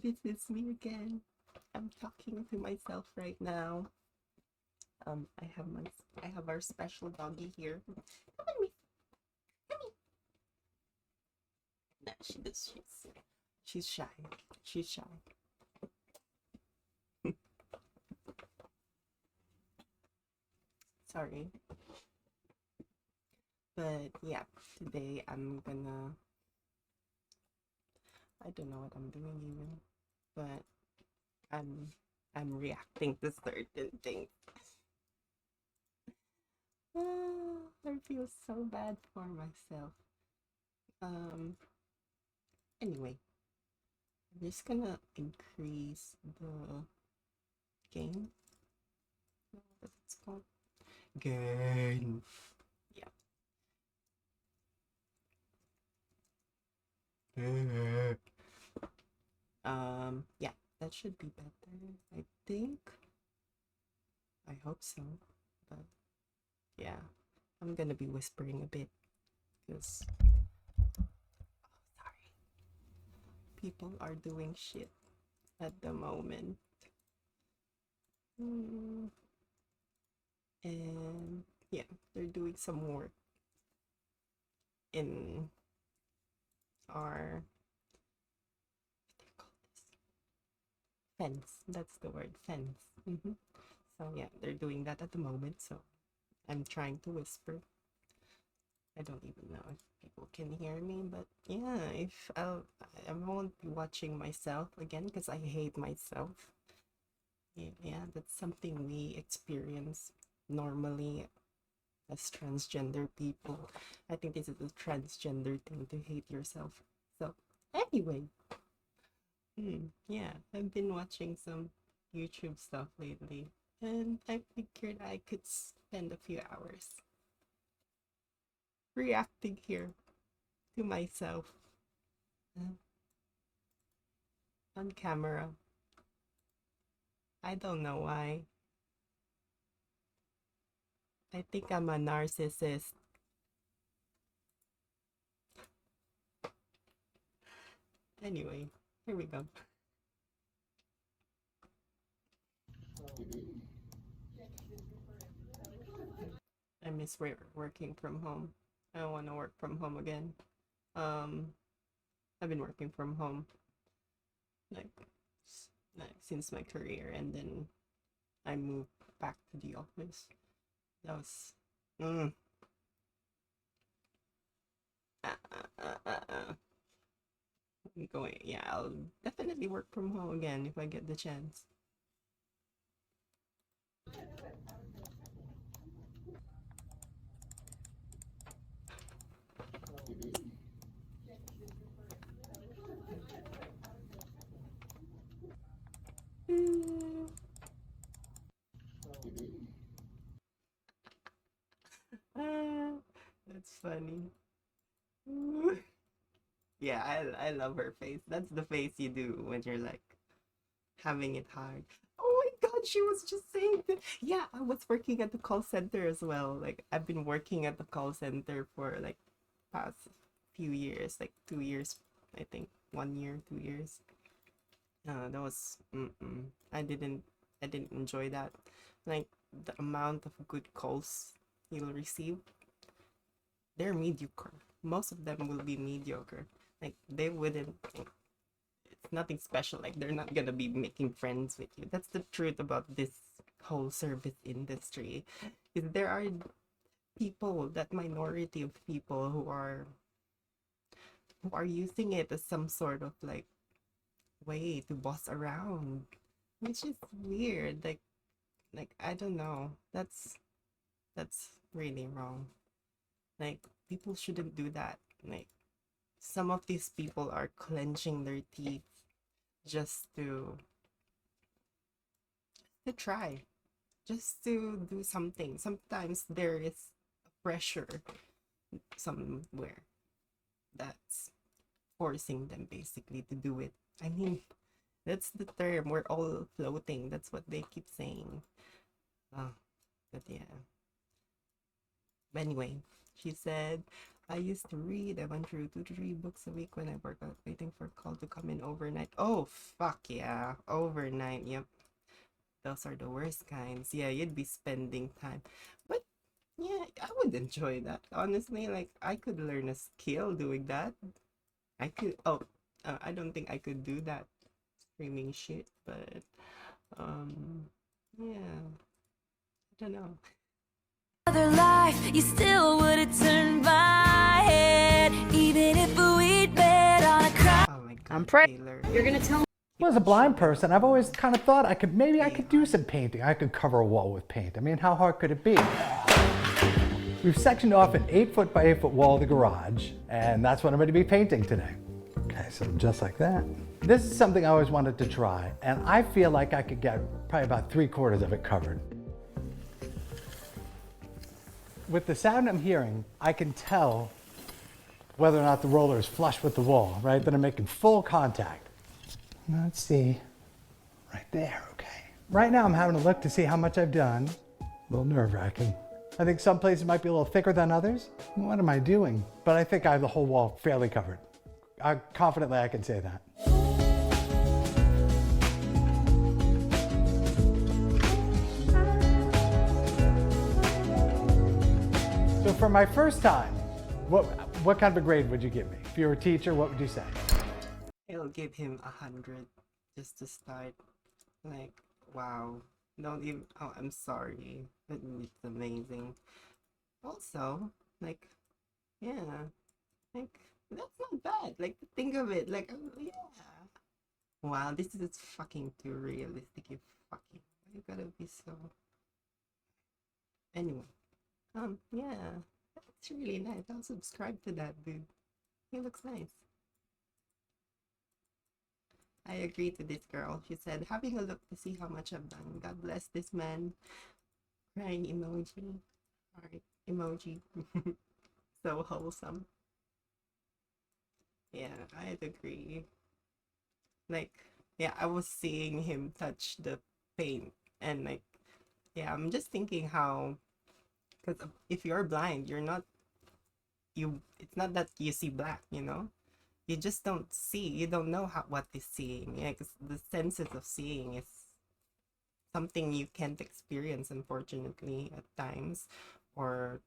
This is me again. I'm talking to myself right now. I have our special doggy here. Come on, me. Come here. No, she's shy. She's shy. Sorry. But yeah, today I don't know what I'm doing even, but I'm I'm reacting to certain things. I feel so bad for myself. Um, anyway, I'm just gonna increase the gain. What it's called? Gain. Yeah. Yeah, that should be better. I think. I hope so. But yeah, I'm gonna be whispering a bit because sorry, people are doing shit at the moment. Mm, and yeah, they're doing some work in our what do you call this? Fence. That's the word, fence. So yeah, they're doing that at the moment. So I'm trying to whisper. I don't even know if people can hear me, but yeah, if I won't be watching myself again because I hate myself. Yeah, that's something we experience normally as transgender people. I think this is a transgender thing to hate yourself. So anyway, yeah, I've been watching some YouTube stuff lately, and I figured I could spend a few hours reacting here to myself uh, on camera. I don't know why. I think I'm a narcissist. Anyway, here we go. I miss working from home. I don't want to work from home again. Um, I've been working from home like, like since my career, and then I moved back to the office. That was mm, I'm going. Yeah, I'll definitely work from home again if I get the chance. Ah, that's funny. Yeah, I love her face. That's the face you do when you're like having it hard. Oh my god, she was just saying that. Yeah, I was working at the call center as well. Like I've been working at the call center for like past few years, like 2 years, I think. 1 year, 2 years. That was I didn't enjoy that. Like the amount of good calls you'll receive, they're mediocre. Most of them will be mediocre. Like they wouldn't it's nothing special. Like they're not gonna be making friends with you. That's the truth about this whole service industry. Is there are people, that minority of people who are using it as some sort of like way to boss around, which is weird. Like I don't know. That's really wrong. Like people shouldn't do that. Like some of these people are clenching their teeth just to try, just to do something. Sometimes there is pressure somewhere that's forcing them basically to do it. I mean, that's the term. We're all floating. That's what they keep saying. Uh, but yeah. But anyway, she said, I used to read. I went through 2 to 3 books a week when I work out, waiting for a call to come in overnight. Oh, fuck yeah. Overnight, yep. Those are the worst kinds. Yeah, you'd be spending time. But yeah, I would enjoy that. Honestly, like, I could learn a skill doing that. I could, oh, I don't think I could do that streaming shit, but, yeah, I don't know. Other life, you still would have turned my head, even if we'd met on a crowd. Oh my god, I'm praying. Taylor. You're gonna tell me. Well, as a blind person, I've always kind of thought I could do some painting. I could cover a wall with paint. I mean, how hard could it be? We've sectioned off an 8-foot by 8-foot wall of the garage, and that's what I'm going to be painting today. Okay, so just like that. This is something I always wanted to try, and I feel like I could get probably about 3/4 of it covered. With the sound I'm hearing, I can tell whether or not the roller is flush with the wall, right? That I'm making full contact. Let's see, right there, okay. Right now I'm having a look to see how much I've done. A little nerve-wracking. I think some places might be a little thicker than others. What am I doing? But I think I have the whole wall fairly covered. Confidently I can say that. So for my first time, what kind of a grade would you give me? If you were a teacher, what would you say? I'll give him 100 just to start. Like, wow. Don't even. Oh, I'm sorry. But it's amazing. Also, like, yeah. Like, that's not bad. Like, think of it. Like, yeah. Wow, this is fucking too realistic. You gotta be so. Anyway. Yeah. That's really nice. I'll subscribe to that dude. He looks nice. I agree to this girl. She said, having a look to see how much I've done. God bless this man. Crying emoji. Heart emoji. So wholesome. Yeah, I'd agree. Like, yeah, I was seeing him touch the paint. And like, yeah, I'm just thinking how, because if you're blind, it's not that you see black, you know? You just don't see. You don't know what is seeing. Yeah, because the senses of seeing is something you can't experience, unfortunately, at times, or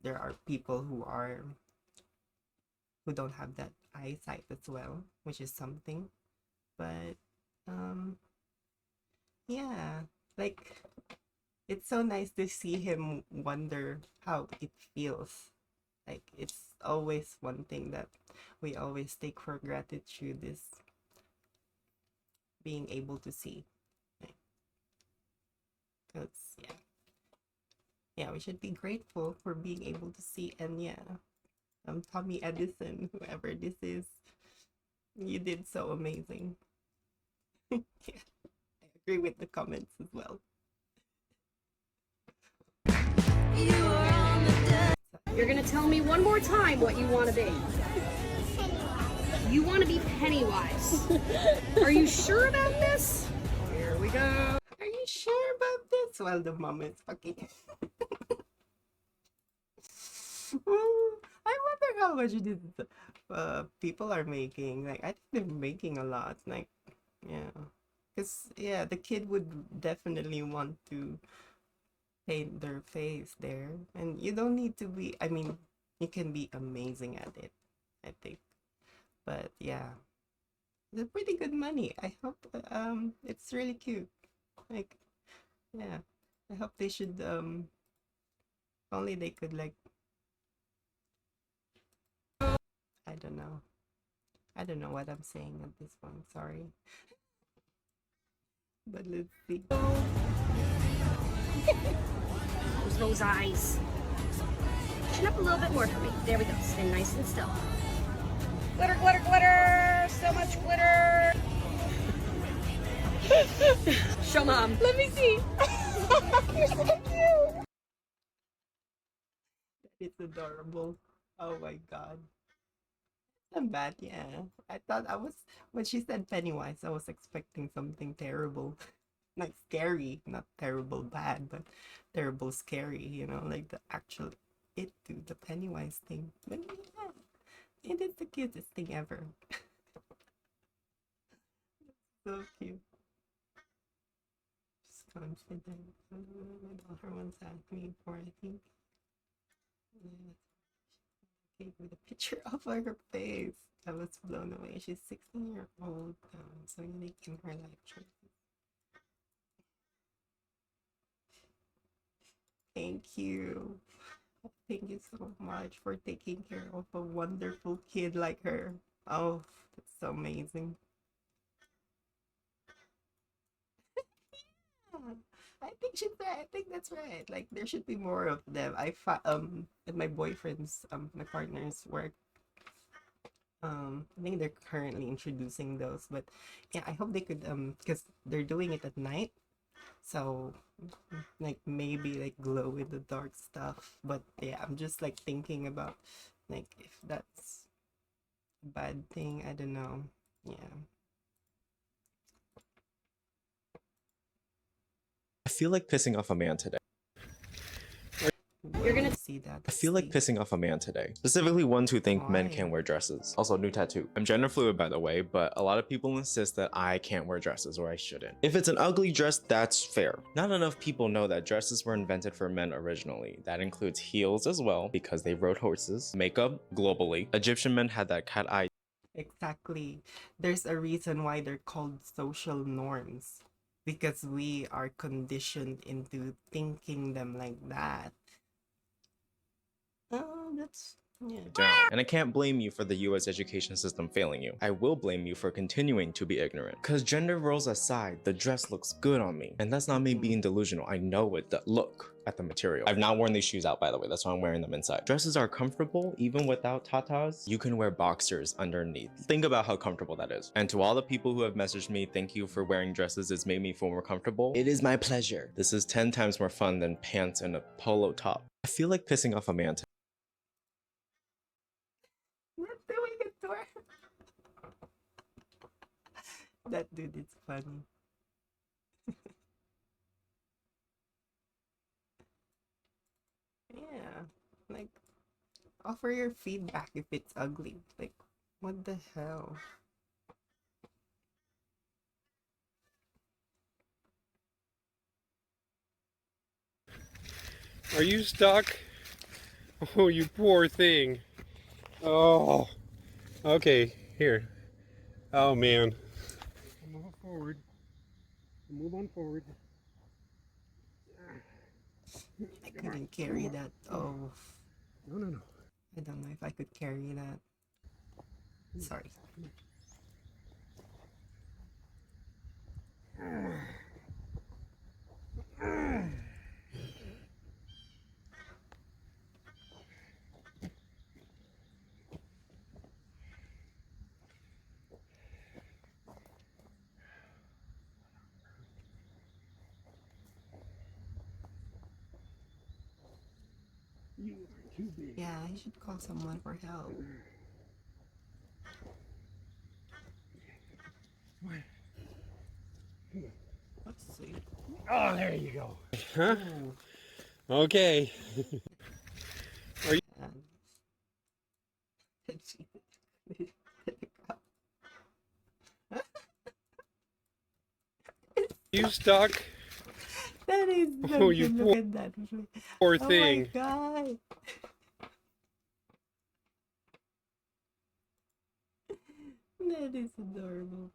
there are people who don't have that eyesight as well, which is something. But yeah, like, it's so nice to see him wonder how it feels. Like, it's always one thing that we always take for gratitude is being able to see. Because, yeah, we should be grateful for being able to see. And yeah, Tommy Edison, whoever this is, you did so amazing. Yeah, I agree with the comments as well. You're gonna tell me one more time what you want to be. You want to be Pennywise. Are you sure about this? Here we go. Are you sure about this? Well, the mom is fucking. I wonder how much people are making. Like, I think they're making a lot. Like, yeah. Because, yeah, the kid would definitely want to paint their face there. And you don't need to be, I mean, you can be amazing at it, I think. But, yeah. It's pretty good money. I hope, it's really cute. Like, yeah. I hope they should, only they could, like, I don't know. I don't know what I'm saying at this point. Sorry. But let's see. Close those eyes. Chin up a little bit more for me. There we go. Stay nice and still. Glitter, glitter, glitter. So much glitter. Show mom. Let me see. You're so cute. It's adorable. Oh my god. Not bad, yeah. When she said Pennywise, I was expecting something terrible. Like scary, not terrible bad, but terrible scary, like the actual it do the Pennywise thing. But yeah, it is the cutest thing ever. So cute. Just confident. My daughter once asked me for, I think, gave me the picture of her face. I was blown away. She's 16-year-old, so unique in her life choices. Thank you. Thank you so much for taking care of a wonderful kid like her. Oh, that's so amazing. Yeah, I think she's right. I think that's right. Like there should be more of them. At my boyfriend's my partner's work. I think they're currently introducing those, but yeah, I hope they could because they're doing it at night. So like maybe like glow in the dark stuff. But yeah, I'm just like thinking about like if that's a bad thing. I don't know. Yeah. I feel like pissing off a man today. You're gonna see that. I feel like pissing off a man today. Specifically ones who think men can't wear dresses. Also, new tattoo. I'm gender fluid, by the way, but a lot of people insist that I can't wear dresses or I shouldn't. If it's an ugly dress, that's fair. Not enough people know that dresses were invented for men originally. That includes heels as well, because they rode horses. Makeup, globally. Egyptian men had that cat eye. Exactly. There's a reason why they're called social norms. Because we are conditioned into thinking them like that. Oh, that's yeah. Down. And I can't blame you for the US education system failing you. I will blame you for continuing to be ignorant. Cause gender roles aside, the dress looks good on me. And that's not me being delusional. I know it. Look at the material. I've not worn these shoes out, by the way. That's why I'm wearing them inside. Dresses are comfortable even without tatas. You can wear boxers underneath. Think about how comfortable that is. And to all the people who have messaged me, thank you for wearing dresses. It's made me feel more comfortable. It is my pleasure. This is 10 times more fun than pants and a polo top. I feel like pissing off a man today. Not doing it to her. That dude is funny. Yeah, like offer your feedback if it's ugly. Like, what the hell? Are you stuck? Oh, you poor thing. Oh, okay, here. Oh, man. Move forward. Move on forward. I couldn't carry that. Oh, No. I don't know if I could carry that. Sorry. You are too big. Yeah, I should call someone for help. Let's see. Oh, there you go. Huh? Okay. You stuck? That is Oh, you look at that. Poor Oh thing. my god. That is adorable.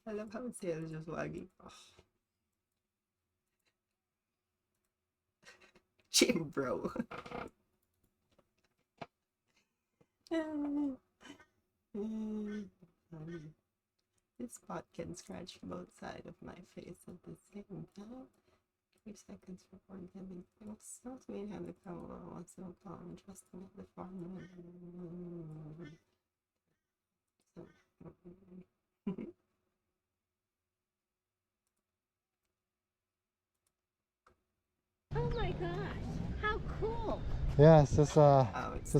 I love how its tail is just wagging. Oh. Jim, bro. This spot can scratch both sides of my face at the same time. 3 seconds before giving thanks. Sounds me have the power once so calm, trusting at the farm. Oh my gosh, how cool. Yeah, it's just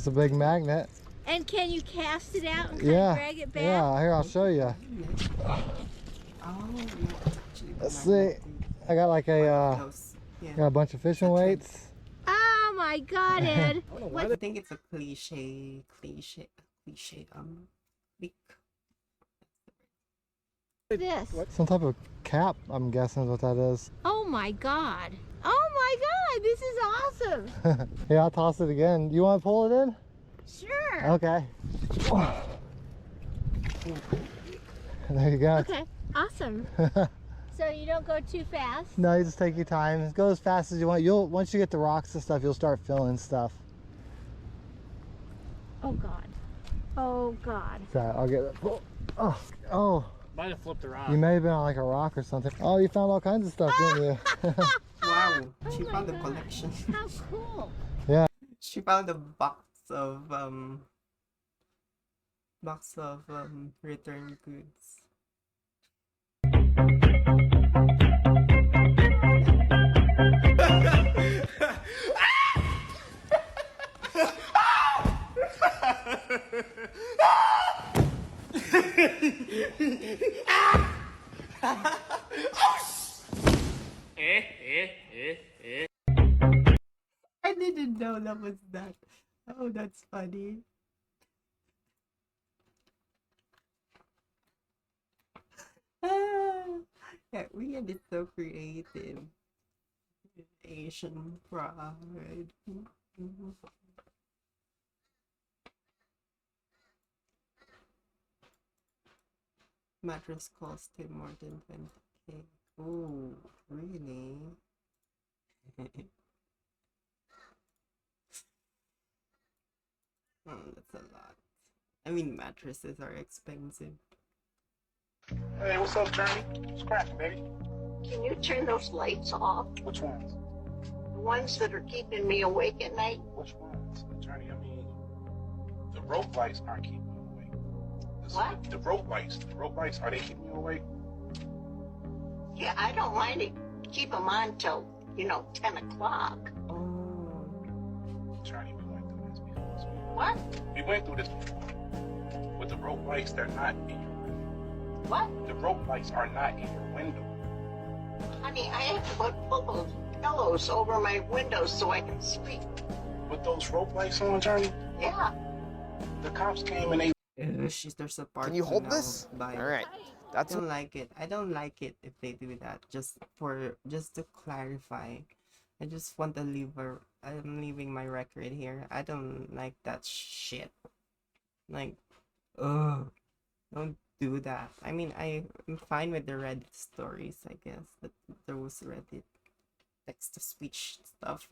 a big magnet. And can you cast it out and Yeah. drag it back? Yeah, here, I'll show you. Oh, Let's see. I got like a, got a bunch of fishing weights. my God, Ed. I think it's a cliche, leak. This. Some type of cap, I'm guessing is what that is. Oh my God. Oh my God, this is awesome. Yeah, I'll toss it again. You want to pull it in? Sure. Okay. There you go. Okay, awesome. So you don't go too fast? No, you just take your time. Go as fast as you want. Once you get the rocks and stuff, you'll start filling stuff. Oh God. Oh God. So I'll get it. Oh. Might have flipped the rock. You may have been on like a rock or something. Oh, you found all kinds of stuff, didn't you? Wow, Oh she my found a God. collection. How cool. She found a box of return goods. I didn't know that was that. Oh, that's funny. Yeah, Rian is so creative. Asian pride. Mattress cost him more than 20K. Oh, really? Oh, that's a lot. I mean, mattresses are expensive. Hey, what's up, Journey? What's cracking, baby? Can you turn those lights off? Which ones? The ones that are keeping me awake at night? Which ones? Journey, I mean, the rope lights aren't keeping you awake. What? The rope lights. The rope lights, are they keeping you awake? Yeah, I don't mind it. Keep them on till, 10 o'clock. Oh. Journey, we went through this before. What? We went through this before. With the rope lights, they're not in your window. What? The rope lights are not in your window. Honey, I have to pull those pillows over my windows so I can sleep. With those rope lights on, Journey, Yeah. the cops came and they There's a part Can you hold now this? by- All right. I don't like it. I don't like it if they do that. Just to clarify, I just want to I'm leaving my record here. I don't like that shit. Like, ugh, don't do that. I mean, I'm fine with the Reddit stories, I guess, but those Reddit text-to-speech stuff.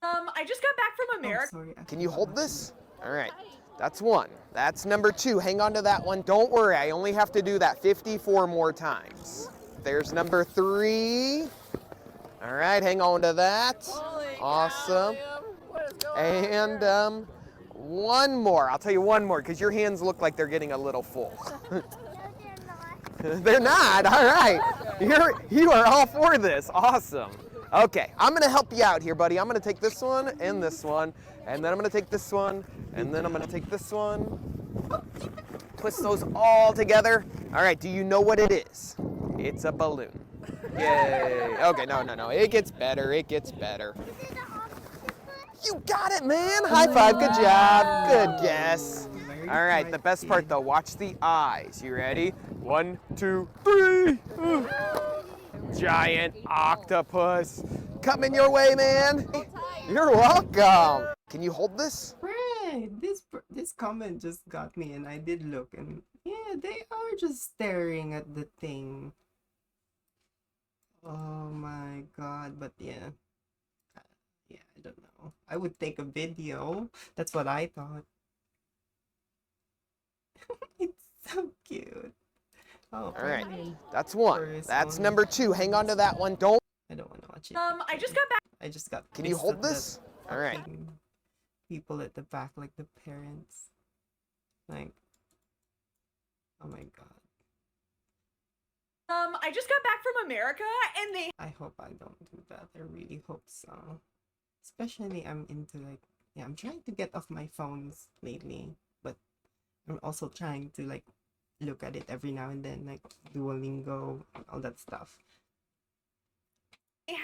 I just got back from America. Oh, sorry, I Can you forgot hold to- this? All right. That's one. That's number two. Hang on to that one. Don't worry. I only have to do that 54 more times. There's number three. All right. Hang on to that. Awesome. And one more. I'll tell you one more because your hands look like they're getting a little full. They're not. All right. You are all for this. Awesome. Okay, I'm gonna help you out here, buddy. I'm gonna take this one and this one, and then I'm gonna take this one, and then I'm gonna take this one. Twist those all together. All right, do you know what it is? It's a balloon. Yay. Okay, no. It gets better. It gets better. You got it, man. High five. Good job. Good guess. All right, the best part though, watch the eyes. You ready? 1, 2, 3. Giant octopus coming your way, man. You're welcome. Can you hold this? Right, this comment just got me, and I did look, and yeah, they are just staring at the thing. Oh my god! But yeah, I don't know. I would take a video. That's what I thought. It's so cute. Oh, All right, fine. that's one. First That's one. number two. Hang on to that one. Don't. I don't want to watch it. I just got back. I just got. Can you pissed hold at the this? All right. fucking People at the back, like the parents. Like, oh my god. I just got back from America, and they I hope I don't do that. I really hope so. Especially I'm into like, yeah, I'm trying to get off my phones lately, but I'm also trying to like look at it every now and then, like Duolingo and all that stuff. have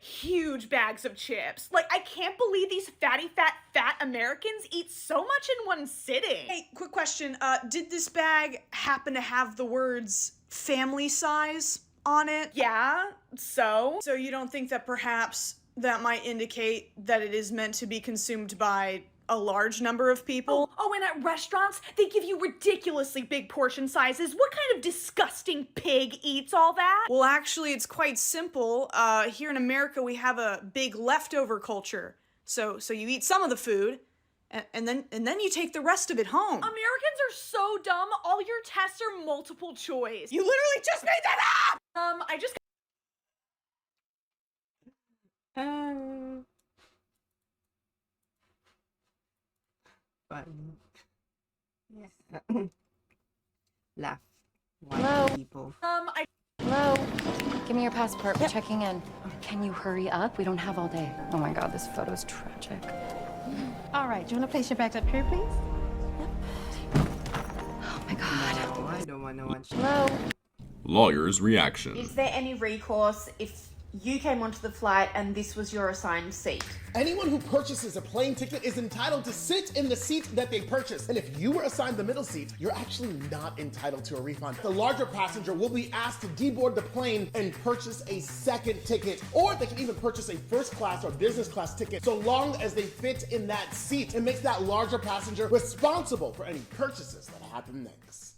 huge bags of chips. Like, I can't believe these fatty, fat Americans eat so much in one sitting. Hey, quick question. Did this bag happen to have the words family size on it? Yeah, so? So you don't think that perhaps that might indicate that it is meant to be consumed by a large number of people? Oh, and at restaurants, they give you ridiculously big portion sizes. What kind of disgusting pig eats all that? Well, actually, it's quite simple. Here in America, we have a big leftover culture. So you eat some of the food, and then you take the rest of it home. Americans are so dumb. All your tests are multiple choice. You literally just made that up! I just Fun. Yeah. Laugh. Hello? People. Hello? Give me your passport. We're checking in. Can you hurry up? We don't have all day. Oh my god, this photo's tragic. All right, do you want to place your bags up here, please? Oh my god. No, I don't want to watch. Hello? Lawyer's reaction. Is there any recourse if you came onto the flight and this was your assigned seat? Anyone who purchases a plane ticket is entitled to sit in the seat that they purchased. And if you were assigned the middle seat, you're actually not entitled to a refund. The larger passenger will be asked to deboard the plane and purchase a second ticket. Or they can even purchase a first class or business class ticket so long as they fit in that seat. It makes that larger passenger responsible for any purchases that happen next.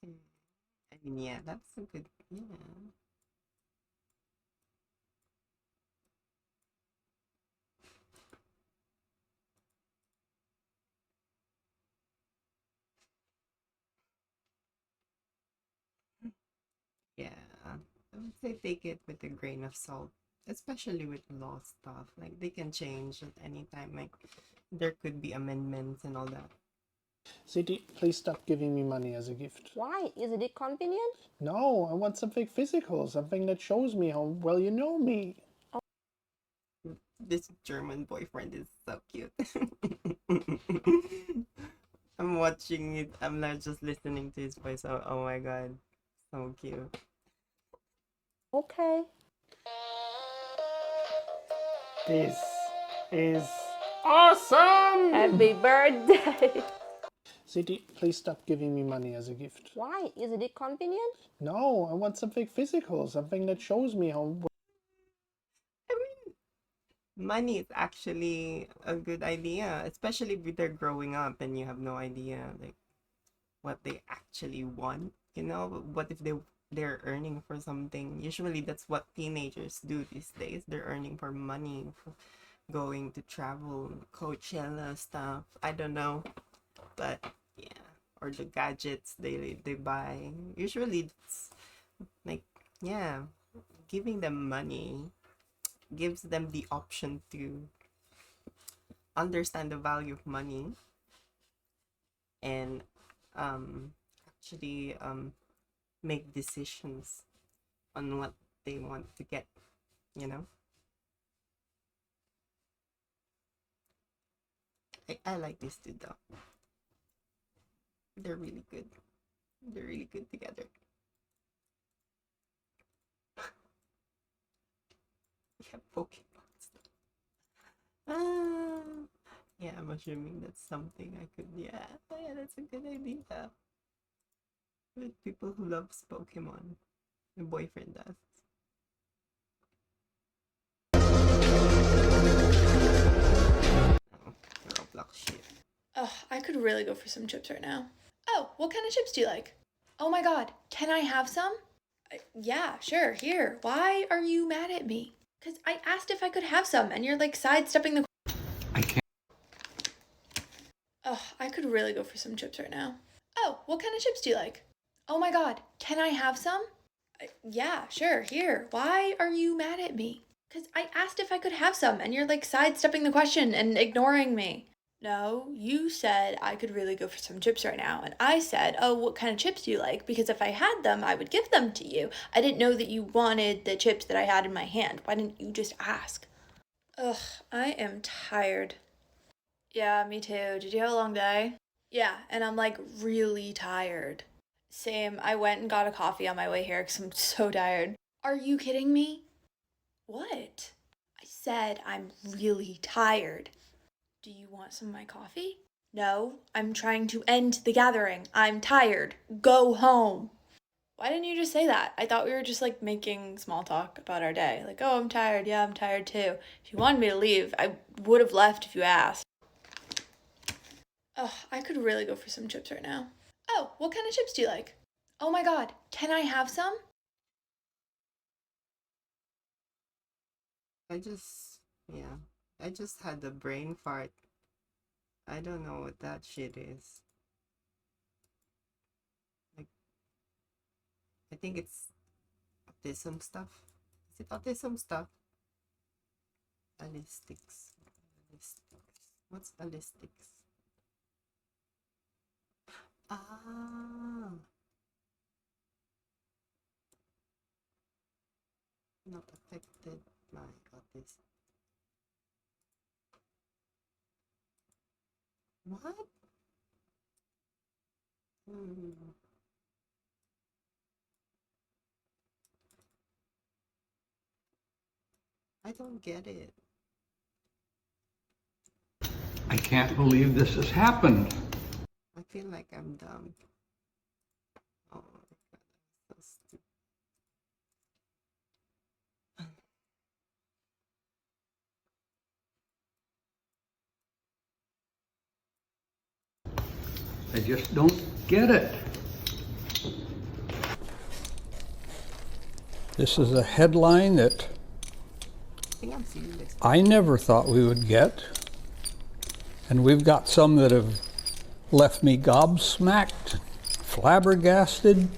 Okay. I mean, yeah, that's a good, yeah. Yeah, I would say take it with a grain of salt, especially with law stuff. Like, they can change at any time. Like, there could be amendments and all that. City, please stop giving me money as a gift. Why? Isn't it convenient? No, I want something physical, something that shows me how well you know me. This German boyfriend is so cute. I'm watching it. I'm not just listening to his voice. Oh my god. So cute. Okay. This is awesome! Happy birthday! City, please stop giving me money as a gift. Why? Isn't it convenient? No, I want something physical, something that shows me how... I mean, money is actually a good idea, especially if they're growing up and you have no idea like what they actually want. You know, what if they're earning for something? Usually that's what teenagers do these days. They're earning for money, for going to travel, Coachella stuff. I don't know, but yeah, or the gadgets they buy. Usually it's like, yeah, giving them money gives them the option to understand the value of money and actually make decisions on what they want to get, you know. I like these two though. They're really good. They're really good together. Yeah, Pokemon stuff. Yeah, I'm assuming that's something I could, yeah, that's a good idea. With people who loves Pokemon. My boyfriend does. Oh, Roblox shit. Ugh, I could really go for some chips right now. Oh, what kind of chips do you like? Oh my god, can I have some? Yeah, sure, here. Why are you mad at me? Because I asked if I could have some, and you're like sidestepping the... I can't. Ugh, I could really go for some chips right now. Oh, what kind of chips do you like? Oh my god, can I have some? Yeah, sure, here. Why are you mad at me? Because I asked if I could have some, and you're like sidestepping the question and ignoring me. No, you said I could really go for some chips right now, and I said, oh, what kind of chips do you like? Because if I had them, I would give them to you. I didn't know that you wanted the chips that I had in my hand. Why didn't you just ask? Ugh, I am tired. Yeah, me too. Did you have a long day? Yeah, and I'm like really tired. Same, I went and got a coffee on my way here because I'm so tired. Are you kidding me? What? I said I'm really tired. Do you want some of my coffee? No, I'm trying to end the gathering. I'm tired. Go home. Why didn't you just say that? I thought we were just like making small talk about our day. Like, oh, I'm tired. Yeah, I'm tired too. If you wanted me to leave, I would have left if you asked. Ugh, I could really go for some chips right now. Oh, what kind of chips do you like? Oh my god, can I have some? Yeah, I just had a brain fart. I don't know what that shit is. Like, I think it's autism stuff. Is it autism stuff? Allistics. What's allistics? Ah. Not affected by autism. What? I don't get it. I can't believe this has happened. I feel like I'm dumb. Oh my god, that's so stupid. I just don't get it. This is a headline that I think I'm seeing this. I never thought we would get. And we've got some that have left me gobsmacked, flabbergasted.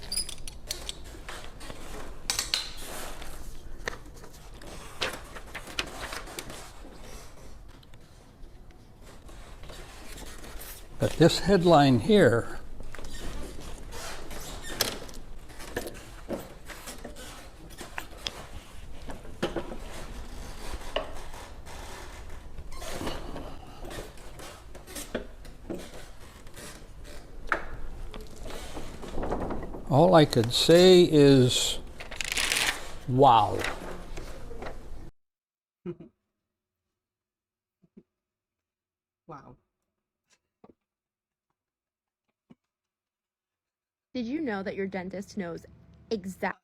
But this headline here, all I could say is, wow. Wow. Did you know that your dentist knows exactly?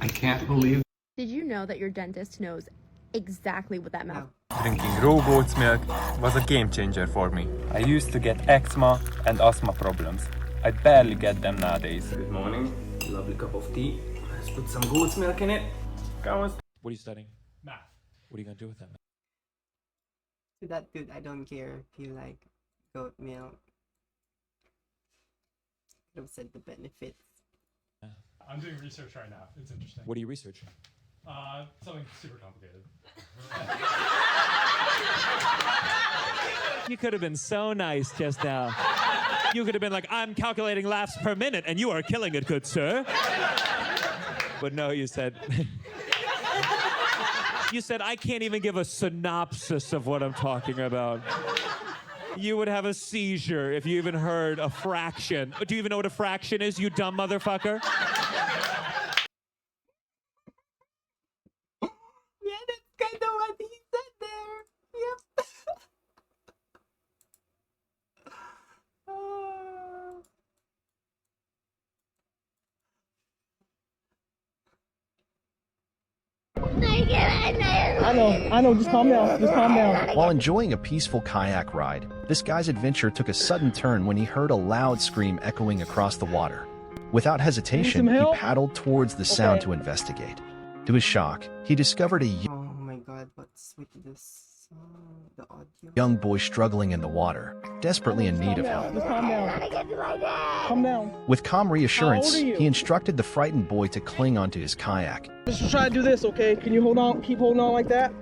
I can't believe. Did you know that your dentist knows exactly what that mouth? Drinking raw goat's milk was a game changer for me. I used to get eczema and asthma problems. I barely get them nowadays. Good morning. Lovely cup of tea. Let's put some goat's milk in it. What are you studying? Math. What are you gonna do with that? To that dude, I don't care if you like goat milk. Could have said the benefits. I'm doing research right now. It's interesting. What are you researching? Something super complicated. You could have been so nice just now. You could have been like, I'm calculating laughs per minute, and you are killing it, good sir. But no, you said... You said, I can't even give a synopsis of what I'm talking about. You would have a seizure if you even heard a fraction. Do you even know what a fraction is, you dumb motherfucker? Yeah, that's kind of what he said there. Yep. I know, just calm down, While enjoying a peaceful kayak ride, this guy's adventure took a sudden turn when he heard a loud scream echoing across the water. Without hesitation, he paddled towards the sound to investigate. To his shock, he discovered a Oh my god, what's with this? The audio. young boy struggling in the water, desperately in need of help. Just calm down. With calm reassurance, How old are you? he instructed the frightened boy to cling onto his kayak. Just try to do this, okay? Can you hold on, keep holding on like that?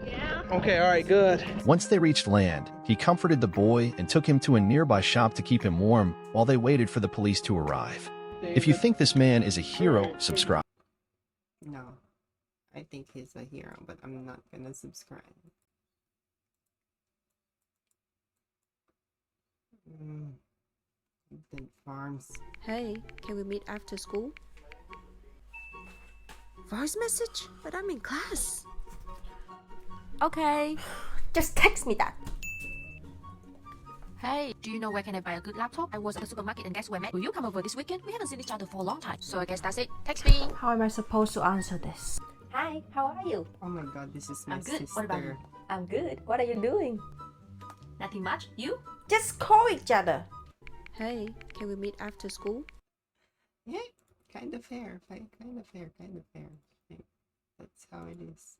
Yeah. Okay, all right, good. Once they reached land, he comforted the boy and took him to a nearby shop to keep him warm while they waited for the police to arrive. If you think this man is a hero, subscribe. No, I think he's a hero, but I'm not gonna subscribe. The farms. Hey, can we meet after school? Voice message? But I'm in class. Okay. Just text me that. Hey, do you know where can I buy a good laptop? I was at the supermarket and guess where I met. Will you come over this weekend? We haven't seen each other for a long time. So I guess that's it. Text me. How am I supposed to answer this? Hi, how are you? Oh my god, this is my I'm good. sister. What about you? I'm good. What are you doing? Nothing much. You? Just call each other. Hey, can we meet after school? Yeah, kind of fair. Kind of fair. Kind of fair. Like, that's how it is.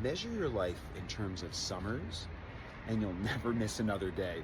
Measure your life in terms of summers, and you'll never miss another day.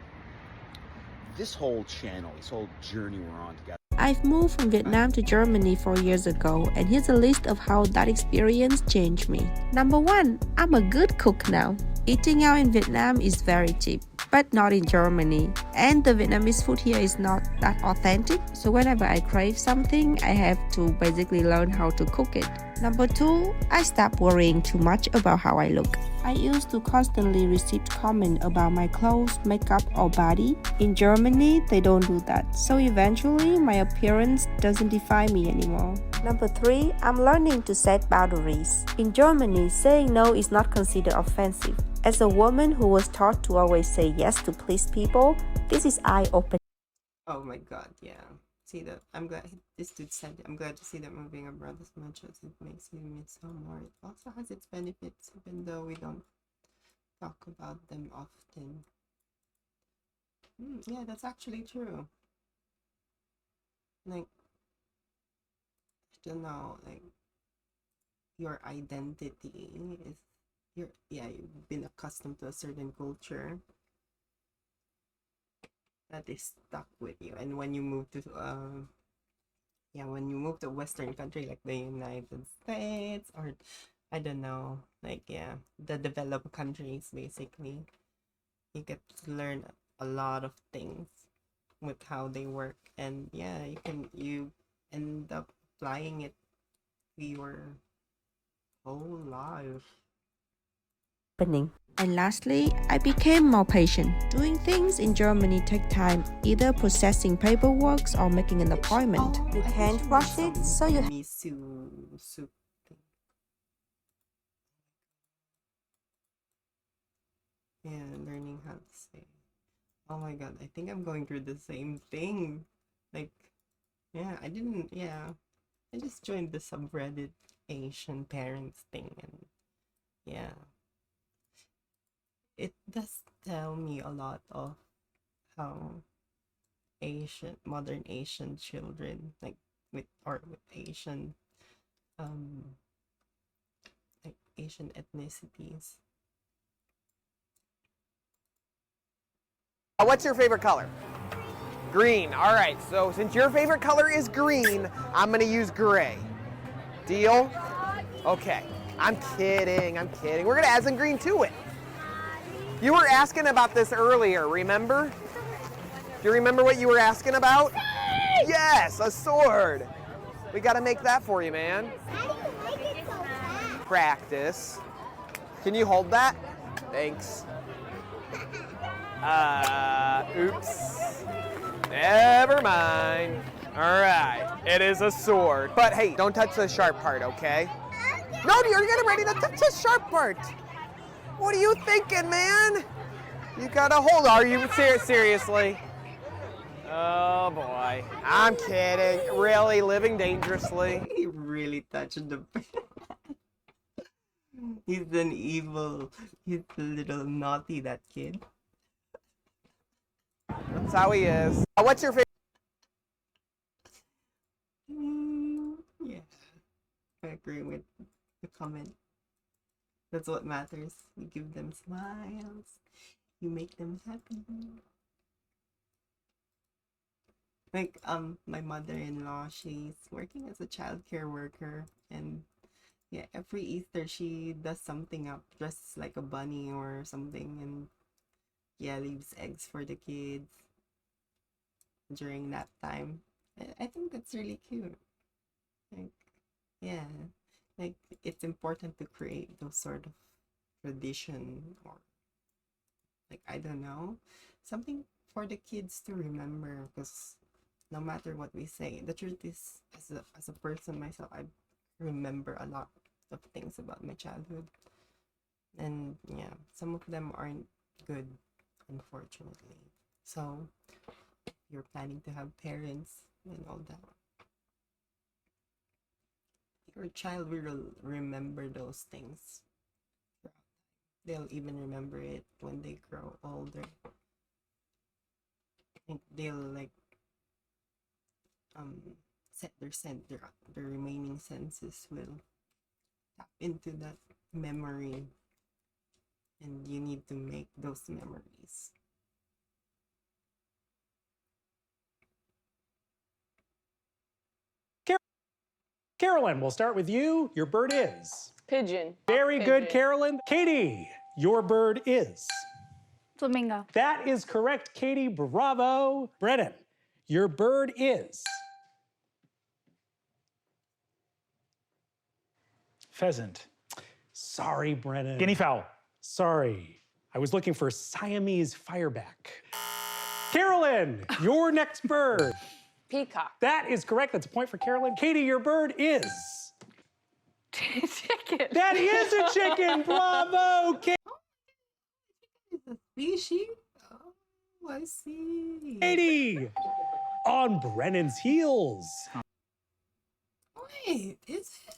This whole channel, this whole journey we're on together. I've moved from Vietnam to Germany 4 years ago, and here's a list of how that experience changed me. Number 1, I'm a good cook now. Eating out in Vietnam is very cheap, but not in Germany. And the Vietnamese food here is not that authentic, so whenever I crave something, I have to basically learn how to cook it. Number 2, I stopped worrying too much about how I look. I used to constantly receive comments about my clothes, makeup, or body. In Germany, they don't do that, so eventually my appearance doesn't define me anymore. Number 3, I'm learning to set boundaries. In Germany, saying no is not considered offensive. As a woman who was taught to always say yes to please people, this is eye-opening. Oh my god, yeah. See that? I'm glad this dude said it. I'm glad to see that moving abroad as much as it makes me miss home more. It also has its benefits, even though we don't talk about them often. Yeah, that's actually true. Like, I don't know, like, your identity is you've been accustomed to a certain culture that is stuck with you, and when you move to when you move to a Western country like the United States, or I don't know, like the developed countries, basically, you get to learn a lot of things with how they work, and you end up applying it to your whole life. And lastly, I became more patient. Doing things in Germany take time, either processing paperwork or making an appointment. You can't rush it, so you soup thing. Yeah, learning how to say. Oh my god, I think I'm going through the same thing. Like, I just joined the subreddit Asian parents thing, and it does tell me a lot of how modern Asian children, like with Asian like Asian ethnicities. What's your favorite color? Green. All right, so since your favorite color is green, I'm gonna use gray. Deal? Okay. I'm kidding. We're gonna add some green to it. You were asking about this earlier, remember? Do you remember what you were asking about? Yes, a sword. We gotta make that for you, man. Practice. Can you hold that? Thanks. Oops. Never mind. All right, it is a sword. But hey, don't touch the sharp part, okay? No, you're getting ready to touch the sharp part. What are you thinking, man? You gotta hold. Are you seriously? Oh boy, I'm kidding. Really, living dangerously. He really touched the. He's he's a little naughty, that kid. That's how he is. What's your favorite? Yeah, I agree with the comment. That's what matters. You give them smiles. You make them happy. Like, my mother-in-law, she's working as a childcare worker, and every Easter she does something up, dresses like a bunny or something, and leaves eggs for the kids during nap time. I think that's really cute. Like, like it's important to create those sort of tradition or Like, I don't know, something for the kids to remember, because no matter what we say, the truth is, as a person myself, I remember a lot of things about my childhood. And yeah, some of them aren't good, unfortunately. So, if you're planning to have parents and all that, your child will remember those things. They'll even remember it when they grow older. And they'll like set their remaining senses will tap into that memory, and you need to make those memories. Carolyn, we'll start with you. Your bird is? Pigeon. Very good, Carolyn. Katie, your bird is? Flamingo. That is correct, Katie. Bravo. Brennan, your bird is? Pheasant. Sorry, Brennan. Guinea fowl. Sorry. I was looking for Siamese fireback. Carolyn, your next bird. Peacock. That is correct. That's a point for Carolyn. Katie, your bird is? Chicken. That is a chicken. Bravo, Katie. Species? Oh, I see. Katie, on Brennan's heels. Wait, is it?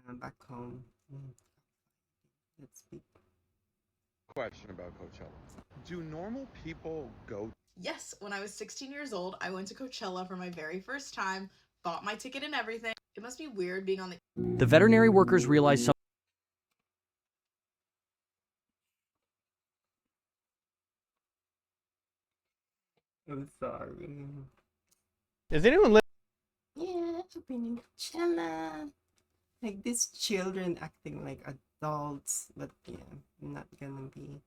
Yeah, back home. Let's speak. Question about Coachella. Do normal people go? Yes, when I was 16 years old, I went to Coachella for my very first time, bought my ticket and everything. It must be weird being on the... The veterinary workers realized something. I'm sorry. Does anyone live? Yeah, I've been in Coachella. Like these children acting like adults, but yeah, I'm not gonna be.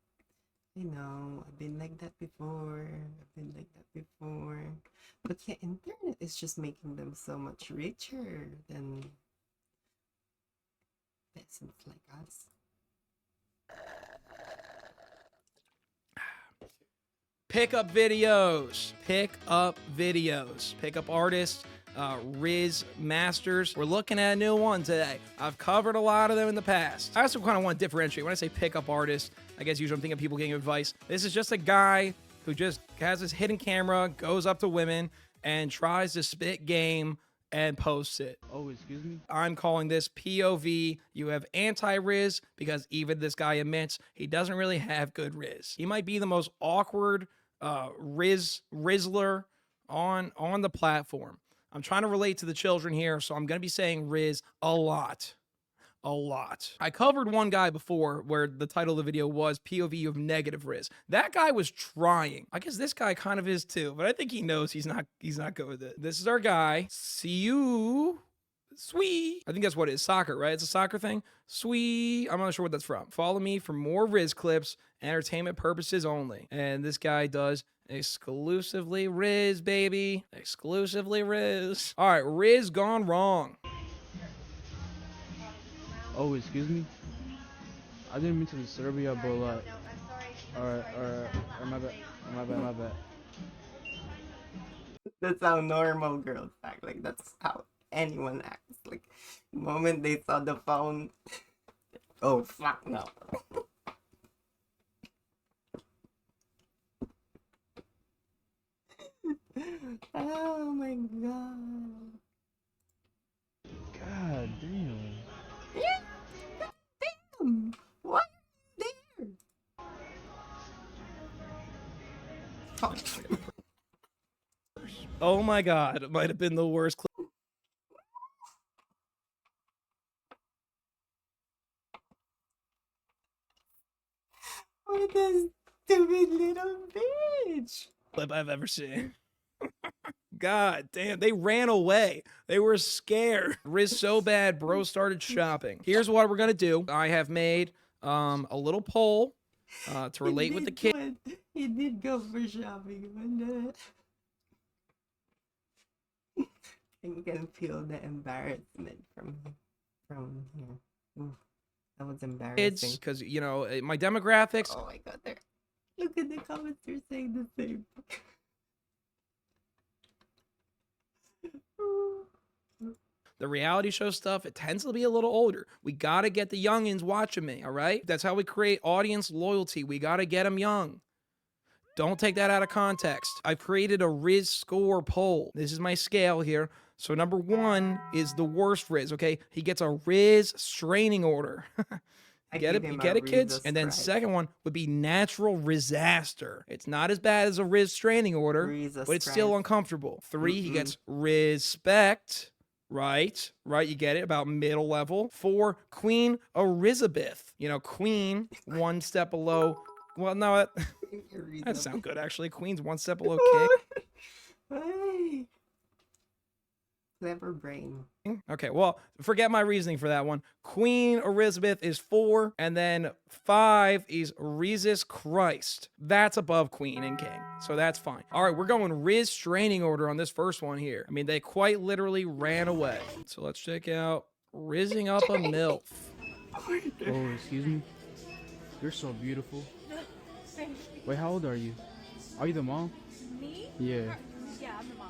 You know, I've been like that before. I've been like that before. But yeah, internet is just making them so much richer than peasants like us. Pickup videos, pickup artists, Riz Masters. We're looking at a new one today. I've covered a lot of them in the past. I also kind of want to differentiate. When I say pickup artist, I guess usually I'm thinking of people getting advice. This is just a guy who just has his hidden camera, goes up to women, and tries to spit game and posts it. Oh, excuse me? I'm calling this POV. You have anti-Riz because even this guy admits he doesn't really have good Riz. He might be the most awkward Rizzler on the platform. I'm trying to relate to the children here, so I'm going to be saying Riz a lot. I covered one guy before where the title of the video was POV of negative Riz. That guy was trying. I guess this guy kind of is too, but I think he knows he's not good with it. This is our guy. See you. Sweet. I think that's what it is. Soccer, right? It's a soccer thing. Sweet. I'm not sure what that's from. Follow me for more Riz clips, entertainment purposes only. And this guy does exclusively Riz, baby. Exclusively Riz. All right, Riz gone wrong. Oh, excuse me? I didn't mean to disturb you, but like... Alright, my bad. That's how normal girls act. Like that's how anyone acts. Like the moment they saw the phone, oh fuck no. Oh my god. God damn. Yeah, damn. Why are you there? Oh my god, it might have been the worst clip. What a stupid little bitch. Clip I've ever seen. God damn, they ran away. They were scared. Riz so bad, bro started shopping. Here's what we're gonna do. I have made a little poll to relate with the kid. He did go for shopping, but you can feel the embarrassment from here. Ooh, that was embarrassing. Kids, because you know my demographics. Oh my god, look at the comments, they're saying the same. The reality show stuff, it tends to be a little older. We got to get the youngins watching me, all right? That's how we create audience loyalty. We got to get them young. Don't take that out of context. I've created a Riz score poll. This is my scale here. So number 1 is the worst Riz, okay? He gets a Riz straining order. You get it? You get it, kids? And then second one would be natural Rizaster. It's not as bad as a Riz straining order, but it's still uncomfortable. 3, he gets Respect. Right, you get it, about middle level. 4, Queen Elizabeth. You know, Queen, 1 step below. Well, no, that sounds good, actually. Queen's 1 step below King. Hey. Clever brain. Okay, well, forget my reasoning for that one. Queen Elizabeth is 4, and then 5 is Jesus Christ. That's above Queen and King, so that's fine. All right, we're going Riz straining order on this first one here. I mean, they quite literally ran away. So let's check out Rizzing Up a MILF. Oh, excuse me? You're so beautiful. Wait, how old are you? Are you the mom? Me? Yeah. Yeah, I'm the mom.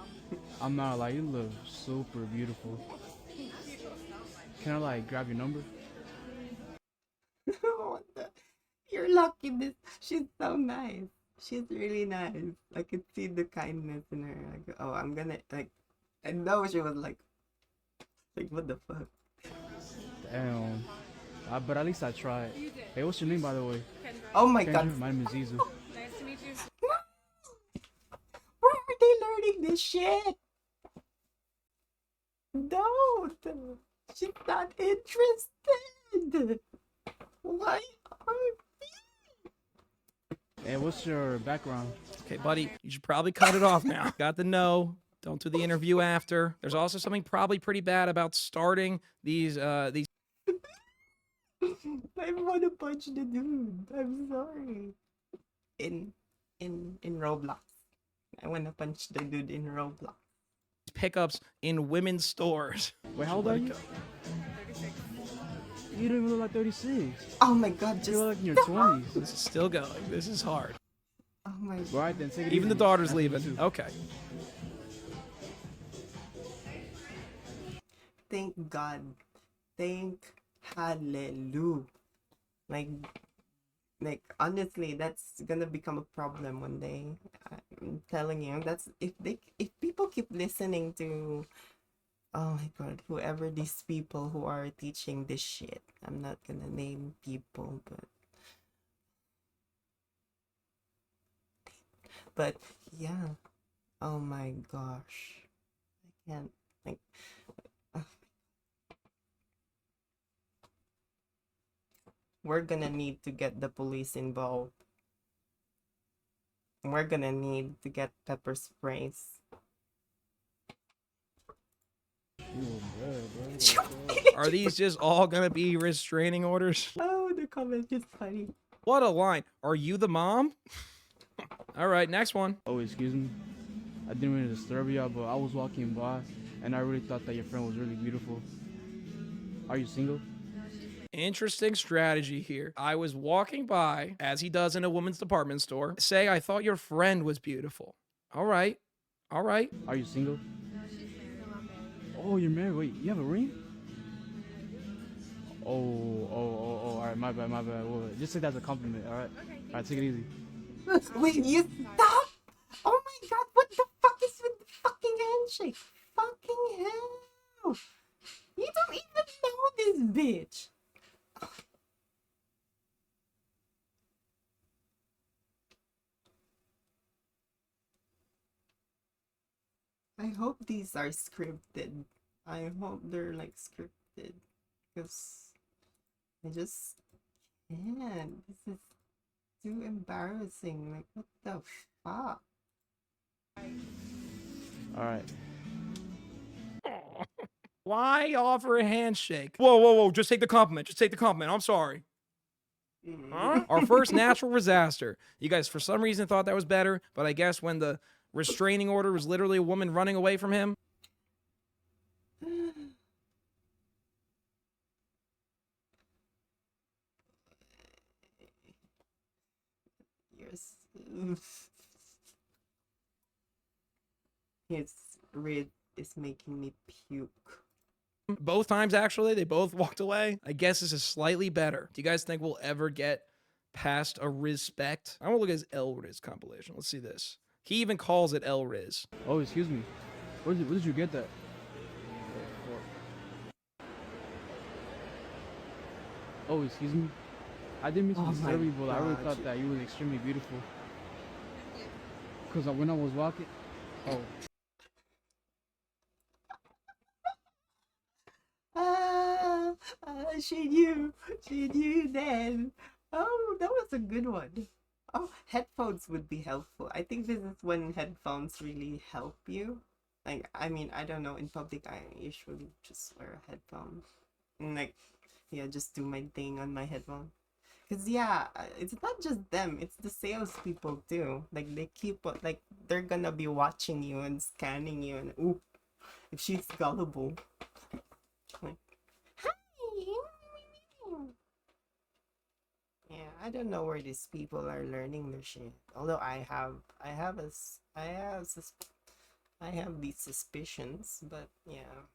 I'm not, like, you look super beautiful. Can I, like, grab your number? What the? You're lucky. She's so nice. She's really nice. I could see the kindness in her. Like, oh, I'm gonna, like, I know she was like, what the fuck? Damn. But at least I tried. Hey, what's your name, by the way? Kendra. Oh my god. My name is Zizu. Nice to meet you. Where are they learning this shit? Don't. She's not interested. Why are Hey, what's your background? Okay, buddy, you should probably cut it off now. Got the no. Don't do the interview after. There's also something probably pretty bad about starting these. I want to punch the dude. I'm sorry. In Roblox. I want to punch the dude in Roblox. Pickups in women's stores. Wait, how old are you? 36. You don't even look like 36. Oh my god, just you look like in your 20s. This is still going. This is hard. Oh my god. Right, then take it Even easy. the daughter's That's leaving. Okay. Thank God. Thank Hallelujah. Like honestly, that's gonna become a problem one day. I'm telling you, that's if people keep listening to, oh my god, whoever these people who are teaching this shit. I'm not gonna name people, but yeah. Oh my gosh. I can't, like, we're gonna need to get the police involved. We're gonna need to get pepper sprays. Are these just all gonna be restraining orders? Oh, the comment is funny. What a line. Are you the mom? All right, next one. Oh, excuse me. I didn't mean to disturb you, but I was walking by, and I really thought that your friend was really beautiful. Are you single? Interesting strategy here. I was walking by, as he does in a woman's department store, say I thought your friend was beautiful. All right. All right. Are you single? Oh, you're married. Wait, you have a ring? Oh, all right, my bad. Well, just take that as a compliment, all right? Okay. All right, take it easy. Wait, you stop? Oh my god, what the fuck is with the fucking handshake? Fucking hell. You don't even know this bitch. I hope these are scripted. I hope they're like scripted. Because I just can't. This is too embarrassing. Like, what the fuck? All right. Why offer a handshake? Whoa, whoa, whoa. Just take the compliment. Just take the compliment. I'm sorry. Huh? Our first natural disaster. You guys, for some reason, thought that was better, but I guess when the restraining order was literally a woman running away from him. Yes. His red is making me puke. Both times, actually, they both walked away. I guess this is slightly better. Do you guys think we'll ever get past a Respect? I want to look at his El Riz compilation. Let's see this. He even calls it El Riz. Oh, excuse me. Where did you get that? Oh, excuse me. I didn't mean to disturb you, but I really thought that you were extremely beautiful. Because when I was walking... Oh. She knew then. Oh, that was a good one. Oh, headphones would be helpful. I think this is when headphones really help you. Like, I mean, I don't know, in public I usually just wear a headphone. And like, yeah, just do my thing on my headphone. Cause yeah, it's not just them, it's the salespeople too. Like they keep, like, they're gonna be watching you and scanning you and ooh, if she's gullible. Like, hi. Yeah, I don't know where these people are learning their shit. Although I have these suspicions, but yeah,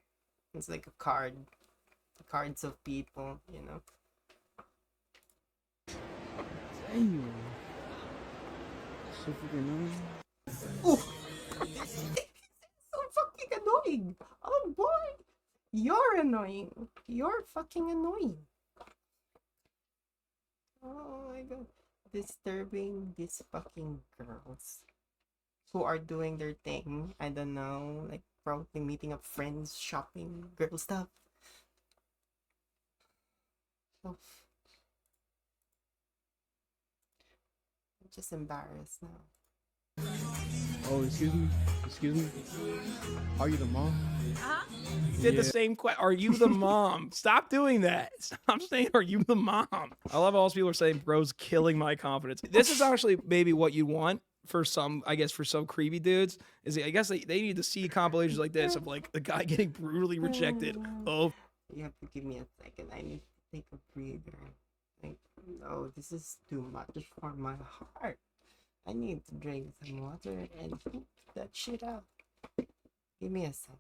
it's like a cards of people, you know. Damn. So freaking annoying. Oh, so fucking annoying. Oh boy, you're annoying. You're fucking annoying. Oh my god, disturbing these fucking girls who are doing their thing. I don't know, like probably meeting up friends, shopping, girl stuff. Oh. I'm just embarrassed now. Oh, excuse me. Excuse me. Are you the mom? Did the same question. Are you the mom? Stop doing that. Stop saying, are you the mom? I love all those people are saying, bro's killing my confidence. This is actually maybe what you want for some, I guess, for some creepy dudes. Is I guess they need to see compilations like this of like the guy getting brutally rejected. Oh. You have to give me a second. I need to take a breather. Like, no, this is too much for my heart. I need to drink some water and poop that shit out. Give me a second.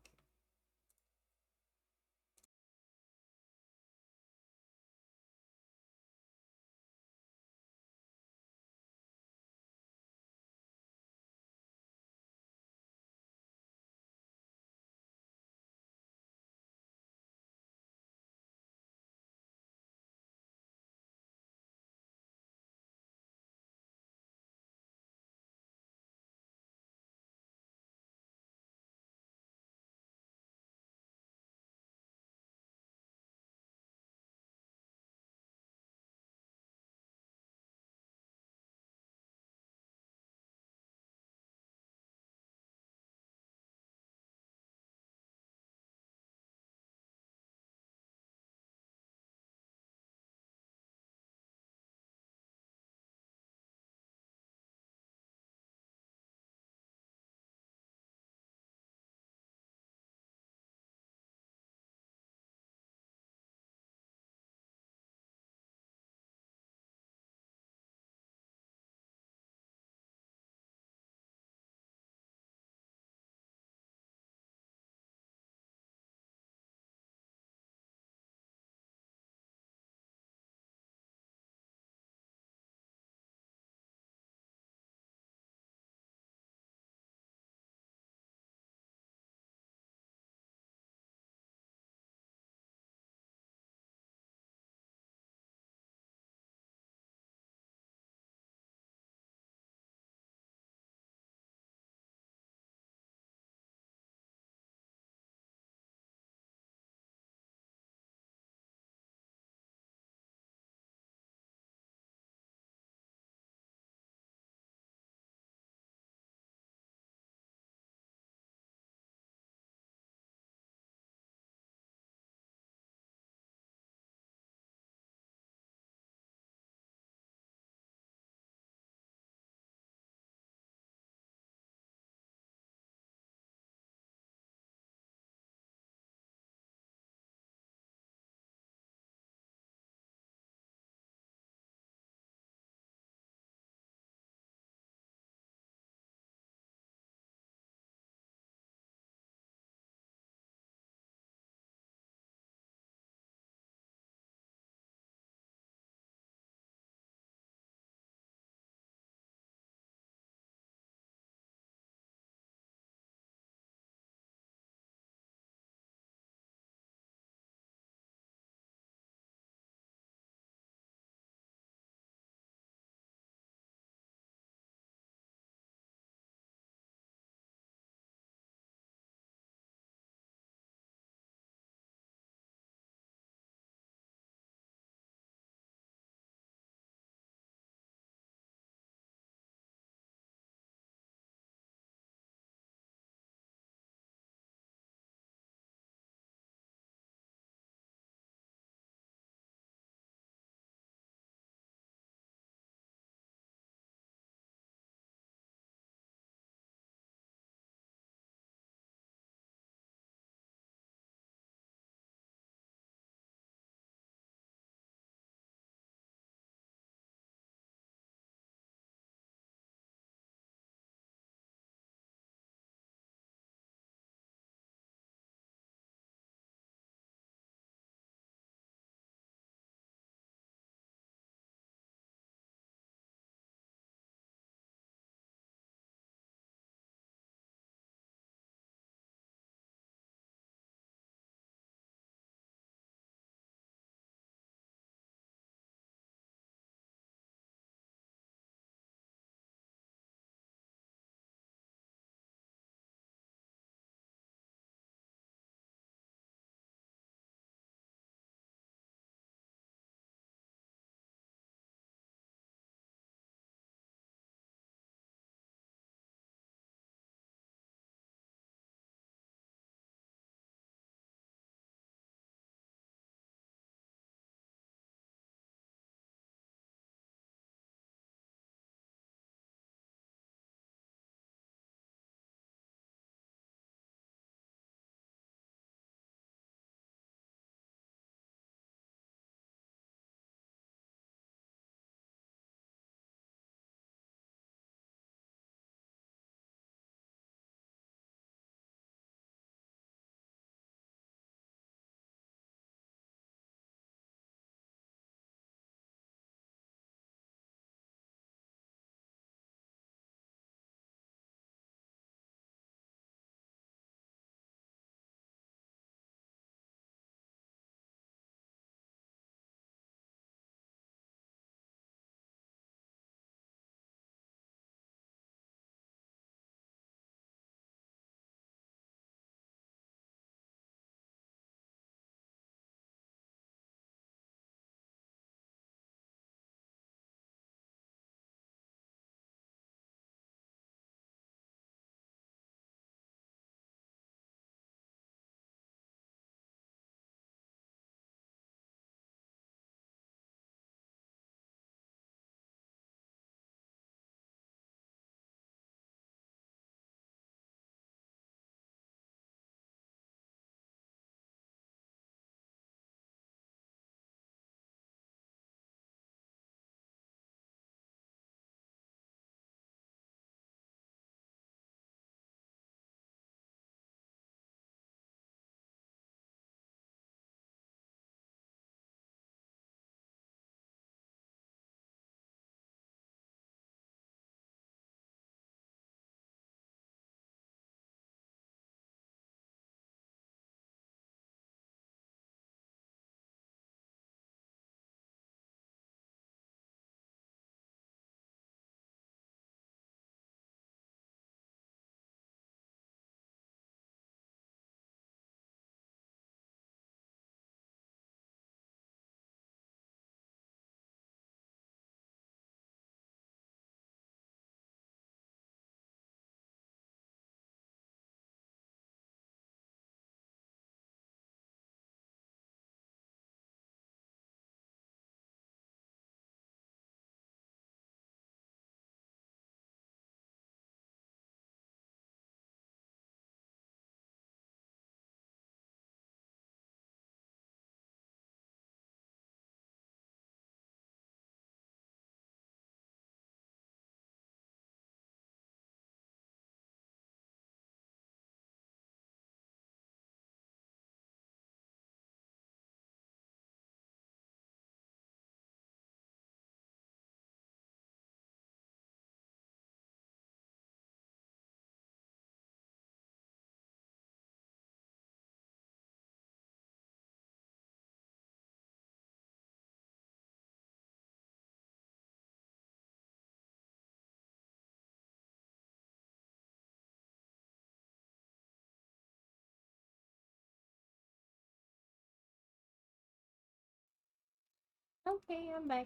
Okay, I'm back.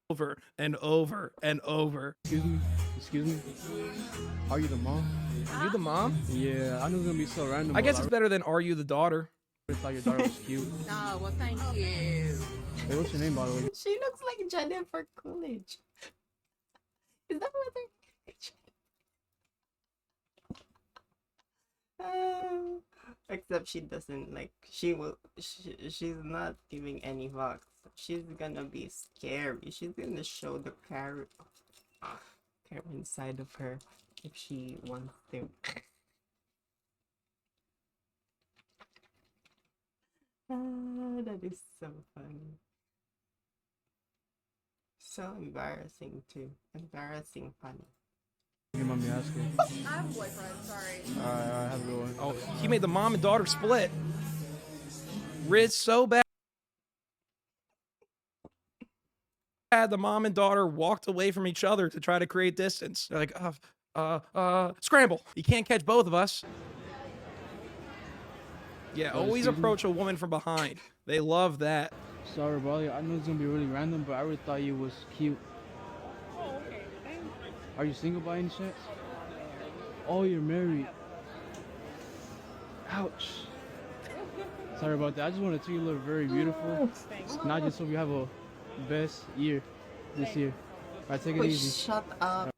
Over and over and over. Excuse me. Excuse me. Are you the mom? Are you the mom? Yeah, I know it's gonna be so random. I guess but it's better than are you the daughter? I thought your daughter was cute. Oh, well, thank you. Hey, what's your name, by the way? She looks like Jennifer Coolidge. Is that what they're except she doesn't like she's not giving any vox. She's gonna be scary. She's gonna show the Karen side of her if she wants to. That is so funny. So embarrassing too. Embarrassing funny. Your mommy asking. I have a boyfriend, sorry. Alright, have a good one. Oh, he made the mom and daughter split. Riz so bad. The mom and daughter walked away from each other to try to create distance. They're like, scramble. You can't catch both of us. Yeah, always approach a woman from behind. They love that. Sorry, brother. I know it's gonna be really random, but I really thought you was cute. Oh, okay. Are you single by any chance? Oh, you're married. Ouch. Sorry about that. I just want to tell you you look very beautiful. Thanks. And I just hope you have a best year this year. Alright, take it easy. Shut up.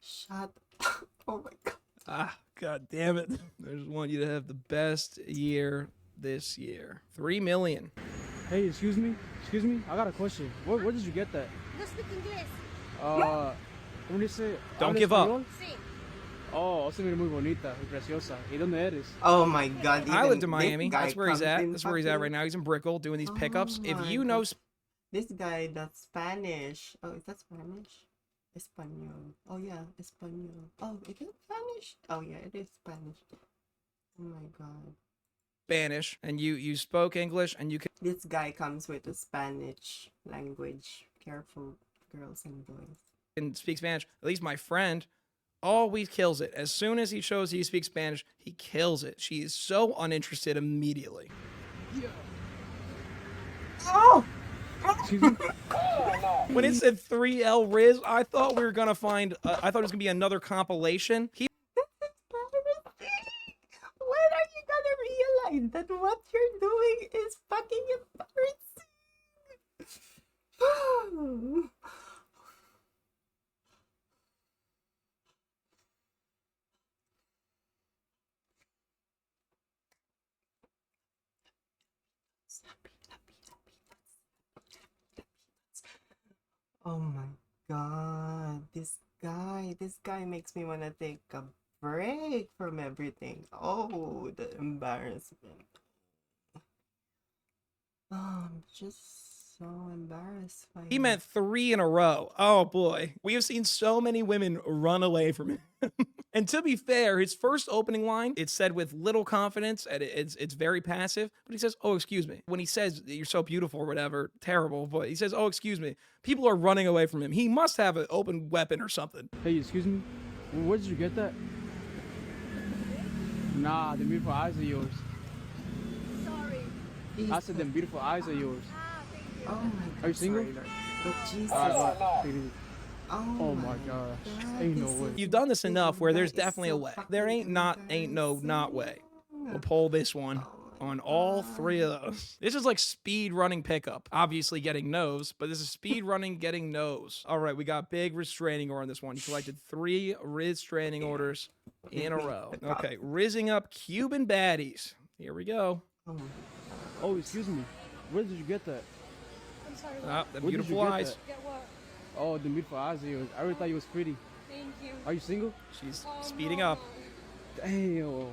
Shut up. Oh my god. Ah, god damn it. I just want you to have the best year this year. 3 million. Hey, excuse me? Excuse me? I got a question. Where did you get that? No speak English. ¿Cómo dice? Don't ¿Habla give up. español? Sí. Oh, se mira muy bonita, muy preciosa. ¿Y dónde eres? Oh my god. I even lived in this Miami. guy That's where he's comes at. in That's where he's at fucking- right now. He's in Brickell doing these pickups. Oh If my you know god. This guy does Spanish. Oh, is that Spanish? Espanol. Oh yeah, Espanol. Oh, is it Spanish? Oh yeah, it is Spanish. Oh my god. Spanish and you spoke English and you can This guy comes with a Spanish language. Careful, girls and boys. speak Spanish. At least my friend always kills it. As soon as he shows he speaks Spanish, he kills it. She is so uninterested immediately. Oh! When it said 3L Riz, I thought we were gonna find. I thought it was gonna be another compilation. When are you gonna realize that what you're doing is fucking embarrassing? Oh my god, this guy makes me want to take a break from everything. Oh, the embarrassment. Oh, I'm just so embarrassed by He him. meant 3 in a row. Oh boy, we have seen so many women run away from him. And to be fair, his first opening line, it's said with little confidence and it's very passive, but he says, "Oh, excuse me." When he says you're so beautiful or whatever, terrible, but he says, "Oh, excuse me." People are running away from him. He must have an open weapon or something. Hey, excuse me? Where did you get that? Nah, the beautiful eyes are yours. Sorry. I said them beautiful eyes are yours. Oh my god. Are you single? Sorry, but Jesus. Oh my gosh. Ain't no way. You've done this enough where there's definitely a way. There ain't no not way. We'll pull this one on all 3 of those. This is like speed running pickup. Obviously getting no's, but this is speed running getting no's. All right, we got big restraining order on this one. You collected 3 restraining orders in a row. Okay, rizzing up Cuban baddies. Here we go. Oh, excuse me. Where did you get that? I'm sorry. Ah, the Where did you beautiful get eyes. that? Get what? Oh, the beautiful eyes are yours. I really thought you was pretty. Thank you. Are you single? She's speeding up. Damn.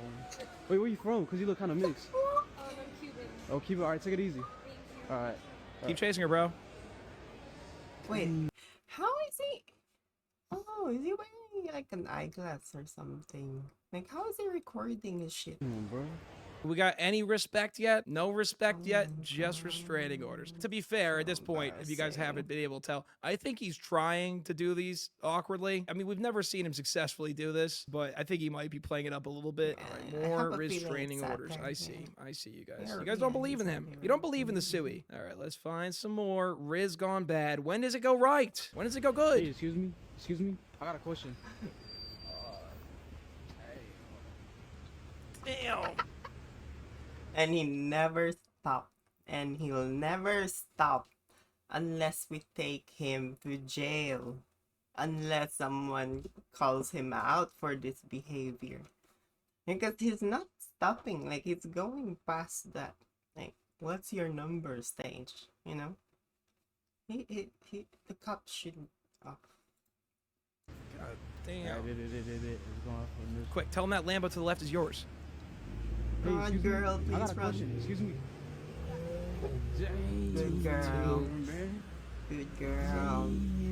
Wait, where you from? Because you look kind of mixed. I'm Cuban. Oh, keep it. All right, take it easy. All right. Keep chasing her, bro. Wait, how is he? Oh, is he wearing like an eyeglass or something? Like, how is he recording his shit? Come on, bro. We got any respect yet? No respect yet, just restraining orders. To be fair, at this point, if you guys haven't been able to tell, I think he's trying to do these awkwardly. I mean, we've never seen him successfully do this, but I think he might be playing it up a little bit. All right, more restraining orders. I see. I see you guys. You guys don't believe in him. You don't believe in the Suey. All right, let's find some more. Riz gone bad. When does it go right? When does it go good? Hey, excuse me. Excuse me. I got a question. Damn. And he never stopped. And he'll never stop unless we take him to jail. Unless someone calls him out for this behavior. Because he's not stopping. Like, he's going past that. Like, what's your number stage? You know? The cops shouldn't. Oh. God damn. Quick, tell him that Lambo to the left is yours. Hey, Run, girl, please I got a run. question. Excuse me. Good girl. Good girl.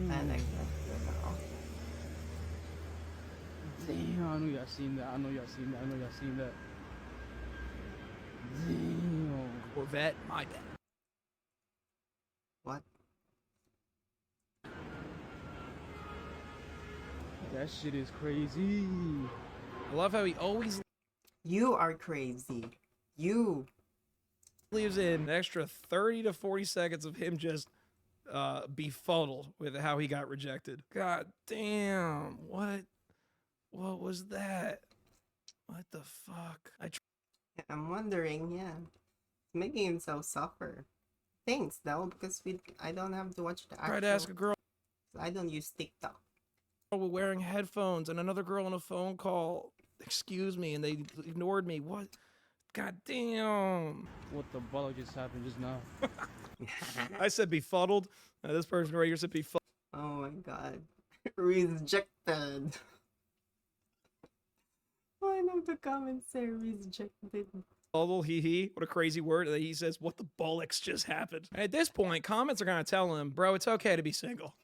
I like that girl. Damn, I know y'all seen that. I know y'all seen that. I know y'all seen that. Damn. Corvette, my bad. What? That shit is crazy. I love how he always You are crazy. You. leaves in an extra 30 to 40 seconds of him just befuddled with how he got rejected. God damn. What was that? What the fuck? I'm wondering, yeah. Making himself suffer. Thanks, though, because I don't have to watch the actual. Tried to ask a girl I don't use TikTok. wearing headphones and another girl on a phone call. Excuse me, and they ignored me. What? God damn. What the ball just happened just now? I said befuddled. This person right here said befuddled. Oh my god. Rejected. One of the comments say rejected. Hee hee. What a crazy word. And then he says, what the bollocks just happened? At this point, comments are going to tell him, bro, it's okay to be single.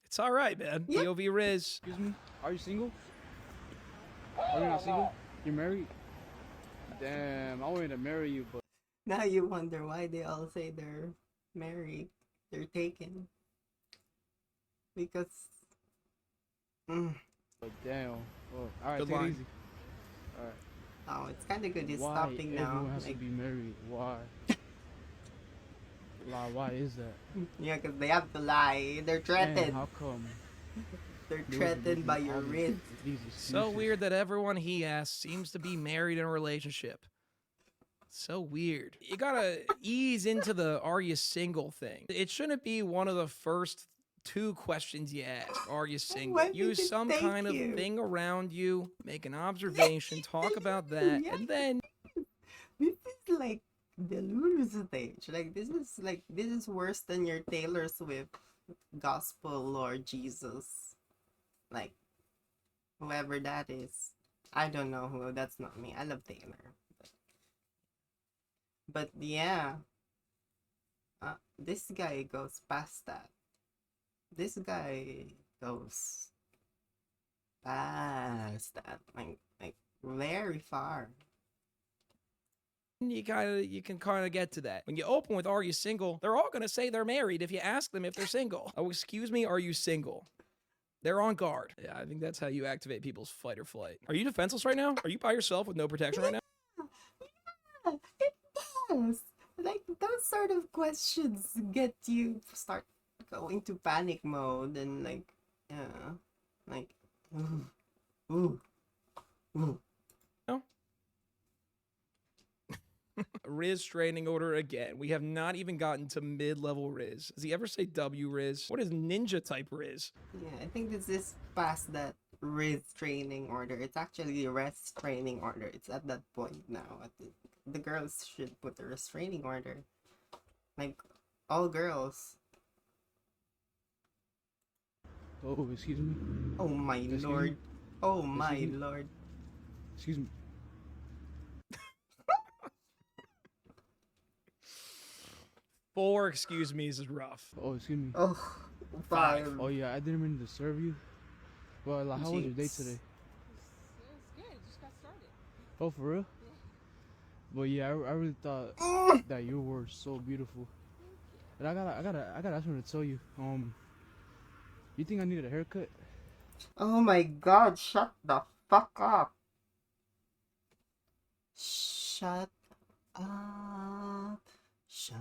It's all right, man. Yep. POV Riz. Excuse me. Are you single? Are you not single? You're married? Damn, I wanted to marry you, but Now you wonder why they all say they're married. They're taken. Because... but damn. Oh, all right, Good take line. it easy. All right. Oh, it's kind of good he's Why stopping now. everyone has Like, to be married? Why? Why is that? yeah, because they have to lie. They're Man, threatened. how come? They're threatened by your wrist. So weird that everyone he asks seems to be married in a relationship. So weird. You gotta ease into the are you single thing. It shouldn't be one of the first two questions you ask. Are you single? Why did Use it some thank kind of you? thing around you, make an observation, talk about that, and then This is like the Lulu stage. Like this is worse than your Taylor Swift gospel Lord Jesus. Like whoever that is. I don't know who. That's not me. I love Taylor. But yeah. This guy goes past that. This guy goes past that. Like very far. you can kind of get to that. When you open with are you single, they're all going to say they're married if you ask them if they're single. Oh, excuse me, are you single? They're on guard. Yeah, I think that's how you activate people's fight or flight. Are you defenseless right now? Are you by yourself with no protection right now? Yeah, it does. Like those sort of questions get you start going to panic mode and like ooh. No. Riz training order again. We have not even gotten to mid-level Riz. Does he ever say W Riz? What is ninja type Riz? Yeah, I think this is past that Riz training order. It's actually a rest training order. It's at that point now. The girls should put a restraining order. Like all girls. Oh, excuse me. Oh my Excuse lord. me? Oh my Excuse me? lord. Excuse me. Four excuse me's is rough. Oh, excuse me. Oh, five. Oh yeah, I didn't mean to disturb you. Well, like, how was your day Jeez. today? It's good. It just got started. Oh, for real? But yeah, I really thought that you were so beautiful. And I gotta ask you to tell you, you think I needed a haircut? Oh my god, shut the fuck up. Shut up. Shut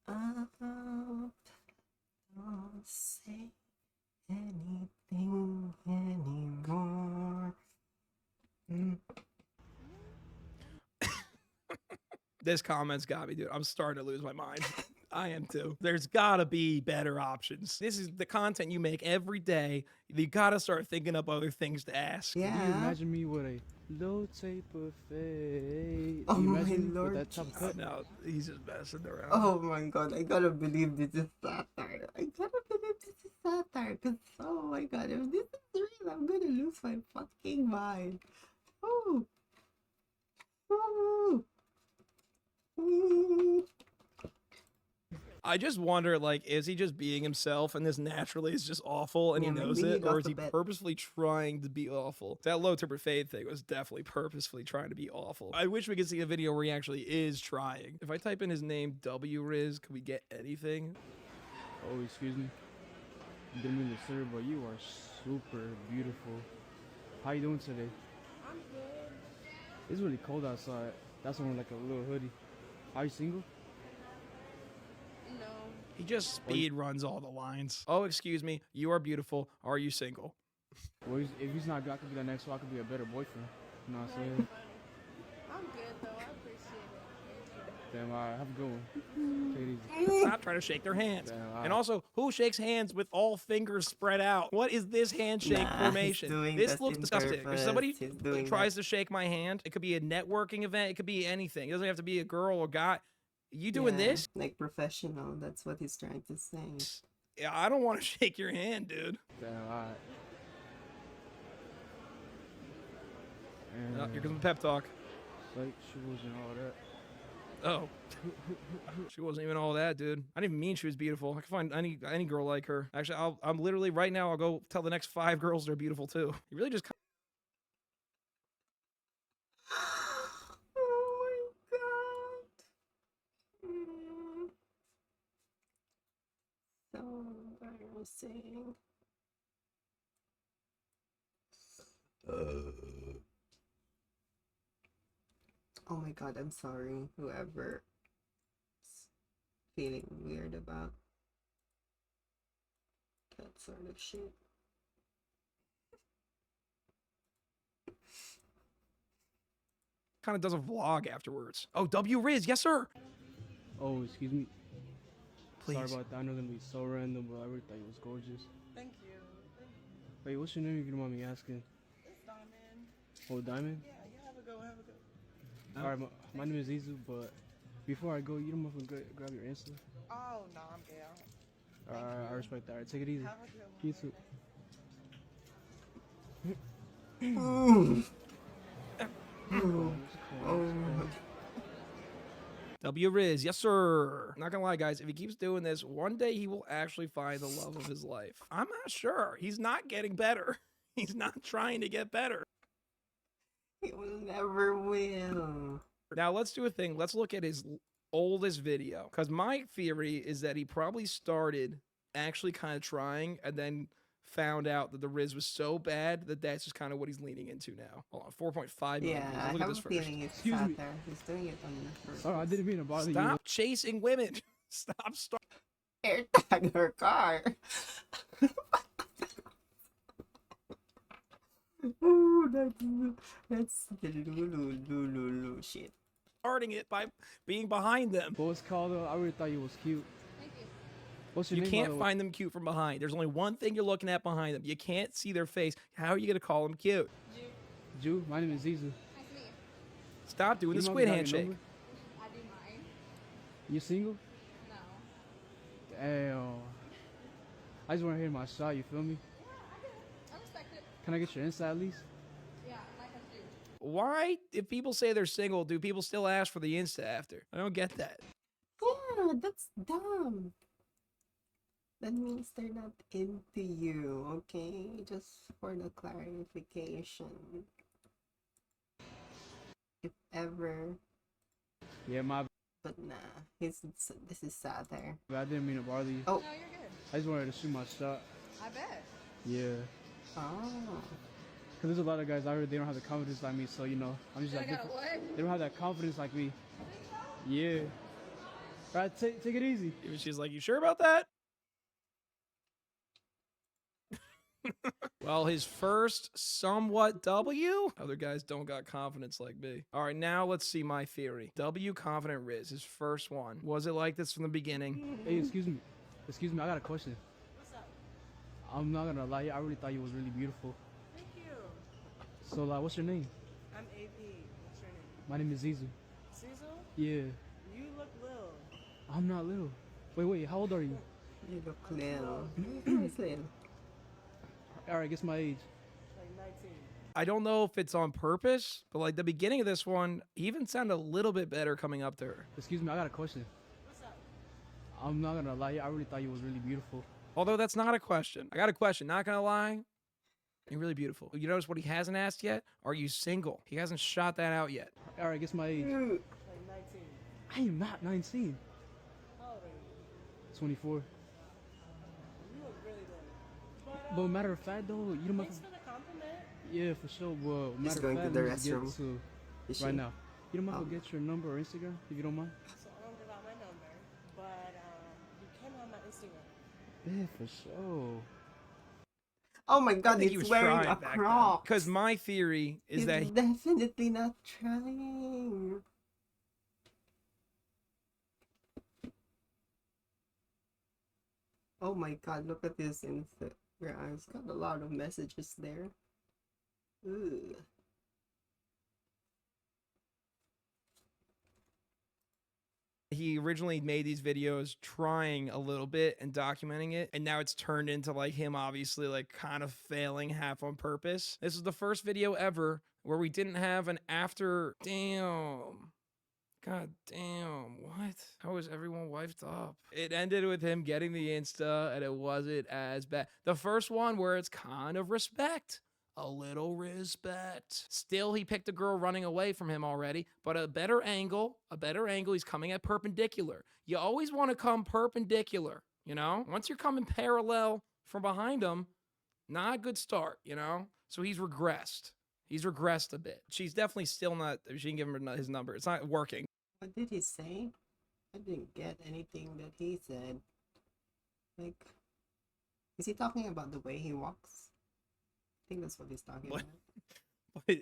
up. Don't say anything anymore. This comment's got me, dude. I'm starting to lose my mind. I am too. There's gotta be better options. This is the content you make every day. You gotta start thinking up other things to ask. Do you imagine me with a low taper fade? Oh Do you my imagine lord. with that top cut? No, he's just messing around. Oh my god, I gotta believe this is satire. I gotta believe this is satire. Cause oh my god, if this is real, I'm gonna lose my fucking mind. Oh. Oh. I just wonder, like, is he just being himself and this naturally is just awful and Yeah, he knows maybe he it? got Or is the he bet. purposefully trying to be awful? That low temper fade thing was definitely purposefully trying to be awful. I wish we could see a video where he actually is trying. If I type in his name, W Riz, could we get anything? Oh, excuse me. Didn't mean to serve, but you are super beautiful. How you doing today? I'm good. It's really cold outside. That's why I'm like a little hoodie. Are you single? No. He just speed runs all the lines. Oh, excuse me, you are beautiful. Are you single? Well, if he's not good, I could be the next one. I could be a better boyfriend. You know what I'm saying? I'm good though. I appreciate it. Damn, all right, have a good one. Take it easy. Stop trying to shake their hands. Damn, And also, who shakes hands with all fingers spread out? What is this handshake Nah, he's formation? doing This this looks in disgusting. If purpose. somebody He's doing tries to shake my hand, it could be a networking event. It could be anything. It doesn't have to be a girl or guy. You doing Yeah, this? like professional, that's what he's trying to say. Yeah, I don't want to shake your hand, dude. Damn, all right. Oh, here comes the pep talk. Like, she wasn't all that. Oh. She wasn't even all that, dude. I didn't even mean she was beautiful. I can find any girl like her. Actually, I'm literally right now, I'll go tell the next 5 girls they're beautiful too. You really just Oh my god. So embarrassing. Oh my god, I'm sorry, whoever is feeling weird about that sort of shit. kind of does a vlog afterwards. Oh, W Riz, yes sir. Oh, excuse me. Please. Sorry about that. I know it's gonna be so random, but I really thought it was gorgeous. Thank you. Wait, what's your name if you don't mind me asking? It's Diamond. Oh, Diamond? Yeah, you have a go, have a go. Alright, my name is Izu, but before I go, you don't mind if I grab your Insta? Oh, no, I'm good. Alright, I respect that. Alright, take it easy. Have a good one. You too. W Riz, yes sir. Not gonna lie, guys, if he keeps doing this, one day he will actually find the love of his life. I'm not sure. He's not getting better. He's not trying to get better. He will never will. Now let's do a thing. Let's look at his oldest video. Because my theory is that he probably started actually kind of trying and then found out that the Riz was so bad that that's just kind of what he's leaning into now. Hold on, 4.5 million Yeah, views. I Look at have this a first. feeling it's Excuse me. satire. He's doing it on the first. Sorry, I didn't mean to bother you. Stop chasing women. Stop. AirTag her car. Oh, that's the Lulu shit. Starting it by being behind them. What was called though? I really thought you was cute. Thank you. What's your You name? by can't the way? find them cute from behind. There's only one thing you're looking at behind them. You can't see their face. How are you gonna call them cute? Ju. My name is Izu. Nice to meet you. Stop doing You the know squid me by your handshake. number? I do mine. You single? No. Damn. I just want to hear my shot. You feel me? I respect it. Can I get your Insta at least? Yeah, like I do. Why, if people say they're single, do people still ask for the Insta after? I don't get that. Yeah, that's dumb. That means they're not into you, okay? Just for the clarification. If ever Yeah, my But nah, this is sad there. bad. I didn't mean to bother you. Oh. No, you're good. I just wanted to shoot my shot. I bet. Yeah. Oh. Cause there's a lot of guys out here, they don't have the confidence like me, so you know, I'm just They like got a different. what? They don't have that confidence like me. Yeah. Right, take it easy. Even she's like, you sure about that? Well, his first somewhat W. Other guys don't got confidence like me. All right, now let's see my theory. W confident Riz, his first one. Was it like this from the beginning? Hey, excuse me. Excuse me, I got a question. What's up? I'm not gonna lie, I really thought you was really beautiful. Thank you. So like, what's your name? I'm AP. What's your name? My name is Zizu. Cecil? Yeah. You look little. I'm not little. Wait, how old are you? You look little. It's little. Alright, guess my age. Like 19. I don't know if it's on purpose, but like the beginning of this one, he even sounded a little bit better coming up to her. Excuse me, I got a question. What's up? I'm not gonna lie, I really thought you was really beautiful. Although that's not a question. I got a question, not gonna lie. You're really beautiful. You notice what he hasn't asked yet? Are you single? He hasn't shot that out yet. Alright, guess my age. Like 19. I am not 19. How old are you? 24. You look really good. But matter of fact though, you don't Thanks for the compliment. Yeah, for sure. Well, He's matter going of to fact, the let me just get restroom. to Is right she? now. You don't mind if I get your number or Instagram, if you don't mind? So I don't give out my number, but you can have my Instagram. Yeah, for sure. Oh my I god, think he he's was wearing trying a back Croc. Because my theory is He's that he, definitely not trying. Oh my god, look at this Instagram. It's got a lot of messages there. Ugh. he originally made these videos trying a little bit and documenting it, and now it's turned into like him obviously like kind of failing half on purpose. This is the first video ever where we didn't have an after. Damn. God damn, what? How is everyone wiped up? It ended with him getting the Insta, and it wasn't as bad. The first one where it's kind of respect. A little respect. Still, he picked a girl running away from him already, but a better angle, he's coming at perpendicular. You always want to come perpendicular, you know? Once you're coming parallel from behind him, not a good start, you know? So he's regressed. He's regressed a bit. She's definitely still not, she didn't give him his number. It's not working. What did he say? I didn't get anything that he said. Like, is he talking about the way he walks? I think that's what he's talking about. But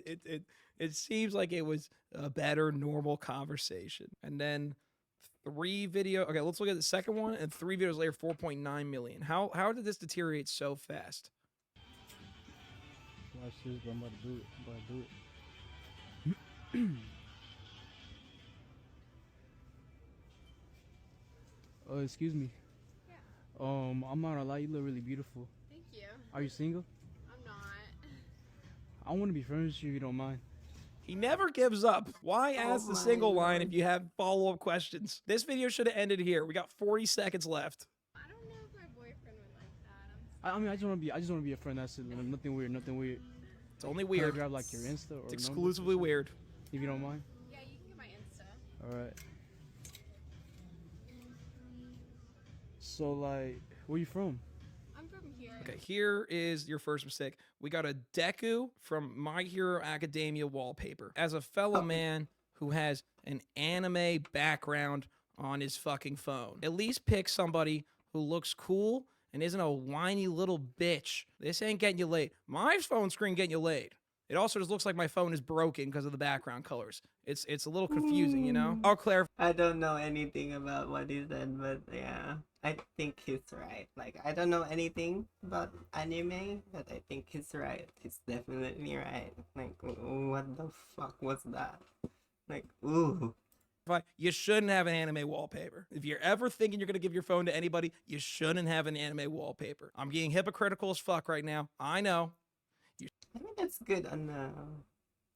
it seems like it was a better normal conversation. And then okay, let's look at the second one, and 3 videos later, 4.9 million. How did this deteriorate so fast? Watch this, bro. I'm about to do it. I'm about to do it. Oh, excuse me. Yeah. I'm not gonna lie, you look really beautiful. Thank you. Are you single? I'm not. I want to be friends with you if you don't mind. He never gives up. Why ask the single line if you have follow-up questions? This video should have ended here. We got 40 seconds left. I don't know if my boyfriend would like that. I mean, I just want to be a friend. That's it. Nothing weird. Nothing weird. It's only Can I weird. grab like your Insta or It's number? exclusively weird. If you don't mind. Yeah, you can get my Insta. All right. So like, where you from? I'm from here. Okay, here is your first mistake. We got a Deku from My Hero Academia wallpaper. As a fellow man who has an anime background on his fucking phone, at least pick somebody who looks cool and isn't a whiny little bitch. This ain't getting you laid. My phone screen getting you laid. It also just looks like my phone is broken because of the background colors. It's a little confusing, you know? I'll clarify. I don't know anything about what he said, but yeah, I think he's right. Like, I don't know anything about anime, but I think he's right. He's definitely right. Like, what the fuck was that? Like, ooh. You shouldn't have an anime wallpaper. If you're ever thinking you're going to give your phone to anybody, you shouldn't have an anime wallpaper. I'm getting hypocritical as fuck right now. I know. I mean, that's good on the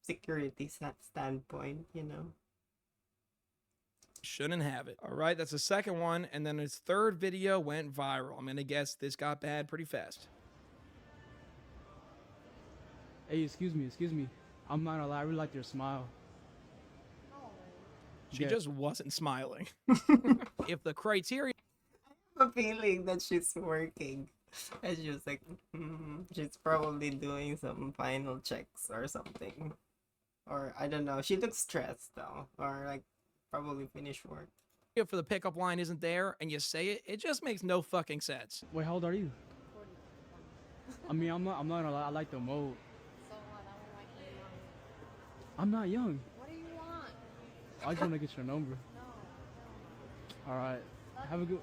security standpoint, you know? Shouldn't have it. All right, that's the second one. And then his third video went viral. I'm going to guess this got bad pretty fast. Hey, excuse me. I'm not gonna lie, I really like your smile. She just wasn't smiling. If the criteria... I have a feeling that she's working. And she was like, she's probably doing some final checks or something. Or I don't know. She looks stressed though. Or like probably finished work. for the pickup line isn't there and you say it, it just makes no fucking sense. Wait, how old are you? I mean, I'm not gonna lie, I like the mode. So what? I want like you young. I'm not young. What do you want? I just wanna get your number. No. Alright. Have a good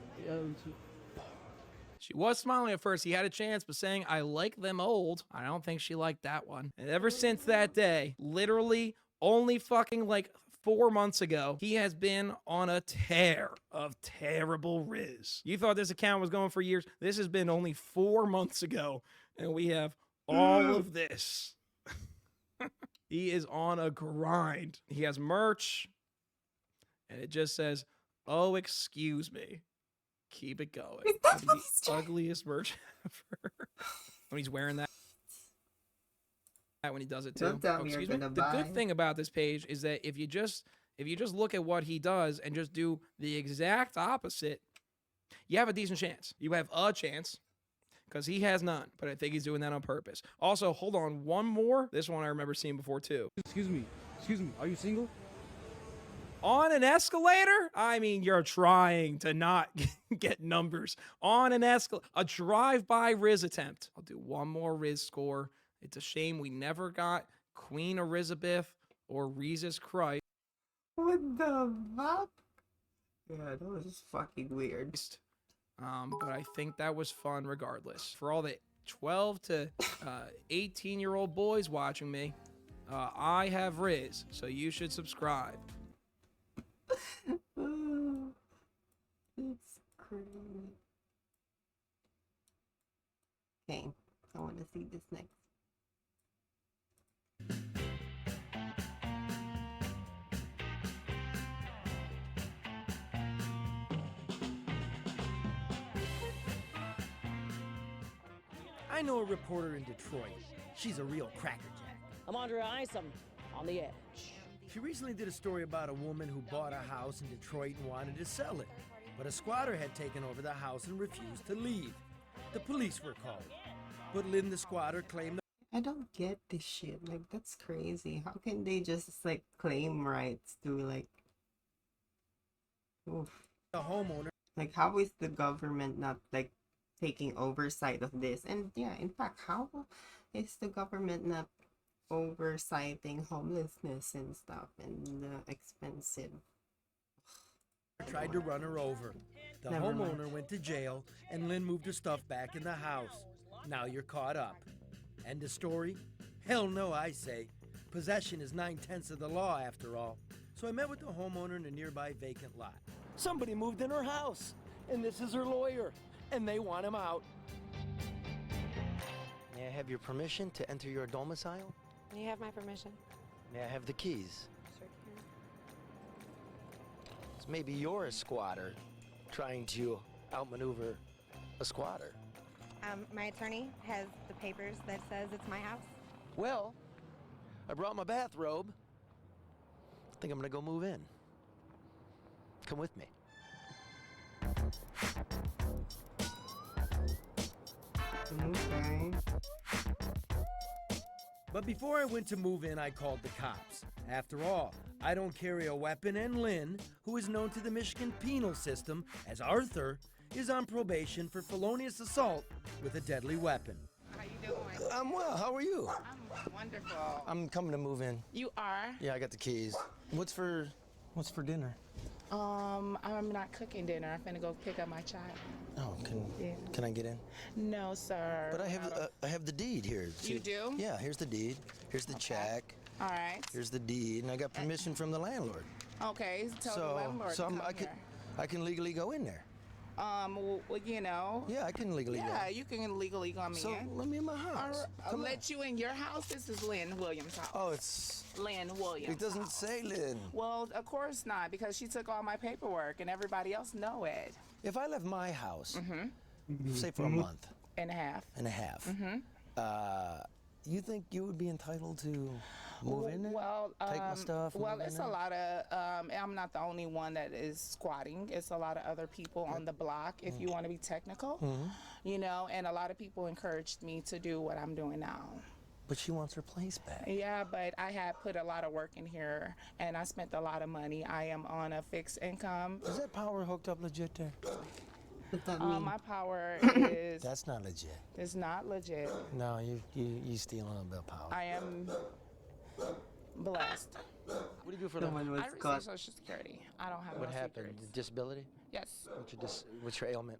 She was smiling at first. He had a chance, but saying, I like them old, I don't think she liked that one. And ever since that day, literally only fucking like 4 months ago, he has been on a tear of terrible Riz. You thought this account was going for years. This has been only 4 months ago, and we have all of this. He is on a grind. He has merch, and it just says, oh, excuse me. Keep it going. The ugliest merch ever. When he's wearing that when he does it too. Don't tell me you're gonna The buy. good thing about this page is that if you just look at what he does and just do the exact opposite, you have a decent chance. You have a chance. Because he has none, but I think he's doing that on purpose. Also, hold on, one more. This one I remember seeing before too. Excuse me, are you single? On an escalator? I mean, you're trying to not get numbers. On an escalator, a drive-by Riz attempt. I'll do one more Riz score. It's a shame we never got Queen Elizabeth or Jesus Christ. What the fuck? Yeah, that was just fucking weird. But I think that was fun regardless. For all the 12 to 18-year-old boys watching me, I have Riz, so you should subscribe. It's crazy. Okay, I want to see this next. I know a reporter in Detroit. She's a real crackerjack. I'm Andrea Isom on the edge. She recently did a story about a woman who bought a house in Detroit and wanted to sell it. But a squatter had taken over the house and refused to leave. The police were called. But Lynn the squatter claimed I don't get this shit. Like, that's crazy. How can they just, like, claim rights to, like... Oof. the homeowner. Like, how is the government not, like, taking oversight of this? And, yeah, in fact, how is the government not oversighting homelessness and stuff and expensive? tried to run her over. The Never mind. homeowner went to jail and Lynn moved her stuff back in the house. Now you're caught up. End of story? Hell no, I say. Possession is 9/10 of the law after all. So I met with the homeowner in a nearby vacant lot. Somebody moved in her house, and this is her lawyer, and they want him out. May I have your permission to enter your domicile? You have my permission. May I have the keys? Sure can. So maybe you're a squatter trying to outmaneuver a squatter. My attorney has the papers that says it's my house. Well, I brought my bathrobe. I think I'm gonna go move in. Come with me. Okay. But before I went to move in, I called the cops. After all, I don't carry a weapon, and Lynn, who is known to the Michigan penal system as Arthur, is on probation for felonious assault with a deadly weapon. How you doing? I'm well. How are you? I'm wonderful. I'm coming to move in. You are? Yeah, I got the keys. What's for dinner? I'm not cooking dinner. I'm finna go pick up my child. Oh, Yeah. can I get in? No, sir. But I have the deed here. You do? Yeah, here's the deed. Here's the check. All right. Here's the deed, and I got permission from the landlord. Okay, tell the landlord to come here. I can legally go in there. Well, you know. Yeah, I can legally go. Yeah, you can legally come in. So let me in my house. All right, I'll Come on. let you in your house. This is Lynn Williams' house. Oh, it's Lynn Williams. It doesn't say Lynn. Well, of course not, because she took all my paperwork and everybody else know it. If I left my house, say for a month And a half. and a half, Mm-hmm. you think you would be entitled to move in there? Well, take my stuff? and well, move in it's a there? lot of. I'm not the only one that is squatting. It's a lot of other people on the block. If you want to be technical, you know, and a lot of people encouraged me to do what I'm doing now. But she wants her place back. Yeah, but I had put a lot of work in here, and I spent a lot of money. I am on a fixed income. Is that power hooked up legit there? What's that mean? My power is. That's not legit. It's not legit. No, you stealing a bit of power. I am blessed. What do you do for The a one living? was I receive caught. Social Security. I don't have What no happened? secrets. Disability? Yes. What's your ailment?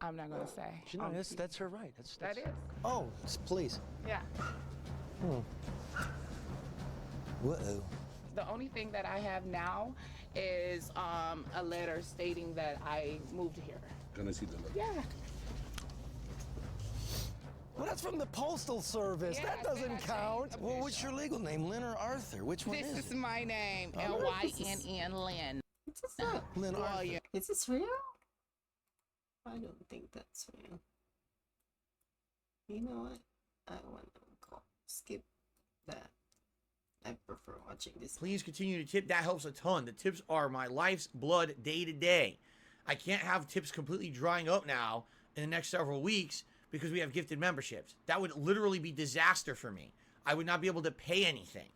I'm not gonna say. She knows, that's her right. That is. Oh, please. Yeah. Whoa. The only thing that I have now is a letter stating that I moved here. Gonna see the letter. Yeah. Well, that's from the Postal Service. Yeah, that I doesn't said I count. changed Well, what's your legal name, Lynn or Arthur? Which one This is is it? my name. Oh, Lynn. Lynn. Lynn Arthur. William. Is this real? I don't think that's real. You know what? I want to skip that. I prefer watching this. Please continue to tip. That helps a ton. The tips are my life's blood day to day. I can't have tips completely drying up now in the next several weeks because we have gifted memberships. That would literally be disaster for me. I would not be able to pay anything.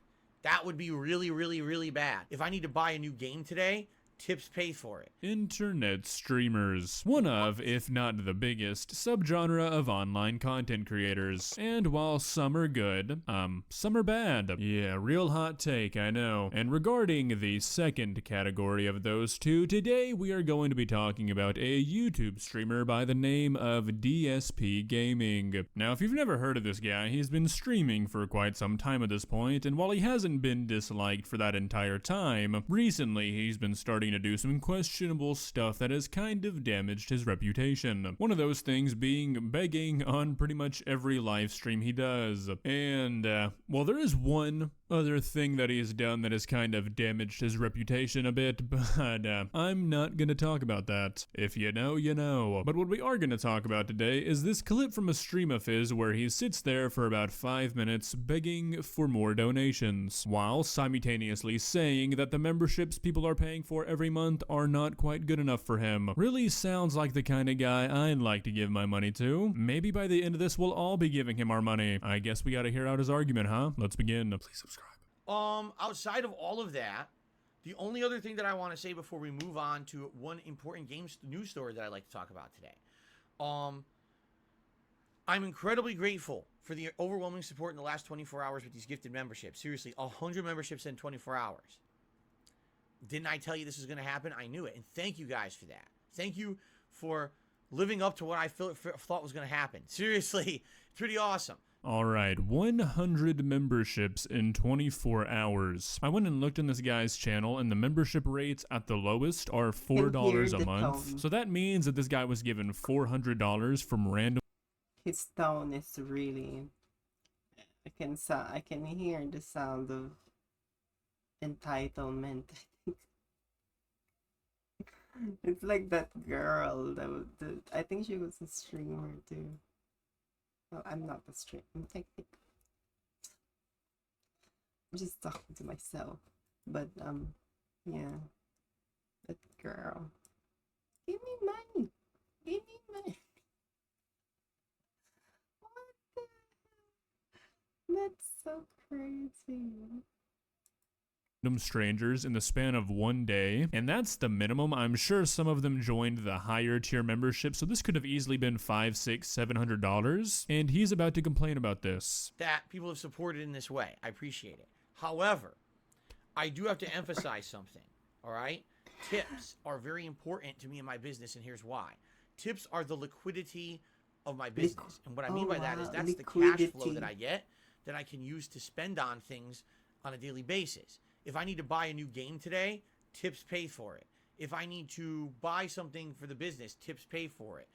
That would be really, really, really bad. If I need to buy a new game today, tips pay for it. Internet streamers. One of, if not the biggest, subgenre of online content creators. And while some are good, some are bad. Yeah, real hot take, I know. And regarding the second category of those two, today we are going to be talking about a YouTube streamer by the name of DSP Gaming. Now, if you've never heard of this guy, he's been streaming for quite some time at this point, and while he hasn't been disliked for that entire time, recently he's been starting to do some questionable stuff that has kind of damaged his reputation. One of those things being begging on pretty much every live stream he does. And, well, there is one other thing that he's done that has kind of damaged his reputation a bit, but I'm not gonna talk about that. If you know, you know. But what we are gonna talk about today is this clip from a stream of his where he sits there for about 5 minutes begging for more donations, while simultaneously saying that the memberships people are paying for every month are not quite good enough for him. Really sounds like the kind of guy I'd like to give my money to. Maybe by the end of this we'll all be giving him our money. I guess we gotta hear out his argument, huh? Let's begin. Please subscribe. Outside of all of that, the only other thing that I want to say before we move on to one important news story that I'd like to talk about today. I'm incredibly grateful for the overwhelming support in the last 24 hours with these gifted memberships. Seriously, 100 memberships in 24 hours. Didn't I tell you this was going to happen? I knew it. And thank you guys for that. Thank you for living up to what I thought was going to happen. Seriously, pretty awesome. Alright, 100 memberships in 24 hours. I went and looked on this guy's channel, and the membership rates at the lowest are $4 a month. So that means that this guy was given $400 from random. His tone is really. I can hear the sound of entitlement. It's like that girl I think she was a streamer too. Well, I'm not a streamer. I'm just talking to myself. But yeah, that girl. Give me money. Give me money. What the hell? That's so crazy. Strangers in the span of one day, and that's the minimum. I'm sure some of them joined the higher tier membership, so this could have easily been $500, $600, $700, and he's about to complain about this. That people have supported in this way. I appreciate it. However, I do have to emphasize something, all right? Tips are very important to me in my business, and here's why. Tips are the liquidity of my business, and what I mean by that is that's the cash flow that I get that I can use to spend on things on a daily basis. If I need to buy a new game today, tips pay for it. If I need to buy something for the business, tips pay for it.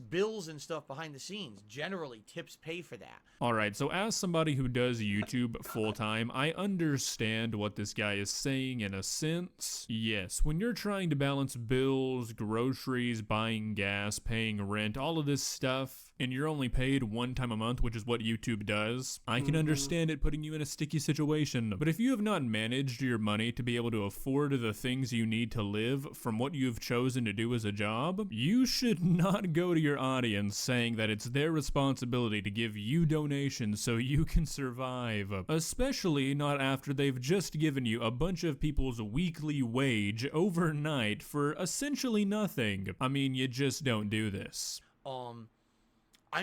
Bills and stuff behind the scenes, generally tips pay for that. Alright, so as somebody who does YouTube full-time, I understand what this guy is saying in a sense. Yes, when you're trying to balance bills, groceries, buying gas, paying rent, all of this stuff, and you're only paid one time a month, which is what YouTube does, I can understand it putting you in a sticky situation. But if you have not managed your money to be able to afford the things you need to live from what you've chosen to do as a job, you should not go to your audience saying that it's their responsibility to give you donations so you can survive, especially not after they've just given you a bunch of people's weekly wage overnight for essentially nothing. I mean, you just don't do this.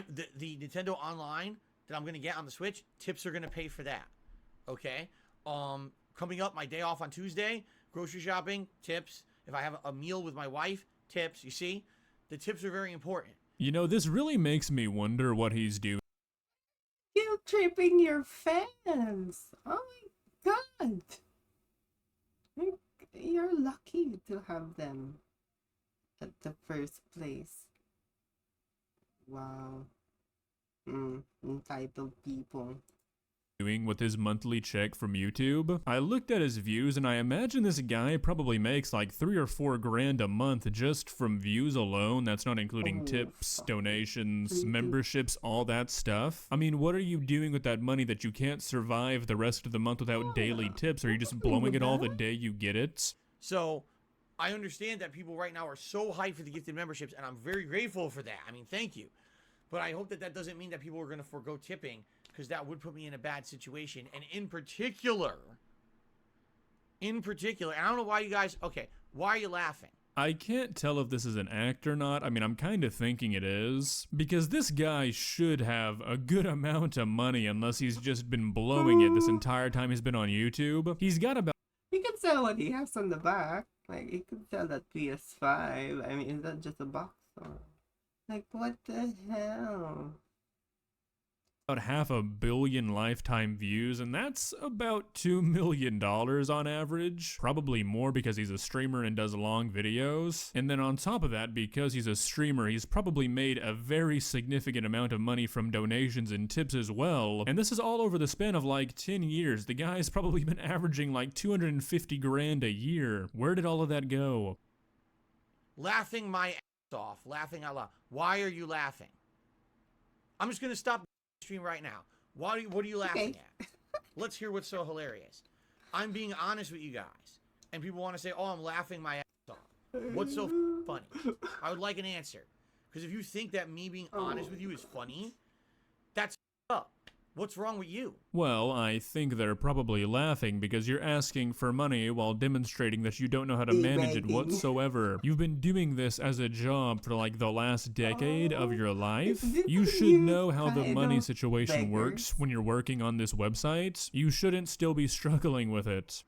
The Nintendo Online that I'm gonna get on the Switch, tips are gonna pay for that. Okay. Coming up, my day off on Tuesday, grocery shopping, tips. If I have a meal with my wife, tips. You see, the tips are very important. You know, this really makes me wonder what he's doing. Guilt tripping your fans. Oh my god. You're lucky to have them at the first place. Wow. Entitled people. Doing with his monthly check from YouTube. I looked at his views and I imagine this guy probably makes like 3 or 4 grand a month just from views alone. That's not including tips, donations, memberships, all that stuff. I mean, what are you doing with that money that you can't survive the rest of the month without daily tips? Are you just blowing it all the day you get it? So I understand that people right now are so hyped for the gifted memberships, and I'm very grateful for that. I mean, thank you. But I hope that that doesn't mean that people are going to forego tipping, because that would put me in a bad situation. And in particular, and I don't know why you guys, okay, why are you laughing? I can't tell if this is an act or not. I mean, I'm kind of thinking it is, because this guy should have a good amount of money unless he's just been blowing it this entire time he's been on YouTube. He's got about... You can sell what he has on the back. Like, you could sell that PS5. I mean, is that just a box or... Like, what the hell? About 500 million lifetime views, and that's about $2 million on average. Probably more because he's a streamer and does long videos. And then on top of that, because he's a streamer, he's probably made a very significant amount of money from donations and tips as well. And this is all over the span of like 10 years. The guy's probably been averaging like 250 grand a year. Where did all of that go? Laughing my ass off, laughing out loud. Why are you laughing? I'm just going to stop the stream right now. What are you laughing at? Let's hear what's so hilarious. I'm being honest with you guys. And people want to say, oh, I'm laughing my ass off. What's so funny? I would like an answer. Because if you think that me being honest with you is funny, that's up. What's wrong with you? Well, I think they're probably laughing because you're asking for money while demonstrating that you don't know how to manage it whatsoever. You've been doing this as a job for like the last decade of your life. You should know how the money situation works when you're working on this website. You shouldn't still be struggling with it.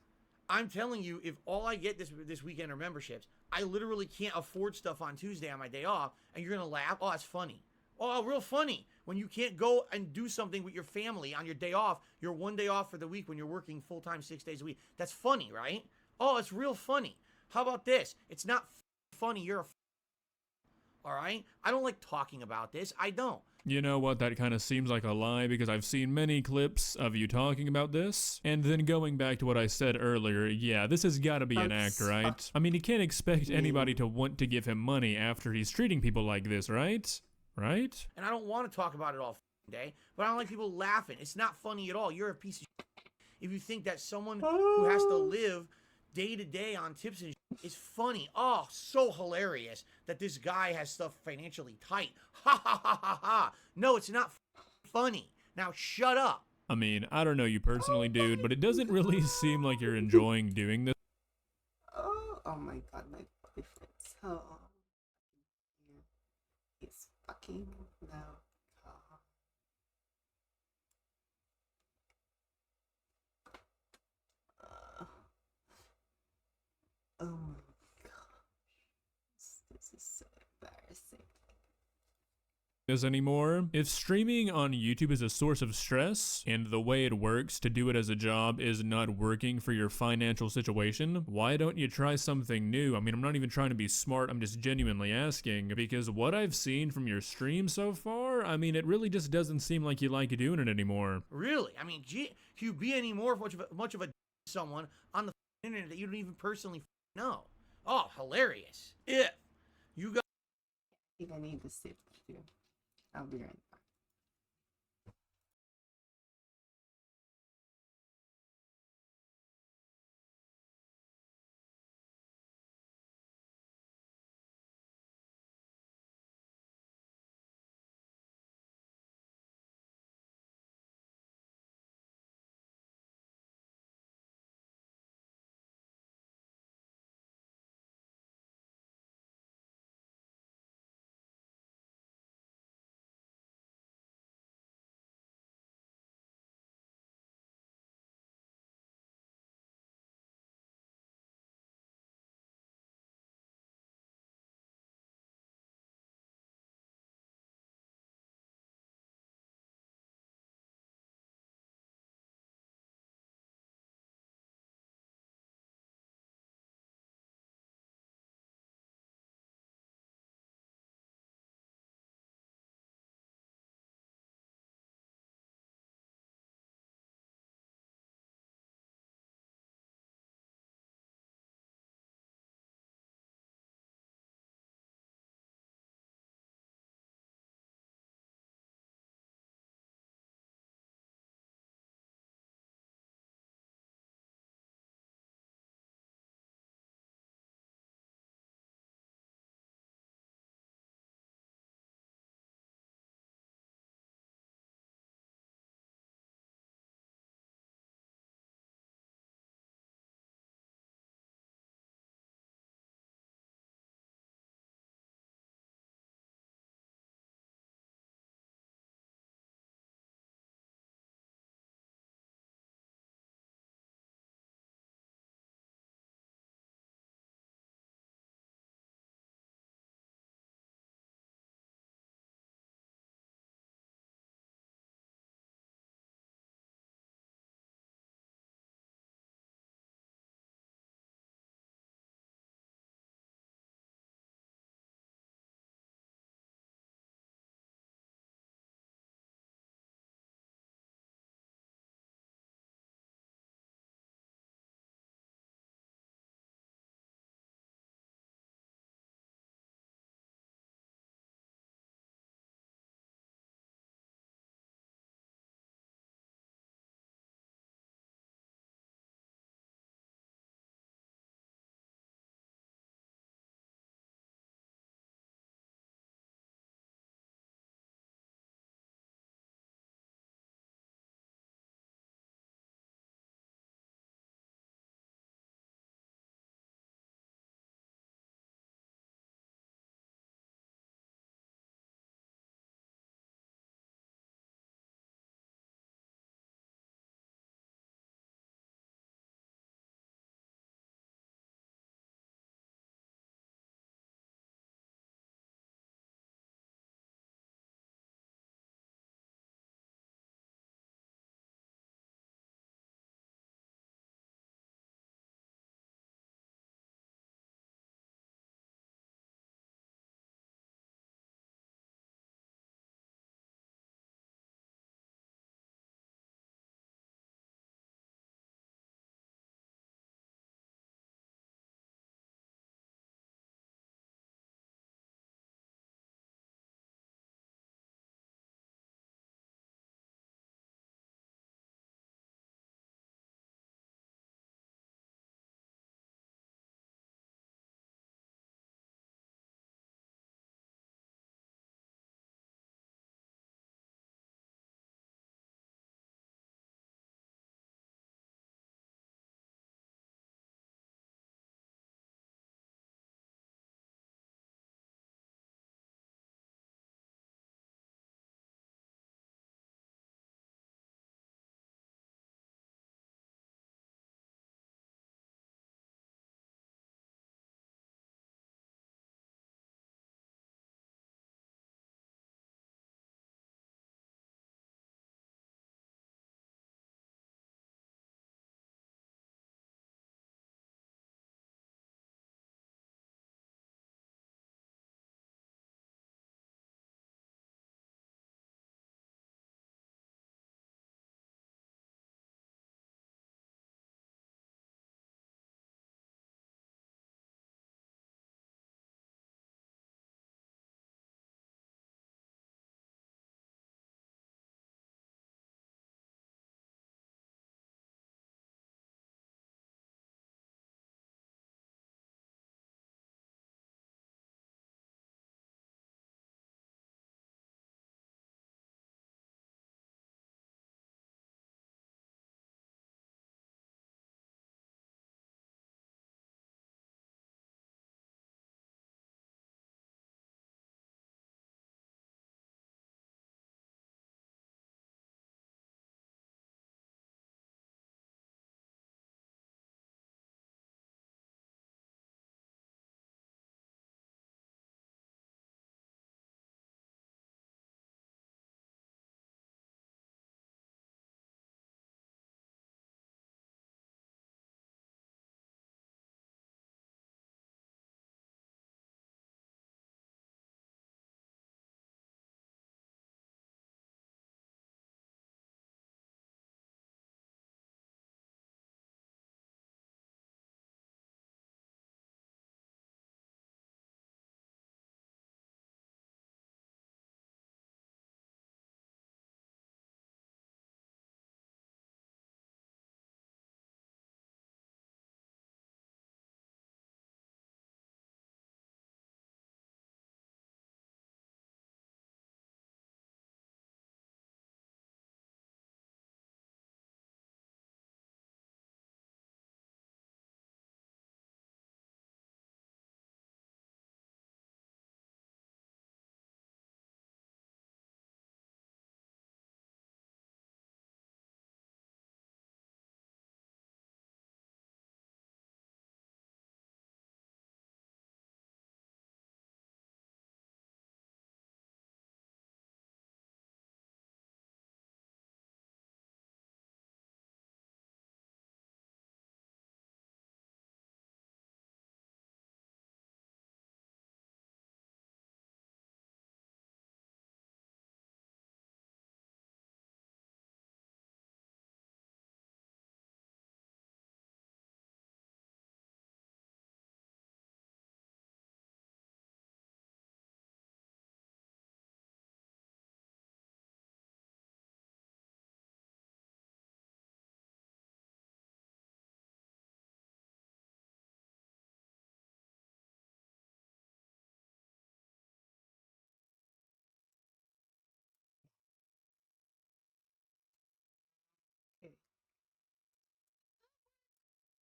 I'm telling you, if all I get this weekend are memberships, I literally can't afford stuff on Tuesday on my day off, and you're going to laugh? Oh, that's funny. Oh, real funny. When you can't go and do something with your family on your day off, your one day off for the week when you're working full-time 6 days a week. That's funny, right? Oh, it's real funny. How about this? It's not funny. You're a all right? I don't like talking about this. I don't. You know what? That kind of seems like a lie because I've seen many clips of you talking about this. And then going back to what I said earlier, yeah, this has got to be an act, right? I mean, you can't expect anybody to want to give him money after he's treating people like this, right? Right? And I don't want to talk about it all day, but I don't like people laughing. It's not funny at all. You're a piece of shit if you think that someone who has to live day to day on tips and is funny. Oh, so hilarious that this guy has stuff financially tight. Ha ha ha ha ha. No, it's not funny. Now shut up. I mean, I don't know you personally, dude, but it doesn't really seem like you're enjoying doing this. Oh my god, my boyfriend. So he's fucking no. Oh my gosh, this is so embarrassing. This anymore. If streaming on YouTube is a source of stress and the way it works to do it as a job is not working for your financial situation, why don't you try something new? I mean, I'm not even trying to be smart, I'm just genuinely asking, because what I've seen from your stream so far, I mean, it really just doesn't seem like you like doing it anymore. Really? I mean, can you be any more much of a someone on the internet that you don't even personally know? Oh, hilarious. If you got... I think I need to sip too. I'll be right back.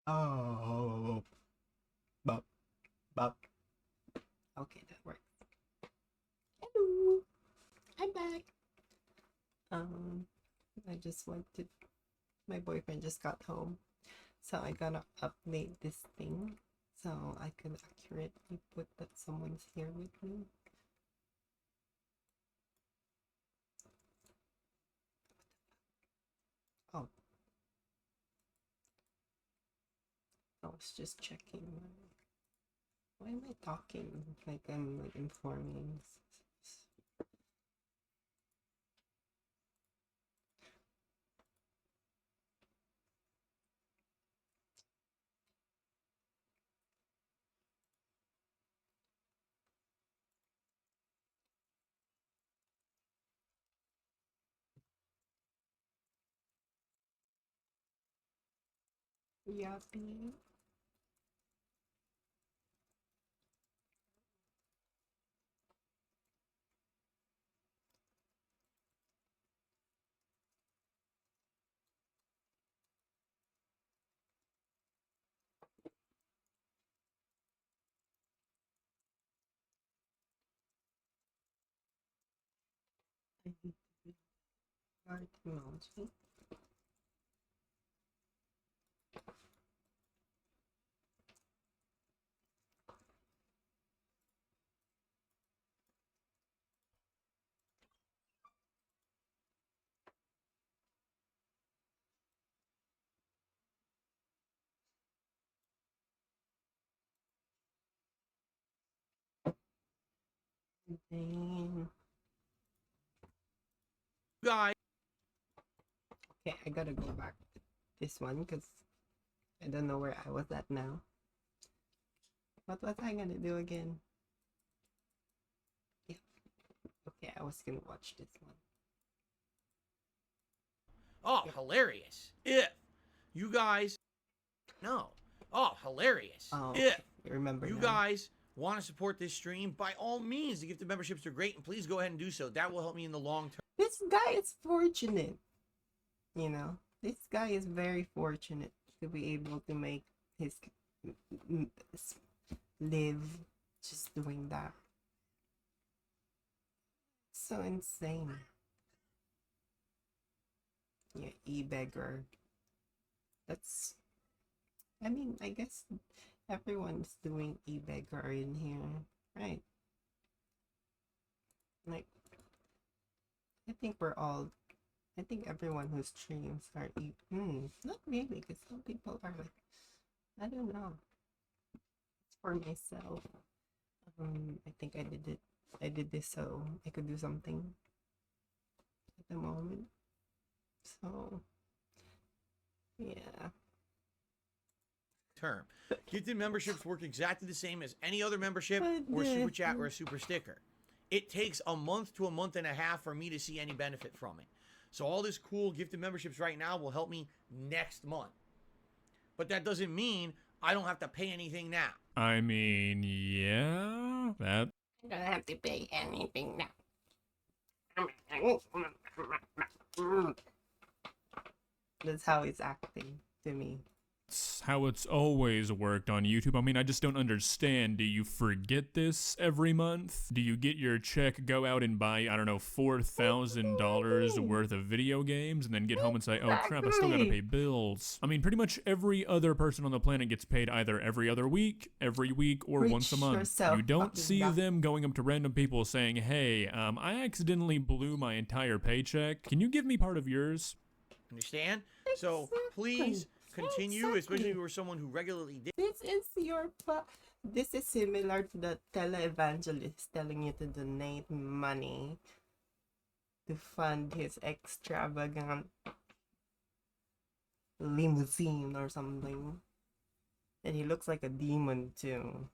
Oh, bop, bop. Okay, that works. Hello, I'm back. I just went to. My boyfriend just got home, so I gotta update this thing so I can accurately put that someone's here with me. Oh, I was just checking. Why am I talking like I'm like informing? Yuppie. I need to start emoji. Then, Guys. okay, I gotta go back to this one because I don't know where I was at now. What was I gonna do again? Yeah. Okay, I was gonna watch this one. Oh, hilarious. If you guys no. Oh, hilarious. Oh, If okay. Remember you now. guys want to support this stream, by all means, the gifted memberships are great, and please go ahead and do so. That will help me in the long term. This guy is fortunate. You know, this guy is very fortunate to be able to make his live just doing that. So insane. Yeah, e-beggar. That's, I mean, I guess everyone's doing e-beggar in here, right? Like, I think I think everyone who streams are not really, because some people are like, I don't know. It's for myself. I think I did this so I could do something at the moment. So, yeah. Term. Gifted memberships work exactly the same as any other membership or super chat or a super sticker. It takes a month to a month and a half for me to see any benefit from it. So all this cool gifted memberships right now will help me next month. But that doesn't mean I don't have to pay anything now. I mean, yeah, that. I don't have to pay anything now. That's how it's acting to me. It's how it's always worked on YouTube. I mean, I just don't understand. Do you forget this every month? Do you get your check, go out and buy, I don't know, $4,000 worth of video games, and then get home and say, oh crap, I still gotta pay bills? I mean, pretty much every other person on the planet gets paid either every other week, every week, or once a month. You don't see them going up to random people saying, hey, I accidentally blew my entire paycheck. Can you give me part of yours? Understand? So please continue, especially if you were someone who regularly did. This is similar to the televangelist telling you to donate money to fund his extravagant limousine or something. And he looks like a demon too.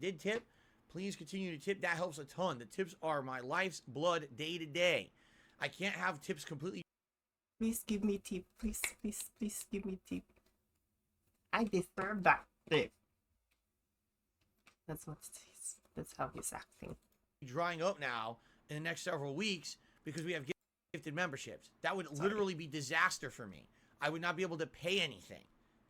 Did tip, please continue to tip. That helps a ton. The tips are my life's blood day to day. I can't have tips completely. Please give me tip. Please, please, please give me tip. I deserve that tip. That's how he's acting. Drying up now in the next several weeks because we have gifted memberships. That would literally be disaster for me. I would not be able to pay anything.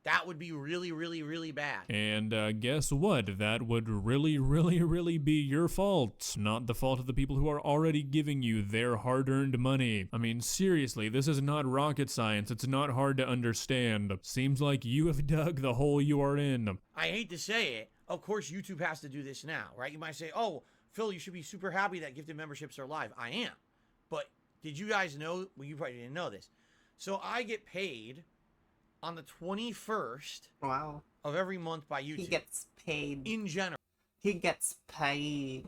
That would be really, really, really bad. And guess what? That would really, really, really be your fault, not the fault of the people who are already giving you their hard-earned money. I mean, seriously, this is not rocket science. It's not hard to understand. Seems like you have dug the hole you are in. I hate to say it. Of course, YouTube has to do this now, right? You might say, oh, Phil, you should be super happy that gifted memberships are live. I am. But did you guys know? Well, you probably didn't know this. So I get paid on the 21st of every month by YouTube. He gets paid. In general. He gets paid.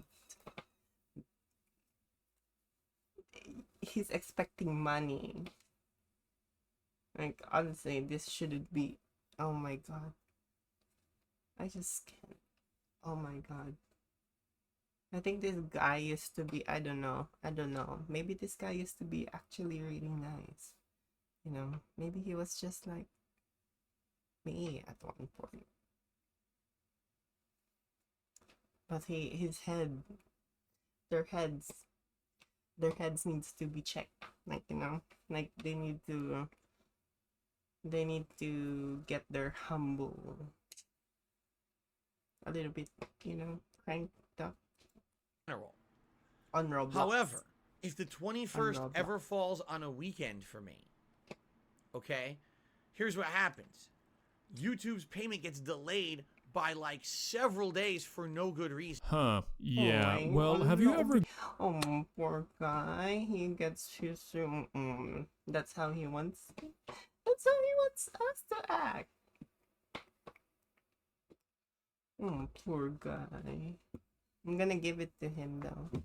He's expecting money. Like, honestly, this shouldn't be. Oh my god. I just can't. Oh my god. I think this guy used to be, I don't know. Maybe this guy used to be actually really nice. You know, maybe he was just like me at one point. But his head, their heads needs to be checked. Like, you know, like they need to get their humble a little bit, you know, cranked up. On Roblox. However, if the 21st Roblox. ever falls on a weekend for me, okay, here's what happens. YouTube's payment gets delayed by like several days for no good reason. Huh, yeah, Oh, well, have you ever... Oh, poor guy. He gets his... that's how he wants... That's how he wants us to act. Oh, poor guy. I'm gonna give it to him, though.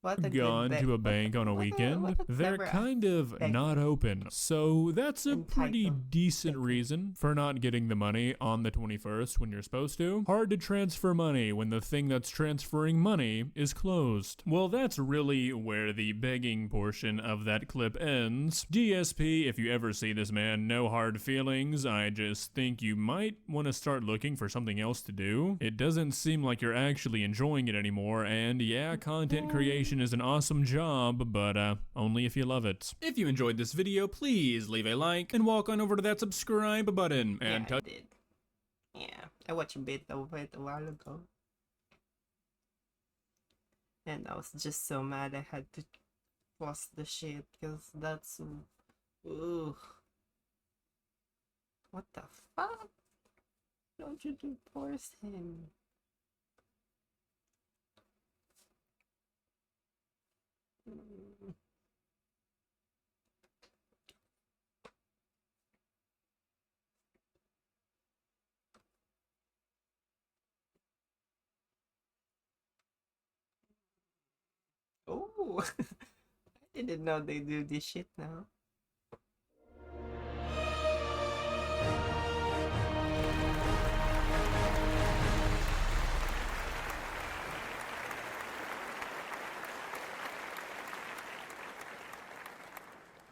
What a Gone good to a bank on a weekend? They're kind of not open. So that's a pretty decent reason for not getting the money on the 21st when you're supposed to. Hard to transfer money when the thing that's transferring money is closed. Well, that's really where the begging portion of that clip ends. DSP, if you ever see this man, no hard feelings. I just think you might want to start looking for something else to do. It doesn't seem like you're actually enjoying it anymore, and yeah, content creation is an awesome job, but only if you love it. If you enjoyed this video, please leave a like and walk on over to that subscribe button and I did. Yeah, I watched a bit of it a while ago. And I was just so mad I had to pause the shit because that's... Ugh. What the fuck? Don't you divorce him? Oh, I didn't know they do this shit now.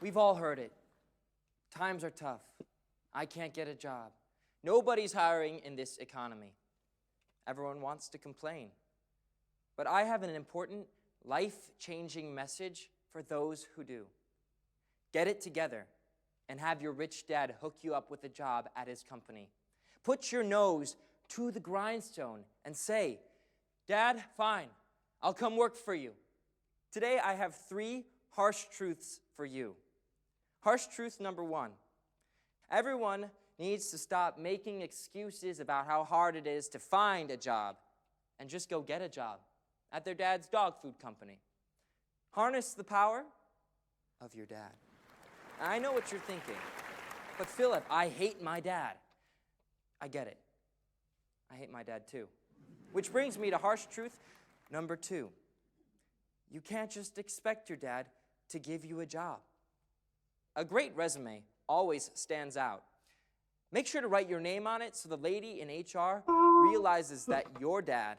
We've all heard it. Times are tough. I can't get a job. Nobody's hiring in this economy. Everyone wants to complain. But I have an important, life-changing message for those who do. Get it together and have your rich dad hook you up with a job at his company. Put your nose to the grindstone and say, "Dad, fine, I'll come work for you." Today I have 3 harsh truths for you. Harsh truth number 1. Everyone needs to stop making excuses about how hard it is to find a job and just go get a job at their dad's dog food company. Harness the power of your dad. I know what you're thinking, but Philip, I hate my dad. I get it. I hate my dad too. Which brings me to harsh truth number 2. You can't just expect your dad to give you a job. A great resume always stands out. Make sure to write your name on it so the lady in HR realizes that your dad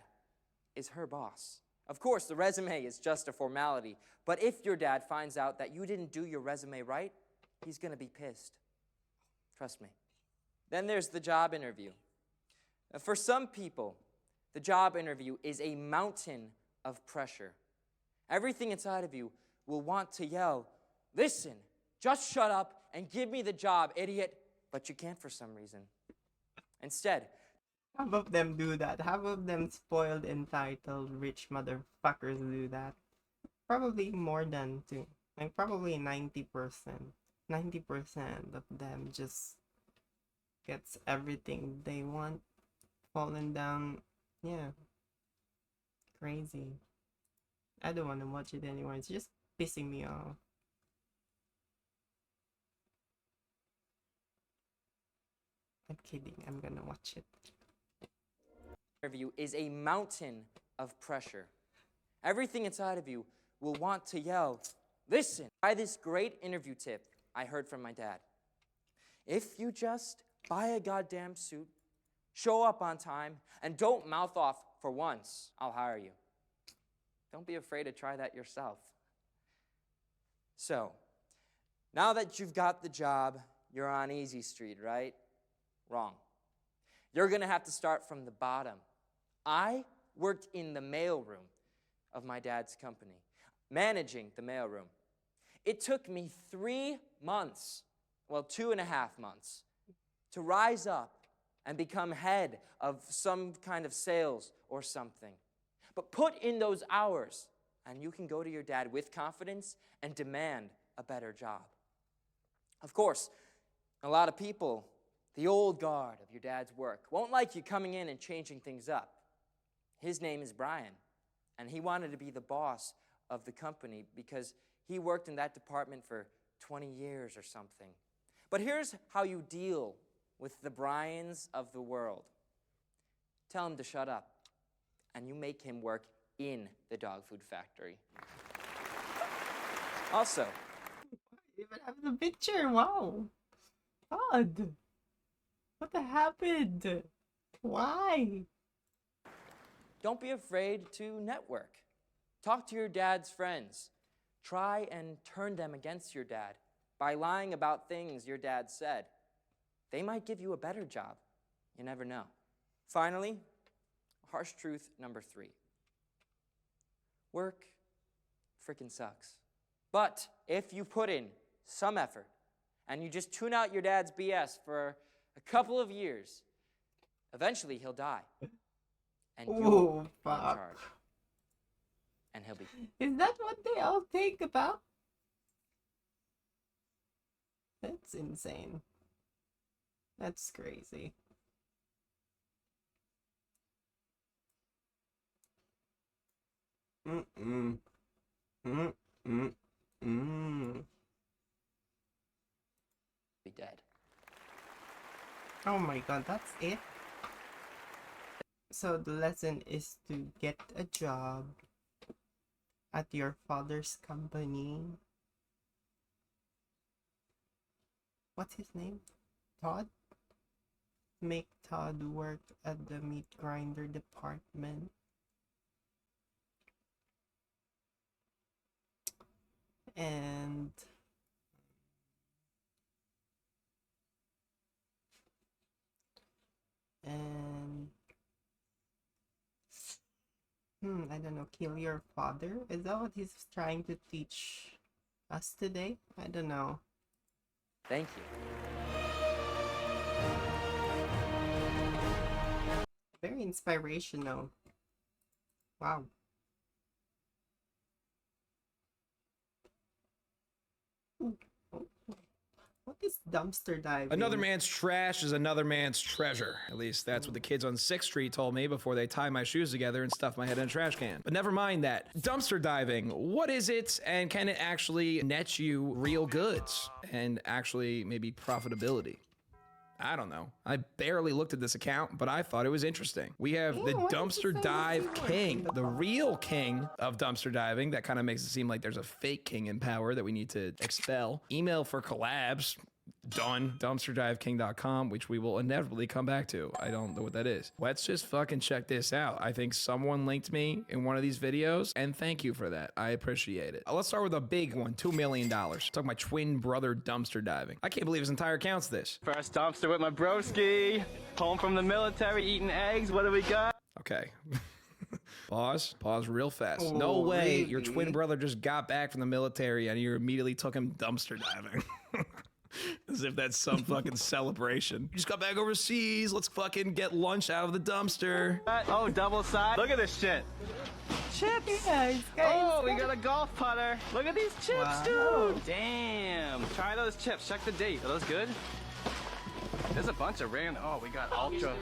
is her boss. Of course, the resume is just a formality, but if your dad finds out that you didn't do your resume right, he's gonna be pissed. Trust me. Then there's the job interview. For some people, the job interview is a mountain of pressure. Everything inside of you will want to yell, "Listen, just shut up and give me the job, idiot. But you can't for some reason. Instead, half of them do that. Half of them spoiled, entitled, rich motherfuckers do that. Probably more than two. Like probably 90%. 90% of them just gets everything they want. Falling down. Yeah. Crazy. I don't want to watch it anymore. It's just pissing me off. I'm kidding. I'm gonna watch it. interview is a mountain of pressure. Everything inside of you will want to yell, listen. Try this great interview tip I heard from my dad. If you just buy a goddamn suit, show up on time, and don't mouth off for once, I'll hire you. Don't be afraid to try that yourself. So, now that you've got the job, you're on easy street, right? Wrong. You're gonna have to start from the bottom. I worked in the mailroom of my dad's company, managing the mailroom. It took me 3 months, well, 2.5 months, to rise up and become head of some kind of sales or something. But put in those hours, and you can go to your dad with confidence and demand a better job. Of course, a lot of people, the old guard of your dad's work, won't like you coming in and changing things up. His name is Brian, and he wanted to be the boss of the company because he worked in that department for 20 years or something. But here's how you deal with the Brians of the world. Tell him to shut up, and you make him work in the dog food factory. Also, even have the picture. Wow. God. What happened? Why? don't be afraid to network. Talk to your dad's friends. Try and turn them against your dad by lying about things your dad said. They might give you a better job. You never know. Finally, harsh truth number 3. Work freaking sucks. But if you put in some effort and you just tune out your dad's BS for a couple of years, eventually he'll die. And you'll be in charge. And he'll be... Is that what they all think about? That's insane. That's crazy. Mm-mm. Mm-mm-mm. Be dead. Oh my god, that's it? So the lesson is to get a job at your father's company. What's his name? Todd? Make Todd work at the meat grinder department. And I don't know, kill your father? Is that what he's trying to teach us today? I don't know. Thank you. Very inspirational. Wow. Ooh. What is dumpster diving? Another man's trash is another man's treasure. At least that's what the kids on 6th Street told me before they tied my shoes together and stuffed my head in a trash can. But never mind that. Dumpster diving, what is it, and can it actually net you real goods and actually maybe profitability? I don't know. I barely looked at this account, but I thought it was interesting. We have the Dumpster Dive King, the real king of dumpster diving. That kind of makes it seem like there's a fake king in power that we need to expel. Email for collabs. Done. DumpsterDiveKing.com, which we will inevitably come back to. I don't know what that is. Let's just fucking check this out. I think someone linked me in one of these videos, and thank you for that. I appreciate it. Let's start with a big one, $2 million. Talk my twin brother dumpster diving. I can't believe his entire account's this. First dumpster with my broski. Home from the military, eating eggs. What do we got? Okay. Pause real fast. No way your twin brother just got back from the military and you immediately took him dumpster diving. As if that's some fucking celebration. You just got back overseas. Let's fucking get lunch out of the dumpster. Oh, double side. Look at this shit. Chips. Oh, we got a golf putter. Look at these chips, dude. Damn. Try those chips. Check the date. Are those good? There's a bunch of random. Oh, we got ultra.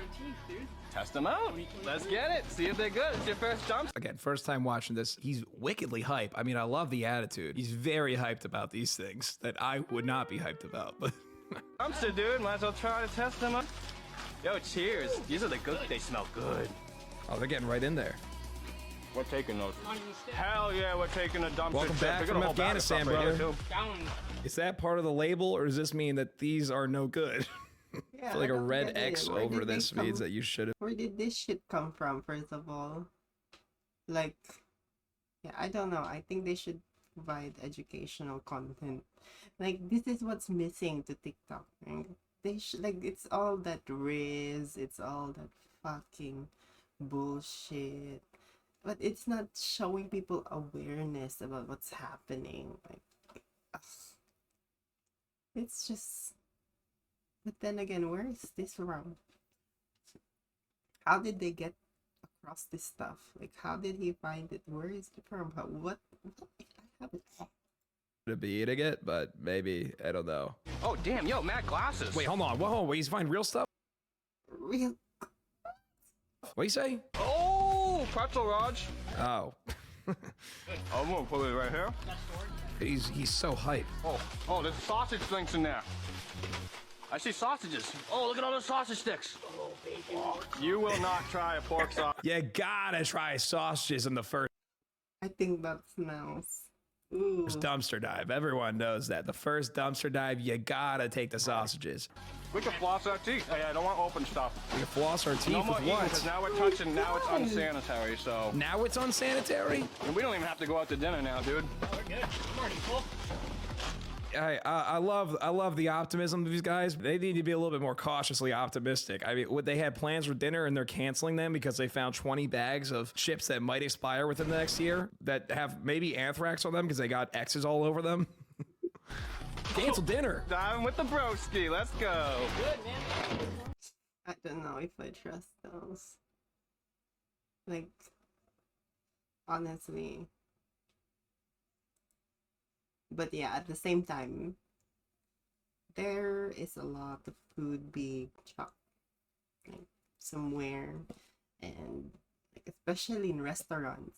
Test them out. Let's get it. See if they're good. It's your first dump. Again, first time watching this, he's wickedly hype. I mean, I love the attitude. He's very hyped about these things that I would not be hyped about, but... Dumpster, dude. Might as well try to test them out. Yo, cheers. These are the good. They smell good. Oh, they're getting right in there. We're taking those. Hell yeah, we're taking a dumpster. Welcome back from Afghanistan, brother. Is that part of the label, or does this mean that these are no good? Yeah, I feel like I a don't red get it. X Where over did they this means that you should have. Where did this shit come from, first of all? Like, yeah, I don't know. I think they should provide educational content. Like, this is what's missing to TikTok. Right? They should, like, it's all that riz, it's all that fucking bullshit. But it's not showing people awareness about what's happening. Like, ugh. It's just... But then again, where is this from? How did they get across this stuff? Like, how did he find it? Where is it from? What I haven't... To be eating it, but maybe, I don't know. Oh, damn. Yo, Matt glasses. Wait, hold on. Whoa, wait, he's finding real stuff? Real... What'd you say? Oh, pretzel Raj. Oh. I'm gonna put it right here. He's so hyped. Oh, there's sausage things in there. I see sausages. Oh, look at all those sausage sticks. Oh, you will not try a pork sausage. You gotta try sausages in the first I think that smells. Ooh. dumpster dive. Everyone knows that. The first dumpster dive, you gotta take the sausages. We can floss our teeth. Hey, I don't want open stuff. We can floss our teeth No more with eating, what? because now we're touching. Now it's unsanitary. So now it's unsanitary. And we don't even have to go out to dinner now, dude. Oh, we're good. I'm already full. I love the optimism of these guys. They need to be a little bit more cautiously optimistic. I mean, they had plans for dinner and they're canceling them because they found 20 bags of chips that might expire within the next year that have maybe anthrax on them because they got X's all over them. Cancel dinner. Diving with the broski. Let's go. Good, man. I don't know if I trust those. Like, honestly. But yeah, at the same time, there is a lot of food being chucked, like, somewhere, and like, especially in restaurants.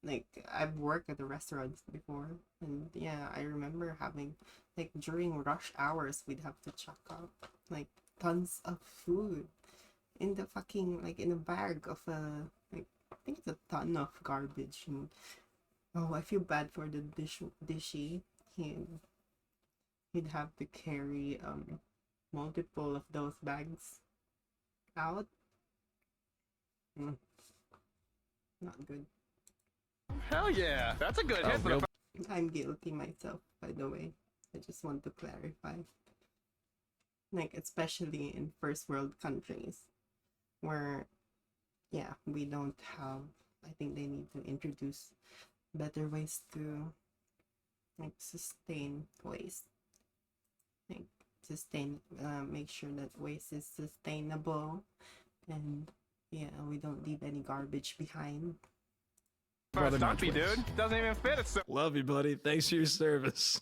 Like I've worked at the restaurants before, and yeah, I remember having, like, during rush hours, we'd have to chuck up like tons of food in the fucking, like, in a bag of like, I think it's a ton of garbage. And oh, I feel bad for the dishy. He'd have to carry multiple of those bags out. Not good. Hell yeah, that's a good hit. Real... I'm guilty myself, by the way. I just want to clarify. Like, especially in first world countries where, yeah, we don't have, I think they need to introduce better ways to, like, sustain waste. Like, make sure that waste is sustainable, and yeah, we don't leave any garbage behind. First dumpy, dude. Doesn't even fit. It's so Love you, buddy. Thanks for your service.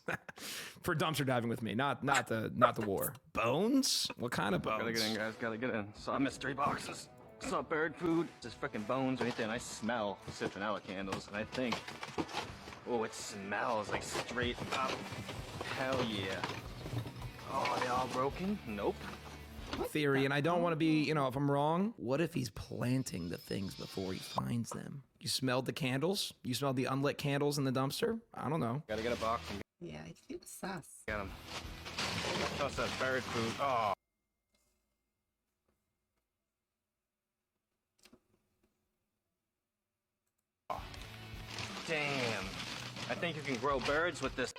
For dumpster diving with me, not the war. Bones? What kind of bones? Gotta get in, guys. Gotta get in. Saw mystery boxes. Saw bird food. Just freaking bones right there. And I smell citronella candles. And I think, oh, it smells like straight up. Hell yeah. Oh, are they all broken? Nope. Theory, and I don't want to be, you know, if I'm wrong, what if he's planting the things before he finds them? You smelled the candles? You smelled the unlit candles in the dumpster? I don't know. Gotta get a box and Yeah, it feels sus. get them. Plus that bird food. Oh. Damn. I think you can grow birds with this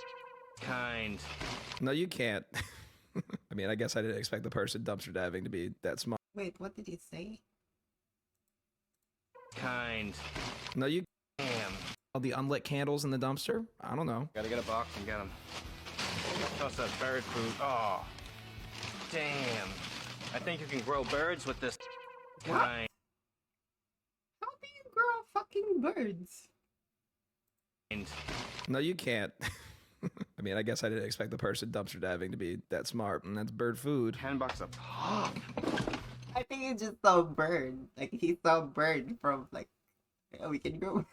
kind. No, you can't. I mean, I guess I didn't expect the person dumpster diving to be that smart. Wait, what did he say? Kind. No, you... Damn. All the unlit candles in the dumpster? I don't know. Gotta get a box and get them. Toss that bird food. Oh, damn. I think you can grow birds with this kind. How do you grow fucking birds? No, you can't. I mean, I guess I didn't expect the person dumpster diving to be that smart, and that's bird food. $10 a pop. I think he just saw a bird. Like, he saw a bird from, like, oh, we can grow.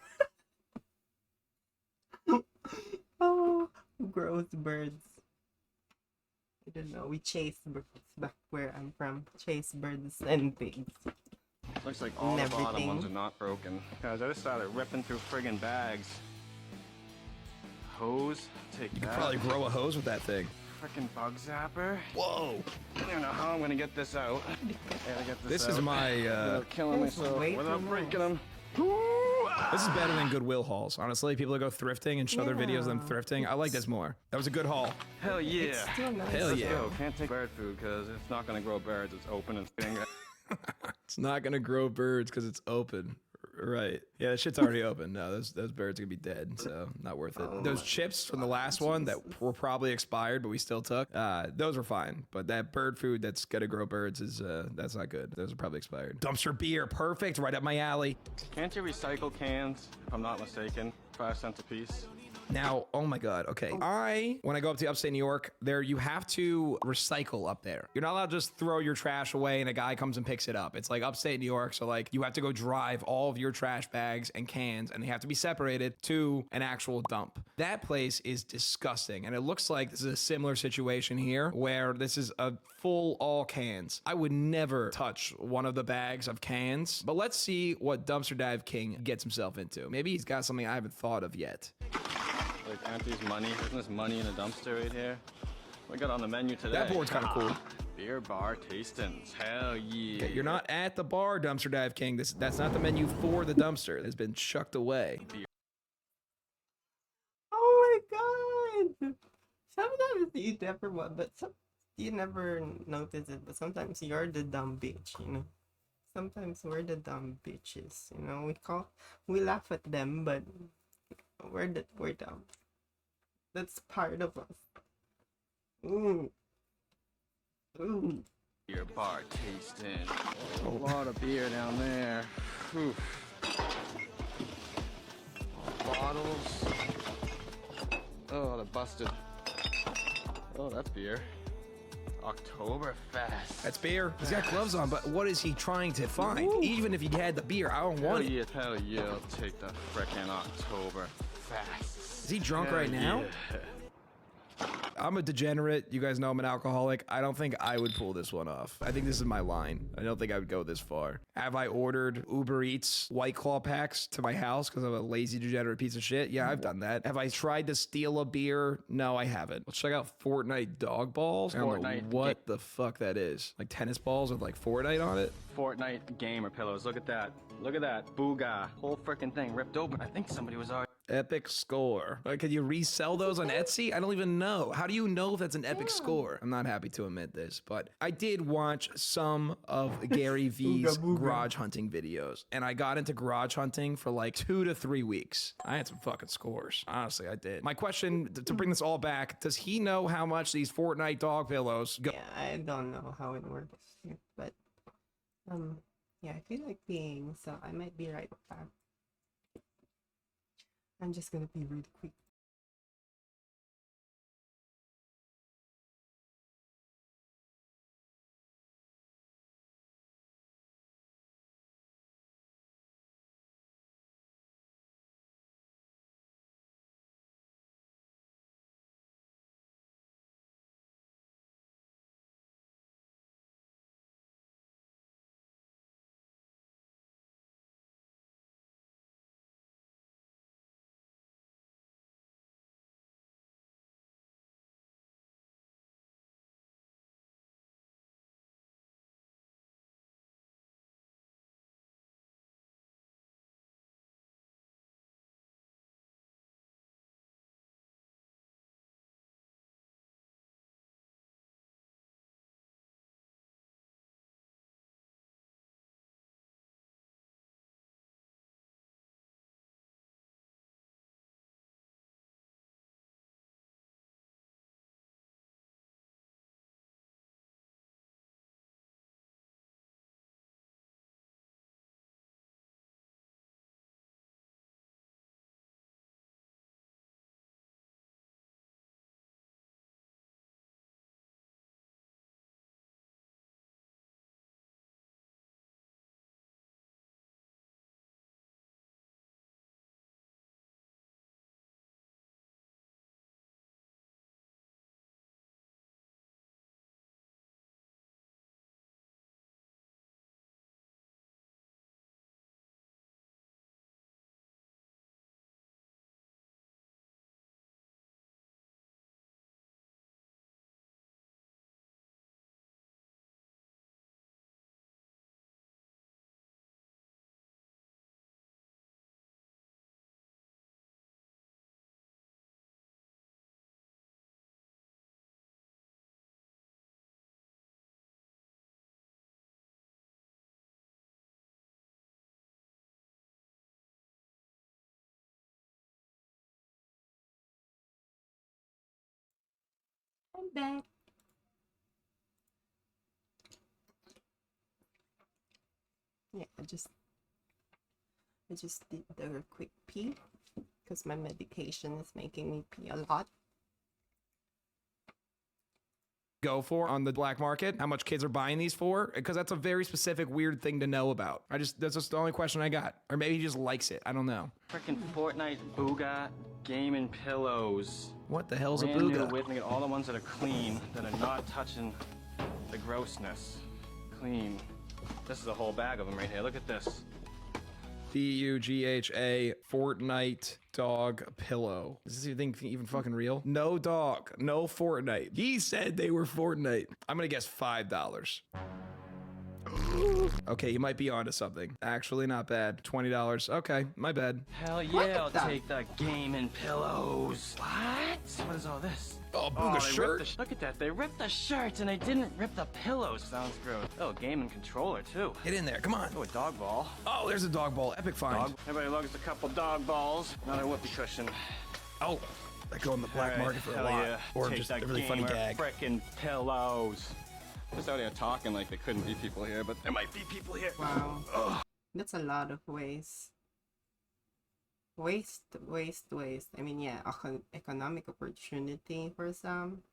Oh, gross birds. I don't know. We chase birds back where I'm from. Chase birds and things. Looks like all the bottom ones are not broken. Guys, I just started ripping through friggin' bags. Hose? Take You that. could probably grow a hose with that thing. Frickin' bug zapper. Whoa! I don't know how I'm gonna get this out. I gotta get this This out is my, without killing myself, without breaking them. This is better than Goodwill hauls. Honestly, people that go thrifting and show their videos of them thrifting. I like this more. That was a good haul. Hell yeah. It's still nice. Hell Let's yeah. go. Can't take bird food because it's not gonna grow birds. It's open and sting. It's not gonna grow birds because it's open. Right. Yeah, that shit's already open. No, those birds are gonna be dead, so not worth it. Those chips from the last one that were probably expired, but we still took, those were fine. But that bird food that's gonna grow birds is that's not good. Those are probably expired. Dumpster beer, perfect, right up my alley. Can't you recycle cans, if I'm not mistaken? 5 cents a piece. Now, oh my God, okay. When I go up to upstate New York, there you have to recycle up there. You're not allowed to just throw your trash away and a guy comes and picks it up. It's like upstate New York, so like you have to go drive all of your trash bags and cans and they have to be separated to an actual dump. That place is disgusting. And it looks like this is a similar situation here where this is a full all cans. I would never touch one of the bags of cans, but let's see what Dumpster Dive King gets himself into. Maybe he's got something I haven't thought of yet. Like, aren't these money? Isn't this money in a dumpster right here? We got on the menu today. That board's kind of cool. Beer bar tastings. Hell yeah. Okay, you're not at the bar, Dumpster Dive King. That's not the menu for the dumpster. It's been chucked away. Oh my god! Sometimes you never want, but you never notice it. But sometimes you're the dumb bitch, you know. Sometimes we're the dumb bitches, you know. We laugh at them, but we're dumb. That's part of us. Ooh. Ooh. Beer bar tasting. A lot of beer down there. Whew. Bottles. Oh, the busted. Oh, that's beer. Oktoberfest. That's beer. He's got gloves on, but what is he trying to find? Ooh. Even if he had the beer, I don't want it. Hell yeah, I'll take the frickin' Oktoberfest. Is he drunk right now? Yeah. I'm a degenerate. You guys know I'm an alcoholic. I don't think I would pull this one off. I think this is my line. I don't think I would go this far. Have I ordered Uber Eats White Claw packs to my house because I'm a lazy, degenerate piece of shit? Yeah, I've done that. Have I tried to steal a beer? No, I haven't. Let's check out Fortnite dog balls. I don't know what the fuck that is. Like tennis balls with like Fortnite on it? Fortnite gamer pillows. Look at that. Look at that. Booga. Whole frickin' thing ripped open. I think somebody was already. Epic score. Like, can you resell those on Etsy? I don't even know. How do you know if that's an epic score? I'm not happy to admit this, but I did watch some of Gary V's garage hunting videos, and I got into garage hunting for like 2 to 3 weeks. I had some fucking scores. Honestly, I did. My question, to bring this all back, does he know how much these Fortnite dog pillows go? Yeah, I don't know how it works, but yeah, I feel like peeing, so I might be right back. I'm just gonna be really quick. back. Yeah, I just did a quick pee because my medication is making me pee a lot. Go for on the black market, how much kids are buying these for, because that's a very specific weird thing to know about. That's just the only question I got. Or maybe he just likes it. I don't know. Freaking Fortnite Booga gaming pillows. What the hell's a Brand new Booga? with me, all the ones that are clean, that are not touching the grossness. Clean. This is a whole bag of them right here. Look at this. Bugha Fortnite dog pillow. Is this thing even fucking real? No dog, no Fortnite. He said they were Fortnite. I'm gonna guess $5. Okay, you might be onto something. Actually, not bad. $20. Okay, my bad. Hell yeah, I'll take the gaming pillows. What? What is all this? Oh, Booga they shirt? ripped look at that. They ripped the shirts and they didn't rip the pillows. Sounds gross. Oh, gaming controller too. Get in there, come on. Oh, a dog ball. Oh, there's a dog ball. Epic find. Dog. Everybody loves a couple dog balls. Another whoopee cushion. Oh, that go on the black market for a lot. Yeah. Or Take just that a really funny gamer gag. Frickin' pillows. Just out here talking like there couldn't be people here, but there might be people here. Wow. Ugh. That's a lot of waste. Waste. I mean, yeah, economic opportunity for some.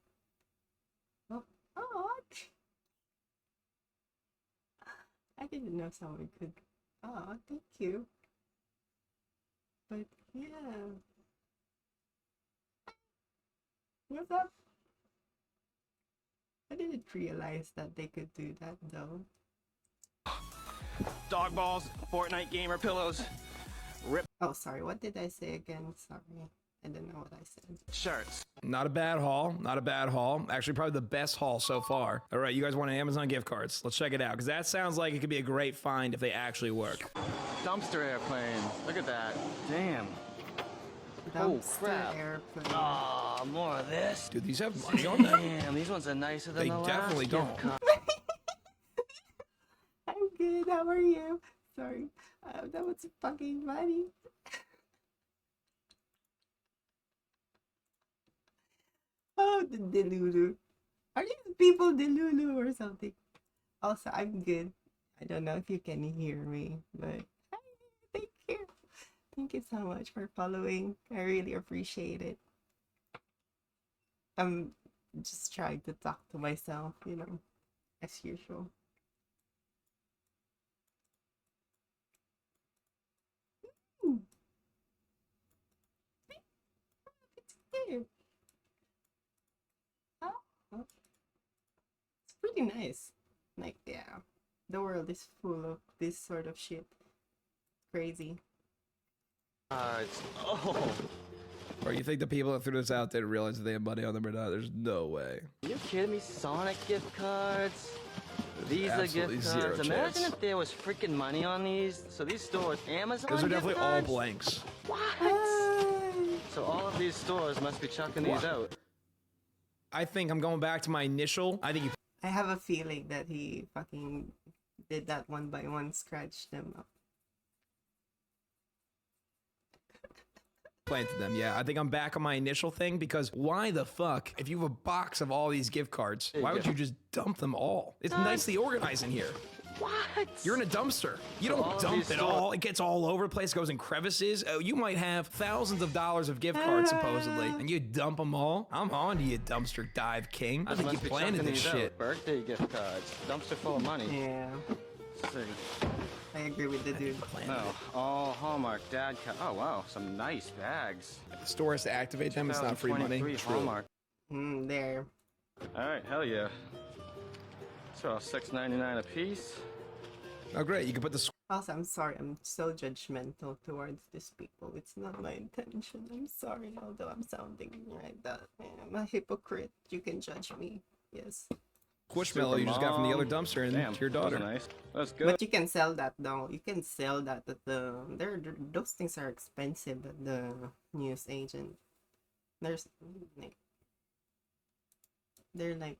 Oh, I didn't know someone could. Oh, thank you. But yeah. What's up? I didn't realize that they could do that though. Dog balls, Fortnite gamer pillows, rip. Oh, sorry. What did I say again? Sorry. I didn't know what I said. Shirts. Not a bad haul. Not a bad haul. Actually, probably the best haul so far. All right, you guys want Amazon gift cards? Let's check it out, because that sounds like it could be a great find if they actually work. Dumpster airplane. Look at that. Damn. Dumpster crap. airplane. Oh, more of this. Dude, these have money on them. Damn, these ones are nicer than They the last definitely gift don't. card. I'm good. How are you? Sorry. That was fucking funny. Oh, the Delulu. Are these people Delulu or something? Also, I'm good. I don't know if you can hear me, but hi, thank you. Thank you so much for following. I really appreciate it. I'm just trying to talk to myself, you know, as usual. Ooh. It's cute. Oh, it's pretty nice. Like, yeah, the world is full of this sort of shit. Crazy. Oh. Or you think the people that threw this out didn't realize that they have money on them or not? There's no way. Are you kidding me? Sonic gift cards? Visa absolutely gift zero cards? Imagine chance. if there was freaking money on these. So these stores, Amazon Those are gift definitely all cards? blanks. What? So all of these stores must be chucking these out. I think I'm going back to my initial. I think you I have a feeling that he fucking did that one by one, scratched them up. planted them. Yeah, I think I'm back on my initial thing, because why the fuck, if you have a box of all these gift cards, why would you just dump them all? It's nicely organized in here. What? You're in a dumpster. You So all don't of dump these it all. It gets all over the place, goes in crevices. Oh, you might have thousands of dollars of gift cards, supposedly, and you dump them all? I'm on to you, dumpster dive king. I think you planted this shit. Birthday gift cards. Dumpster full of money. Yeah. I agree with the dude. No. Oh, Hallmark dad cut. Oh, wow. Some nice bags. If the store has to activate them, it's not free money. 2023 Hallmark. There. All right, hell yeah. So $6.99 a piece. Oh, great. You can put the. Also, I'm sorry. I'm so judgmental towards these people. It's not my intention. I'm sorry, although I'm sounding like that. I'm a hypocrite. You can judge me. Yes. Squishmallow you just got from the other dumpster and to your daughter. Nice. That's good. But you can sell that though. You can sell that at the. Those things are expensive at the news agent. There's like. They're like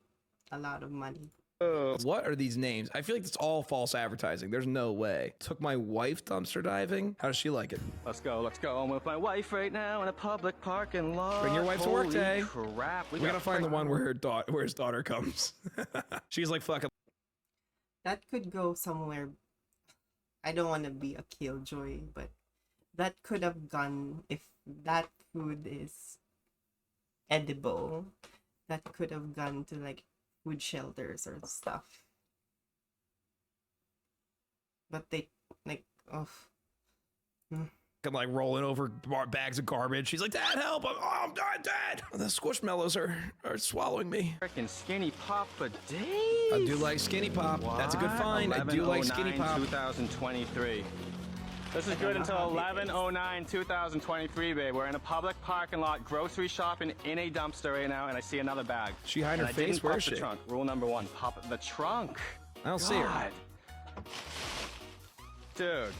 a lot of money. What are these names? I feel like it's all false advertising. There's no way. Took my wife dumpster diving. How does she like it? Let's go, let's go. I'm with my wife right now in a public parking lot. Bring your wife to work Holy day. Crap. We gotta find the one where where his daughter comes. She's like, fuck it. That could go somewhere. I don't want to be a killjoy, but that could have gone, if that food is edible, that could have gone to like food shelters or stuff. But they like, oh. I'm like rolling over bags of garbage. She's like, Dad, help! I'm dead. The squishmallows are swallowing me. Freaking skinny pop for days. I do like skinny pop. That's a good find. I do like skinny pop. 2023. This is good until 11/09/2023, babe. We're in a public parking lot, grocery shopping in a dumpster right now, and I see another bag. She hide her I face? didn't Where pop is she? the trunk. Rule number 1: pop the trunk. I don't see her. Dude,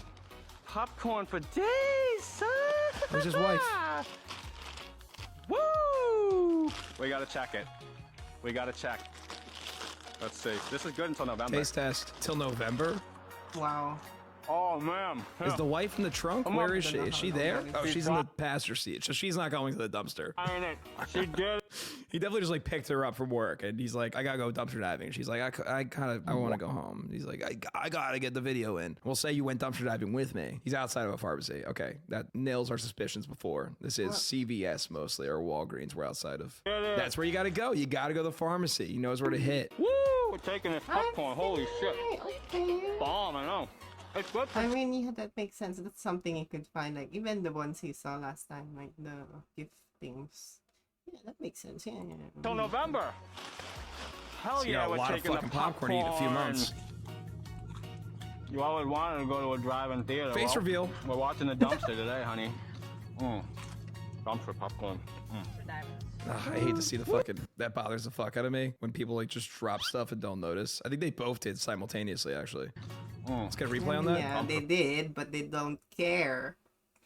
popcorn for days, son. Where's his wife? Woo! We gotta check it. We gotta check. Let's see. This is good until November. Taste test till November. Wow. Oh man. Is the wife in the trunk? Where is she? Is she there? Oh, she's in the passenger seat, so she's not going to the dumpster. I know. She did. He definitely just like picked her up from work, and he's like, I gotta go dumpster diving. She's like, I want to go home. He's like, I gotta get the video in. We'll say you went dumpster diving with me. He's outside of a pharmacy. Okay, that nails our suspicions before. This is CVS mostly, or Walgreens. We're outside of. That's where you gotta go. You gotta go to the pharmacy. He knows where to hit. Woo! We're taking this popcorn. Holy shit. Bomb, I know. It's good. I mean, yeah, that makes sense. That's something you could find, like even the ones he saw last time, like the gift things. Yeah, that makes sense. Yeah. Till November. Hell So you yeah, got a we're lot of taking fucking the popcorn to eat in a few months. You always wanted to go to a drive-in theater. Face reveal. We're watching the dumpster today, honey. Dumpster popcorn. I hate to see the fucking, that bothers the fuck out of me when people like just drop stuff and don't notice. I think they both did simultaneously, actually. Let's get a replay on that. Yeah, they did, but they don't care.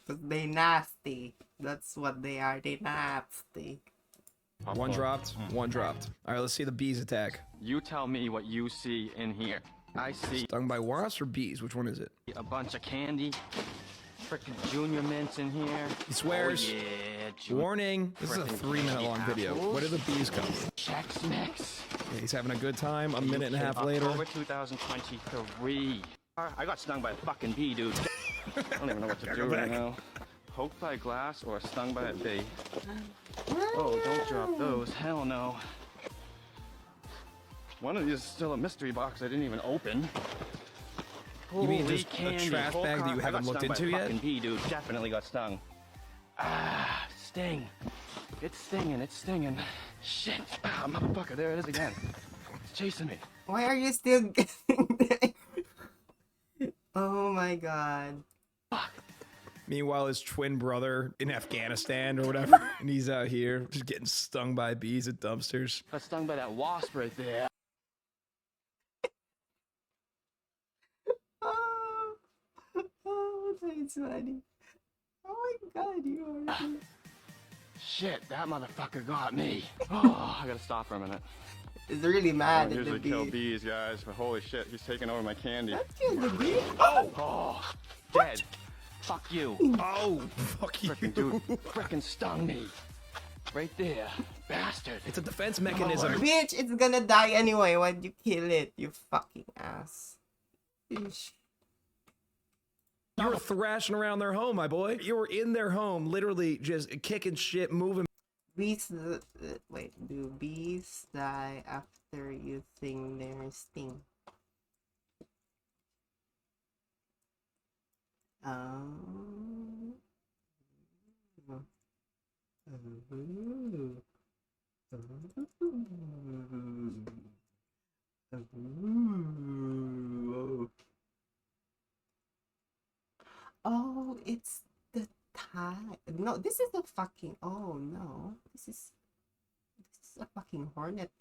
Because they nasty. That's what they are. They nasty. One dropped, one dropped. All right, let's see the bees attack. You tell me what you see in here. I see Stung by wasps or bees? Which one is it? a bunch of candy. Frickin' Junior Mints in here. He swears. Oh, yeah, Warning, this is a 3-minute long video. Where did the bees come from? Chex Mix. Yeah, he's having a good time. A minute and a half later. October 2023. I got stung by a fucking bee, dude. I don't even know what to do right now. Poked by glass or stung by a bee? Oh, don't drop those. Hell no. One of these is still a mystery box I didn't even open. You mean Holy just a candy. trash Whole bag that car- you I haven't got looked stung by into a yet? fucking bee, dude. Definitely got stung. Ah, sting. It's stinging, it's stinging. Shit. Ah, motherfucker, there it is again. It's chasing me. Why are you still getting there? Oh my god. Meanwhile, his twin brother in Afghanistan or whatever, and he's out here just getting stung by bees at dumpsters. Got stung by that wasp right there. Oh, that's funny. Oh my god, you are. Shit, that motherfucker got me. Oh, I gotta stop for a minute. It's really mad I at the usually kill bee. bees, guys, but holy shit, he's taking over my candy. Let's kill the bee. Oh, dead. Fuck you. Oh, fuck you. Frickin' dude, frickin' stung me. Right there, bastard. It's a defense mechanism. Bitch, it's gonna die anyway. Why'd you kill it, you fucking ass? Ish. You were thrashing around their home, my boy. You were in their home, literally just kicking shit, moving. Bees, wait, do bees die after using their sting? Oh, it's the time. No, this is a fucking. Oh no, this is a fucking hornet.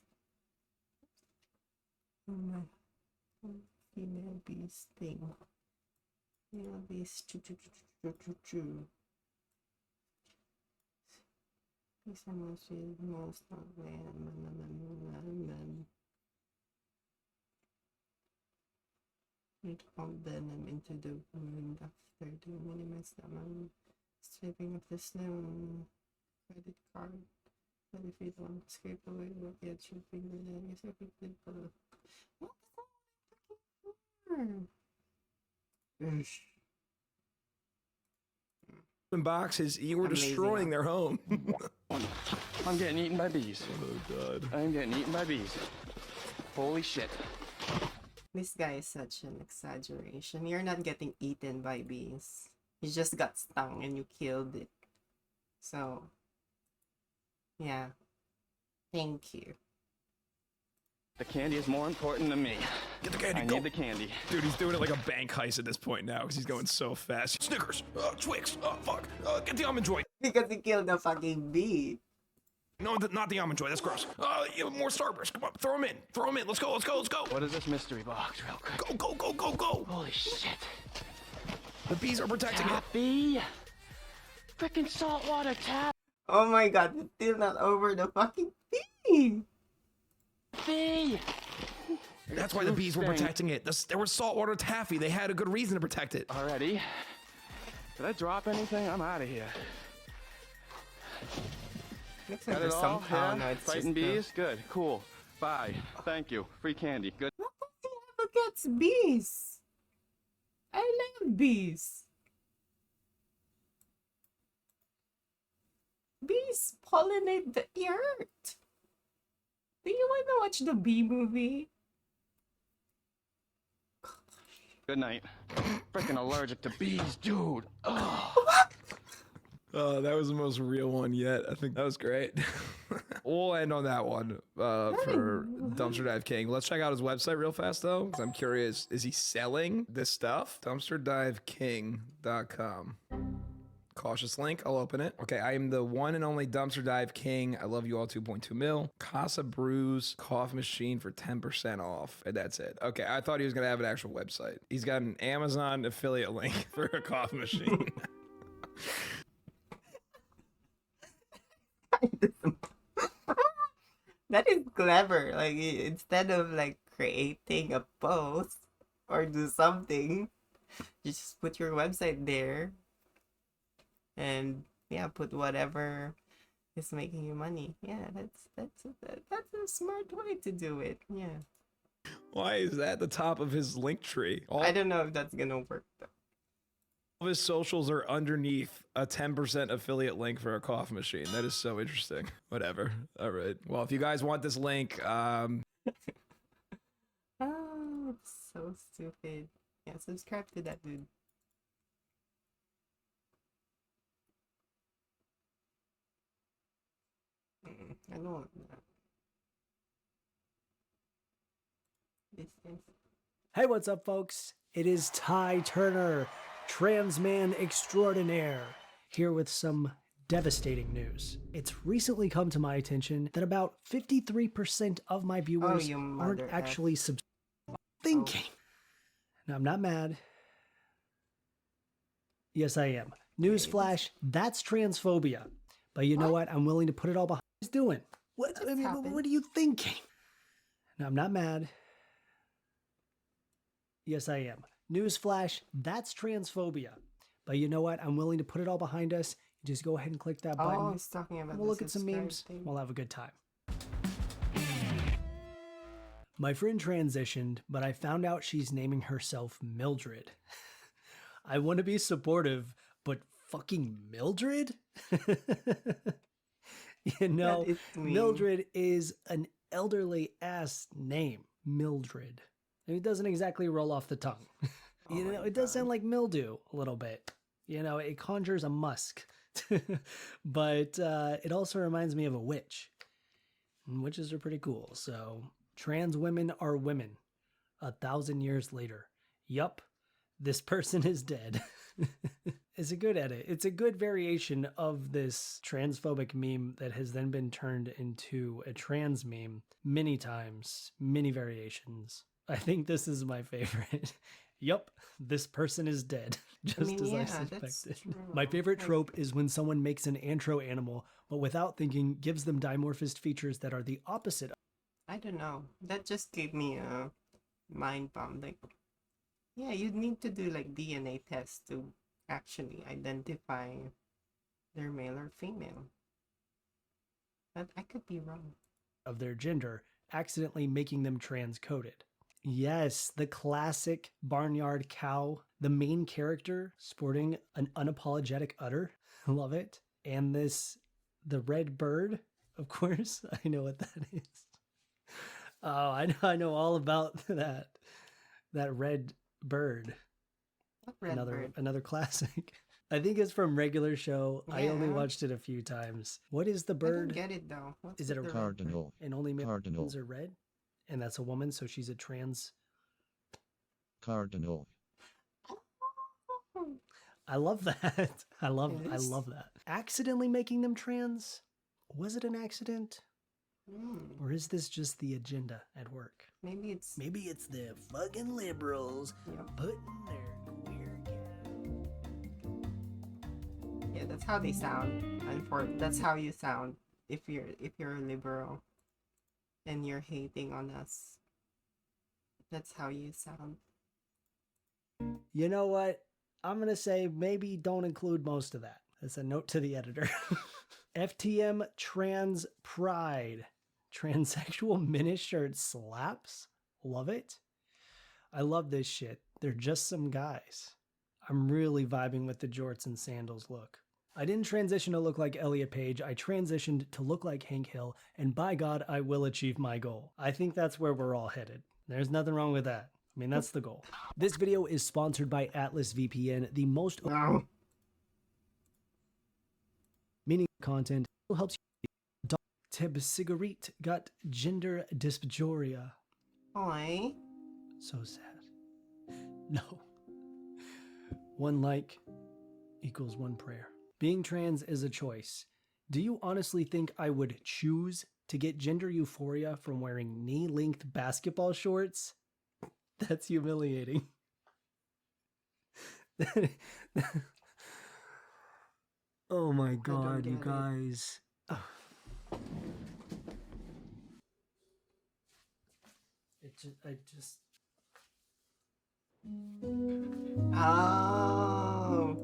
Oh my, female bee sting. Female bees. These are most It pump venom into the wound after to minimize the amount scraping of the snow credit card. But if you don't scrape away what yet should be then you say it below. What the fuck? In boxes, you were I'm lazy destroying now. their home. I'm getting eaten by bees. Oh god. I'm getting eaten by bees. Holy shit. This guy is such an exaggeration. You're not getting eaten by bees. You just got stung and you killed it. So, yeah. Thank you. The candy is more important than me. Get the candy, I go. need the candy. Dude, he's doing it like a bank heist at this point now because he's going so fast. Snickers, Twix, fuck, get the almond joy. Because he killed the fucking bee. No, not the almond joy. That's gross. You have more Starburst. Come on, throw them in. Throw them in. Let's go. Let's go. Let's go. What is this mystery box, real quick? Go, go, go, go, go. Holy shit. The bees are protecting it. Taffy. Freaking saltwater tap. Oh my god, it's still not over the fucking bee. Bee. That's why the bees were protecting it. There was saltwater taffy. They had a good reason to protect it. Already. Did I drop anything? I'm out of here. Looks like Got it there's all? some. Yeah? Oh, no, it's Fighting just bees? Good. Cool. Bye. Thank you. Free candy. Good. Who gets bees? I love bees. Bees pollinate the earth. Do you want to watch the bee movie? Good night. Freaking allergic to bees, dude. Ugh. That was the most real one yet. I think that was great. We'll end on that one for Dumpster Dive King. Let's check out his website real fast though, because I'm curious. Is he selling this stuff? DumpsterDiveKing.com. Cautious link. I'll open it. Okay, I am the one and only Dumpster Dive King. I love you all 2.2 mil. Casa Brews coffee machine for 10% off. And that's it. Okay, I thought he was going to have an actual website. He's got an Amazon affiliate link for a coffee machine. That is clever. Like, instead of like creating a post or do something, you just put your website there and yeah, put whatever is making you money. Yeah, that's a smart way to do it. Yeah. Why is that the top of his link tree? I don't know if that's gonna work though. All of his socials are underneath a 10% affiliate link for a coffee machine. That is so interesting. Whatever. All right. Well, if you guys want this link, Oh, it's so stupid. Yeah, subscribe to that dude. I don't want that. This is... Hey, what's up, folks? It is Ty Turner, trans man extraordinaire, here with some devastating news. It's recently come to my attention that about 53% of my viewers you aren't mother actually thinking. Now, I'm not mad. Yes, I am. Newsflash, that's transphobia. But you know what? I'm willing to put it all behind. What he's doing? What are you thinking? Now, I'm not mad. Yes, I am. Newsflash, that's transphobia. But you know what? I'm willing to put it all behind us. Just go ahead and click that button. Oh, he's talking about We'll the look at some subscribe memes. thing. We'll have a good time. My friend transitioned, but I found out she's naming herself Mildred. I want to be supportive, but fucking Mildred? You know, That is mean. Mildred is an elderly ass name. Mildred. And it doesn't exactly roll off the tongue. You know, it does sound like mildew a little bit. You know, it conjures a musk. But it also reminds me of a witch. And witches are pretty cool. So, trans women are women. 1,000 years later. Yup, this person is dead. It's a good edit. It's a good variation of this transphobic meme that has then been turned into a trans meme many times, many variations. I think this is my favorite. Yup, this person is dead, just as I suspected. My favorite trope is when someone makes an antro animal, but without thinking, gives them dimorphist features that are the opposite. I don't know. That just gave me a mind bomb. Like, Yeah, you'd need to do like DNA tests to actually identify they're male or female. But I could be wrong. Of their gender, accidentally making them transcoded. Yes, the classic barnyard cow, the main character sporting an unapologetic udder. Love it. And the red bird, of course. I know what that is. Oh, I know all about that red bird. What red bird? Another classic. I think it's from regular show. I only Yeah. watched it a few times. What is the bird? I don't get it though. What's Is it a with the red bird? Cardinal. And only male Cardinal. ones are red? And that's a woman, so she's a trans. Cardinal. I love that. I love Yes. that. Accidentally making them trans? Was it an accident? Or is this just the agenda at work? Maybe it's the fucking liberals putting their queer. Yeah, that's how they sound. That's how you sound if you're a liberal and you're hating on us. That's how you sound. You know what? I'm gonna say maybe don't include most of that. That's a note to the editor. FTM Trans Pride. Transsexual minishirt slaps. Love it. I love this shit. They're just some guys. I'm really vibing with the jorts and sandals look. I didn't transition to look like Elliot Page. I transitioned to look like Hank Hill, and by God, I will achieve my goal. I think that's where we're all headed. There's nothing wrong with that. I mean, that's the goal. This video is sponsored by Atlas VPN, the most meaning content helps you. Teb Cigarette got gender dysphoria. Oi. So sad. No. One like equals one prayer. Being trans is a choice. Do you honestly think I would choose to get gender euphoria from wearing knee-length basketball shorts? That's humiliating. Oh my God, you guys. I just. Oh.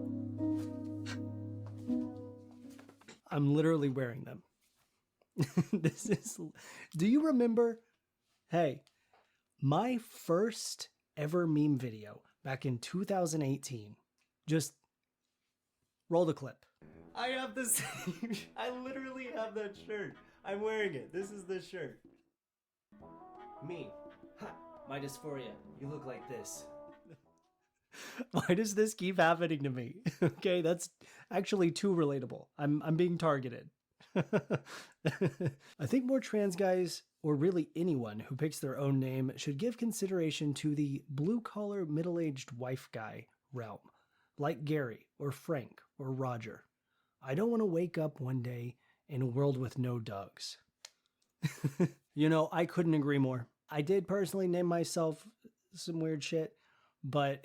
I'm literally wearing them. This is. Do you remember? Hey, my first ever meme video back in 2018. Just roll the clip. I have the same. I literally have that shirt. I'm wearing it. This is the shirt. Me. Ha, my dysphoria. You look like this. Why does this keep happening to me? Okay, that's actually too relatable. I'm being targeted. I think more trans guys, or really anyone who picks their own name, should give consideration to the blue-collar middle-aged wife guy realm, like Gary or Frank or Roger. I don't want to wake up one day in a world with no Dougs. You know, I couldn't agree more. I did personally name myself some weird shit, but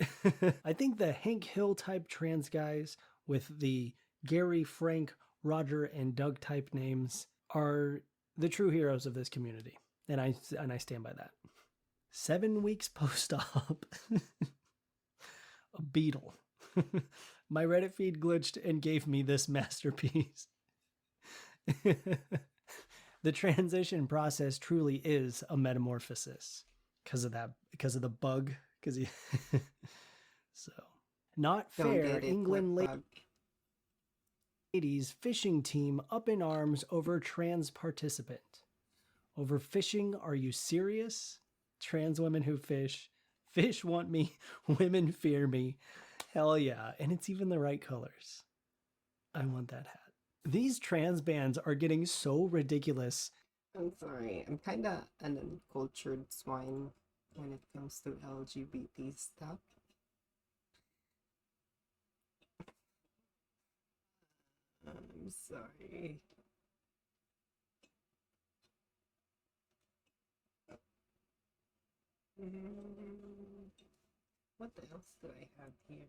I think the Hank Hill type trans guys with the Gary, Frank, Roger, and Doug type names are the true heroes of this community. And I stand by that. 7 weeks post-op. A beetle. My Reddit feed glitched and gave me this masterpiece. The transition process truly is a metamorphosis because of the bug. So, not fair. England ladies fishing team up in arms over trans participant. Over fishing? Are you serious? Trans women who fish. Fish want me. Women fear me. Hell yeah. And it's even the right colors. I want that hat. These trans bands are getting so ridiculous. I'm sorry. I'm kind of an uncultured swine when it comes to LGBT stuff. I'm sorry. What else do I have here?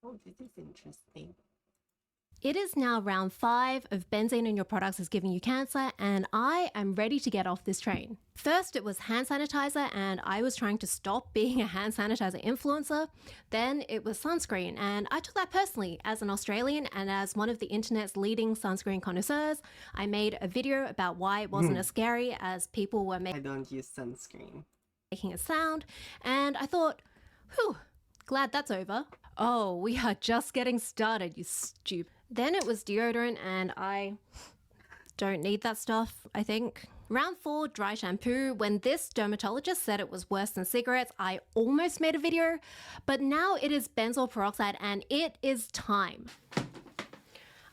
Oh, this is interesting. It is now round 5 of benzene in your products is giving you cancer, and I am ready to get off this train. First, it was hand sanitizer, and I was trying to stop being a hand sanitizer influencer. Then it was sunscreen, and I took that personally. As an Australian and as one of the internet's leading sunscreen connoisseurs, I made a video about why it wasn't as scary as people were I don't use sunscreen. making it sound, and I thought, whew, glad that's over. Oh, we are just getting started, you stupid. Then it was deodorant, and I don't need that stuff, I think. Round 4, dry shampoo. When this dermatologist said it was worse than cigarettes, I almost made a video, but now it is benzoyl peroxide and it is time.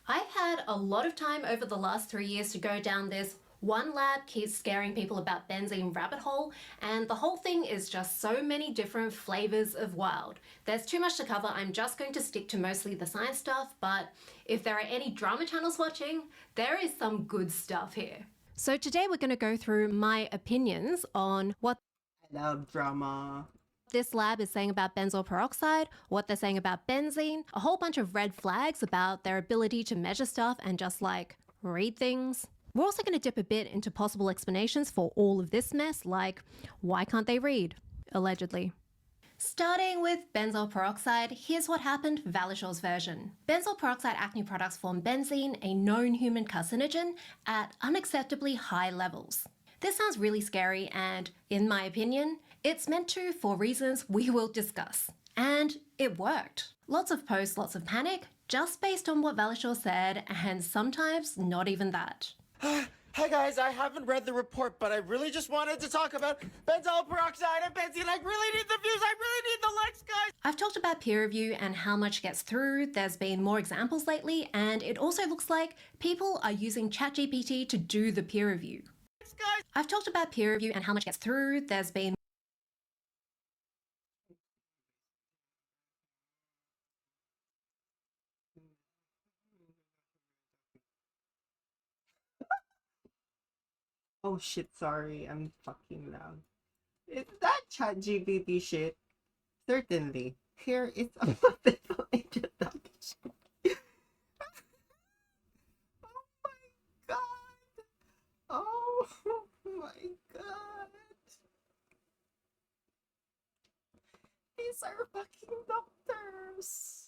I've had a lot of time over the last 3 years to go down this one lab keeps scaring people about benzene rabbit hole, and the whole thing is just so many different flavors of wild. There's too much to cover. I'm just going to stick to mostly the science stuff, but if there are any drama channels watching, there is some good stuff here. So today we're going to go through my opinions on what I love drama. This lab is saying about benzoyl peroxide, what they're saying about benzene, a whole bunch of red flags about their ability to measure stuff and just like read things. We're also going to dip a bit into possible explanations for all of this mess, like why can't they read? Allegedly. Starting with benzoyl peroxide, here's what happened, Valishaw's version. Benzoyl peroxide acne products form benzene, a known human carcinogen, at unacceptably high levels. This sounds really scary and, in my opinion, it's meant to for reasons we will discuss. And it worked. Lots of posts, lots of panic, just based on what Valishaw said, and sometimes not even that. Hi guys, I haven't read the report, but I really just wanted to talk about benzoyl peroxide and benzene. I really need the views, I really need the likes, guys! I've talked about peer review and how much gets through. There's been more examples lately, and it also looks like people are using ChatGPT to do the peer review. I've talked about peer review and how much gets through. There's been Oh shit, sorry, I'm fucking loud. Is that ChatGPT shit? Certainly. Here is a wonderful introduction. Oh my god. These are fucking doctors.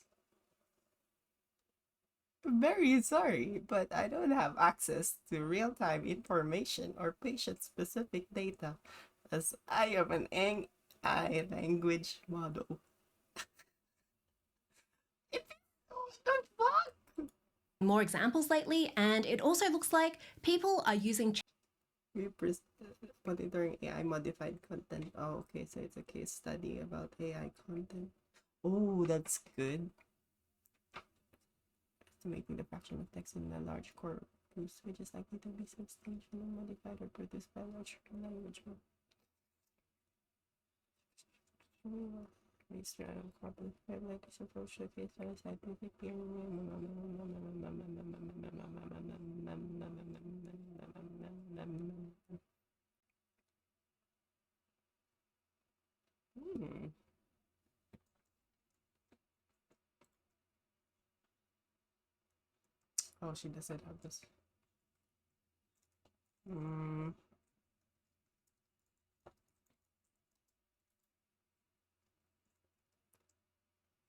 Very sorry, but I don't have access to real-time information or patient-specific data, as I am an AI language model. What the fuck? more examples lately, and it also looks like people are using monitoring AI modified content. Oh, okay, so it's a case study about AI content. Oh, that's good. Estimating the fraction of text in a large corpus, which is likely to be substantially modified or produced by a large language model. Based on carbon fiber, like this approach to case study scientific peer Oh, she doesn't have this.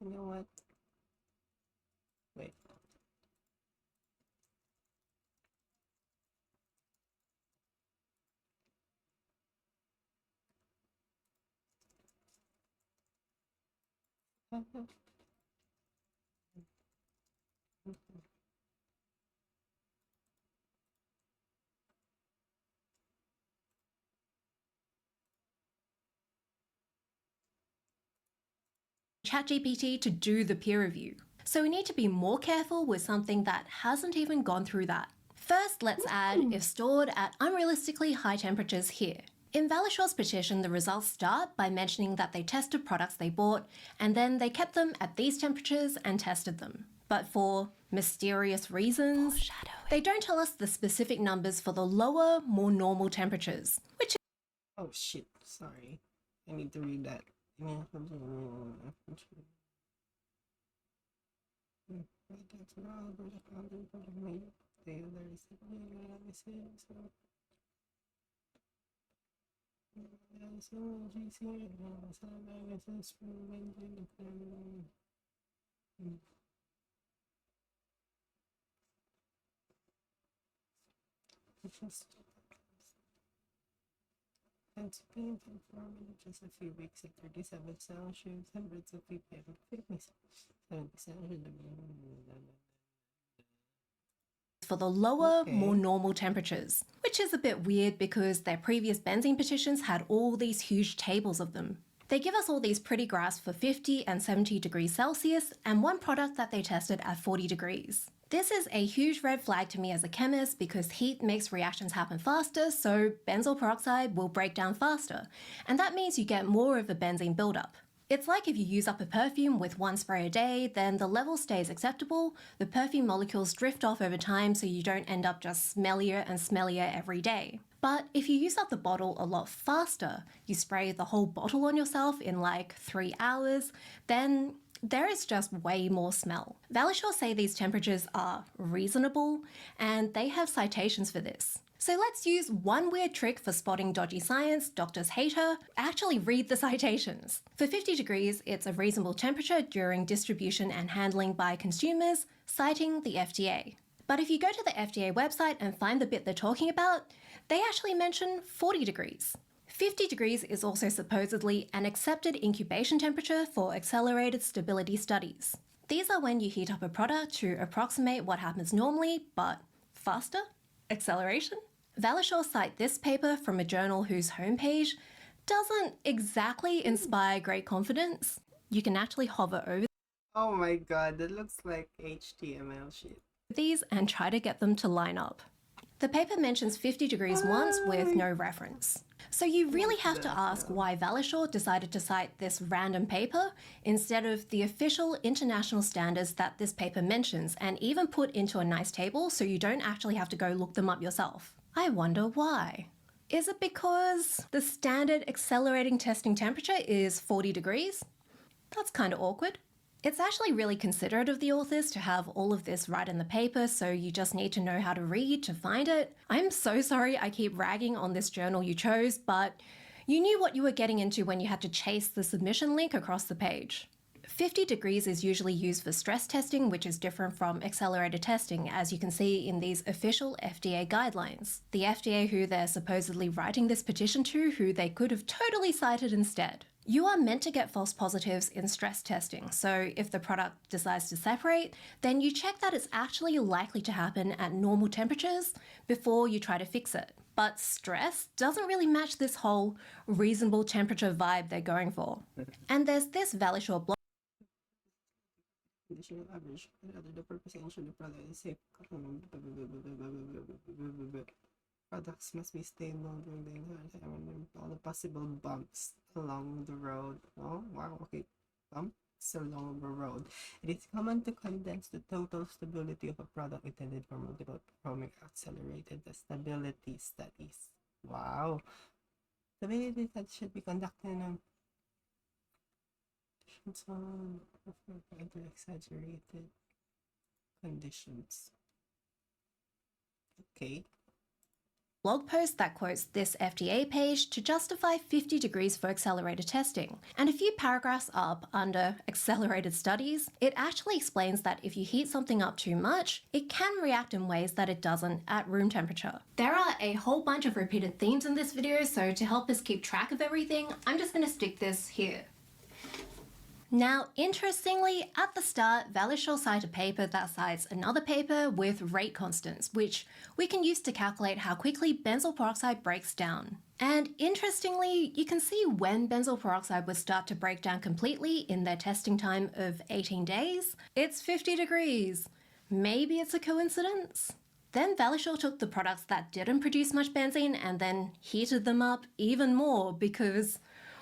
You know what? Wait. ChatGPT to do the peer review. So we need to be more careful with something that hasn't even gone through that. First, let's add if stored at unrealistically high temperatures here. In Valishaw's petition, the results start by mentioning that they tested products they bought, and then they kept them at these temperatures and tested them. But for mysterious reasons, they don't tell us the specific numbers for the lower, more normal temperatures, which Oh shit, sorry. I need to read that. And to be informed in just a few weeks at 37 Celsius, hundreds of people have 70 for the lower, more normal temperatures, which is a bit weird because their previous benzene petitions had all these huge tables of them. They give us all these pretty graphs for 50 and 70 degrees Celsius and one product that they tested at 40 degrees. This is a huge red flag to me as a chemist because heat makes reactions happen faster, so benzoyl peroxide will break down faster, and that means you get more of a benzene buildup. It's like if you use up a perfume with one spray a day, then the level stays acceptable, the perfume molecules drift off over time so you don't end up just smellier and smellier every day. But if you use up the bottle a lot faster, you spray the whole bottle on yourself in like 3 hours, then there is just way more smell. Valisure say these temperatures are reasonable, and they have citations for this. So let's use one weird trick for spotting dodgy science doctors hate her. Actually read the citations. For 50 degrees, it's a reasonable temperature during distribution and handling by consumers, citing the FDA. But if you go to the FDA website and find the bit they're talking about, they actually mention 40 degrees. 50 degrees is also supposedly an accepted incubation temperature for accelerated stability studies. These are when you heat up a product to approximate what happens normally, but faster? Acceleration? Valisure cite this paper from a journal whose homepage doesn't exactly inspire great confidence. You can actually hover over Oh my god, that looks like HTML shit. these and try to get them to line up. The paper mentions 50 degrees once with no reference. So you really have to ask why Valisure decided to cite this random paper instead of the official international standards that this paper mentions and even put into a nice table so you don't actually have to go look them up yourself. I wonder why. Is it because the standard accelerating testing temperature is 40 degrees? That's kind of awkward. It's actually really considerate of the authors to have all of this right in the paper, so you just need to know how to read to find it. I'm so sorry I keep ragging on this journal you chose, but you knew what you were getting into when you had to chase the submission link across the page. 50 degrees is usually used for stress testing, which is different from accelerated testing, as you can see in these official FDA guidelines. The FDA who they're supposedly writing this petition to, who they could have totally cited instead. You are meant to get false positives in stress testing, so if the product decides to separate, then you check that it's actually likely to happen at normal temperatures before you try to fix it. But stress doesn't really match this whole reasonable temperature vibe they're going for. And there's this Valisure blog Conditional average, the purpose and ensure the product is safe. Products must be stable during the entire time and all the possible bumps along the road. Oh, wow, okay. Bumps along the road. It is common to condense the total stability of a product intended for multiple performing accelerated stability studies. Wow. Stability that should be conducted in under exaggerated conditions. Okay. blog post that quotes this FDA page to justify 50 degrees for accelerated testing. And a few paragraphs up under accelerated studies, it actually explains that if you heat something up too much, it can react in ways that it doesn't at room temperature. There are a whole bunch of repeated themes in this video, so to help us keep track of everything, I'm just going to stick this here. Now, interestingly, at the start, Valisure cite a paper that cites another paper with rate constants, which we can use to calculate how quickly benzoyl peroxide breaks down. And interestingly, you can see when benzoyl peroxide would start to break down completely in their testing time of 18 days. It's 50 degrees. Maybe it's a coincidence? Then Valisure took the products that didn't produce much benzene and then heated them up even more because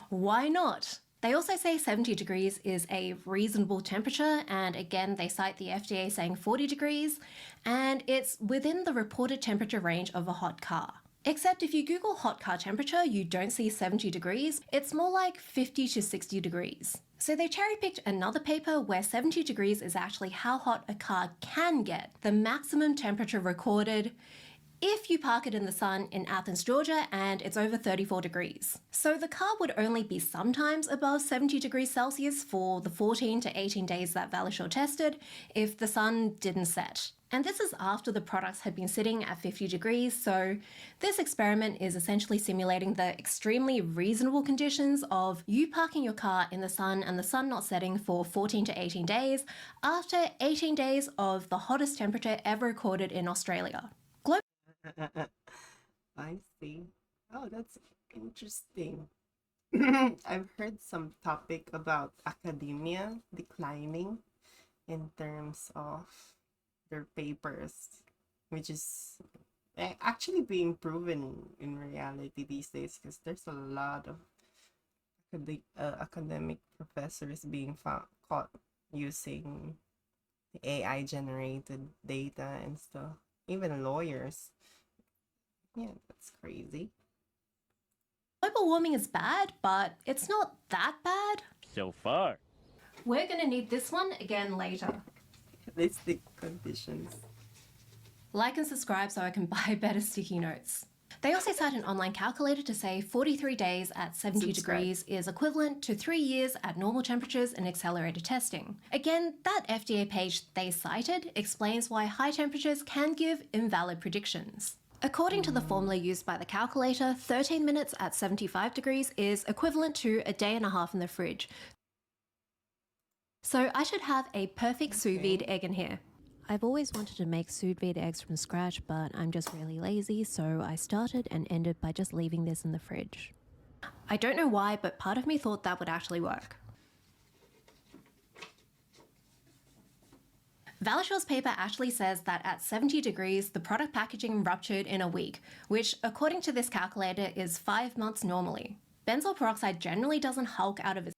why not? They also say 70 degrees is a reasonable temperature, and again they cite the FDA saying 40 degrees, and it's within the reported temperature range of a hot car. Except if you Google hot car temperature, you don't see 70 degrees, it's more like 50 to 60 degrees. So they cherry-picked another paper where 70 degrees is actually how hot a car can get, the maximum temperature recorded if you park it in the sun in Athens, Georgia, and it's over 34 degrees. So the car would only be sometimes above 70 degrees Celsius for the 14 to 18 days that Valisure tested if the sun didn't set. And this is after the products had been sitting at 50 degrees, so this experiment is essentially simulating the extremely reasonable conditions of you parking your car in the sun and the sun not setting for 14 to 18 days after 18 days of the hottest temperature ever recorded in Australia. I see. Oh, that's interesting. I've heard some topic about academia declining in terms of their papers, which is actually being proven in reality these days because there's a lot of academic professors being caught using AI generated data and stuff. Even lawyers. Yeah, that's crazy. Global warming is bad, but it's not that bad. So far. We're gonna need this one again later. Realistic conditions. Like and subscribe so I can buy better sticky notes. They also cite an online calculator to say 43 days at 70 degrees is equivalent to 3 years at normal temperatures in accelerated testing. Again, that FDA page they cited explains why high temperatures can give invalid predictions. According to the formula used by the calculator, 13 minutes at 75 degrees is equivalent to a day and a half in the fridge. So I should have a perfect sous vide egg in here. I've always wanted to make sous vide eggs from scratch, but I'm just really lazy, so I started and ended by just leaving this in the fridge. I don't know why, but part of me thought that would actually work. Valishure's paper actually says that at 70 degrees, the product packaging ruptured in a week, which according to this calculator is 5 months normally. Benzoyl peroxide generally doesn't hulk out of its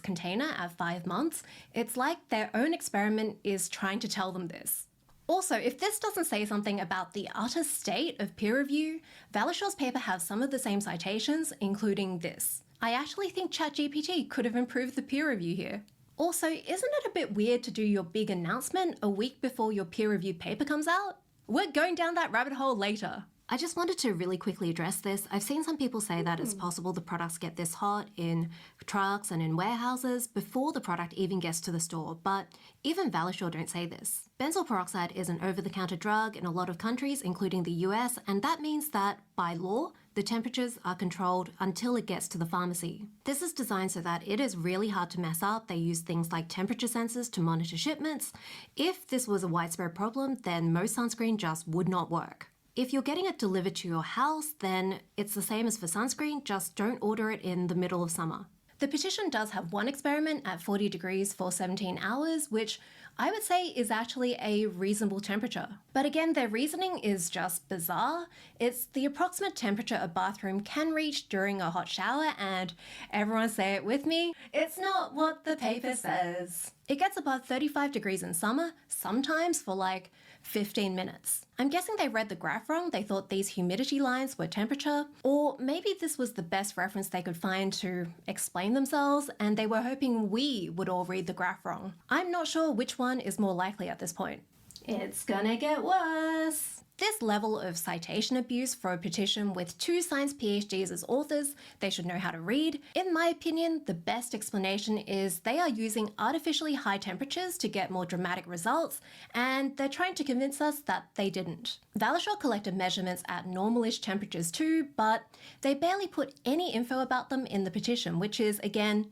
container at 5 months. It's like their own experiment is trying to tell them this. Also, if this doesn't say something about the utter state of peer review, Valishure's paper has some of the same citations, including this. I actually think ChatGPT could have improved the peer review here. Also, isn't it a bit weird to do your big announcement a week before your peer review paper comes out? We're going down that rabbit hole later. I just wanted to really quickly address this. I've seen some people say that it's possible the products get this hot in trucks and in warehouses before the product even gets to the store, but even Valisure don't say this. Benzoyl peroxide is an over-the-counter drug in a lot of countries, including the US, and that means that, by law, the temperatures are controlled until it gets to the pharmacy. This is designed so that it is really hard to mess up. They use things like temperature sensors to monitor shipments. If this was a widespread problem, then most sunscreen just would not work. If you're getting it delivered to your house, then it's the same as for sunscreen, just don't order it in the middle of summer. The petition does have one experiment at 40 degrees for 17 hours, which I would say is actually a reasonable temperature. But again, their reasoning is just bizarre. It's the approximate temperature a bathroom can reach during a hot shower, and everyone say it with me, it's not what the paper says. It gets above 35 degrees in summer, sometimes for like 15 minutes. I'm guessing they read the graph wrong. They thought these humidity lines were temperature, or maybe this was the best reference they could find to explain themselves, and they were hoping we would all read the graph wrong. I'm not sure which one is more likely at this point. It's gonna get worse. This level of citation abuse for a petition with 2 science PhDs as authors, they should know how to read. In my opinion, the best explanation is they are using artificially high temperatures to get more dramatic results, and they're trying to convince us that they didn't. Valisure collected measurements at normalish temperatures too, but they barely put any info about them in the petition, which is, again,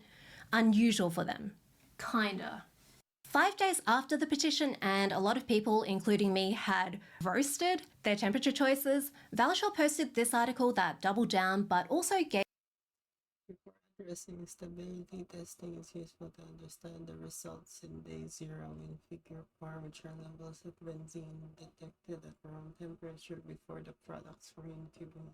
unusual for them. Kinda. 5 days after the petition, and a lot of people, including me, had roasted their temperature choices, Valisure posted this article that doubled down but also gave Before addressing stability testing, it's useful to understand the results in day 0 and figure parameter levels of benzene detected at room temperature before the products were incubated.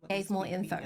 Gave more info.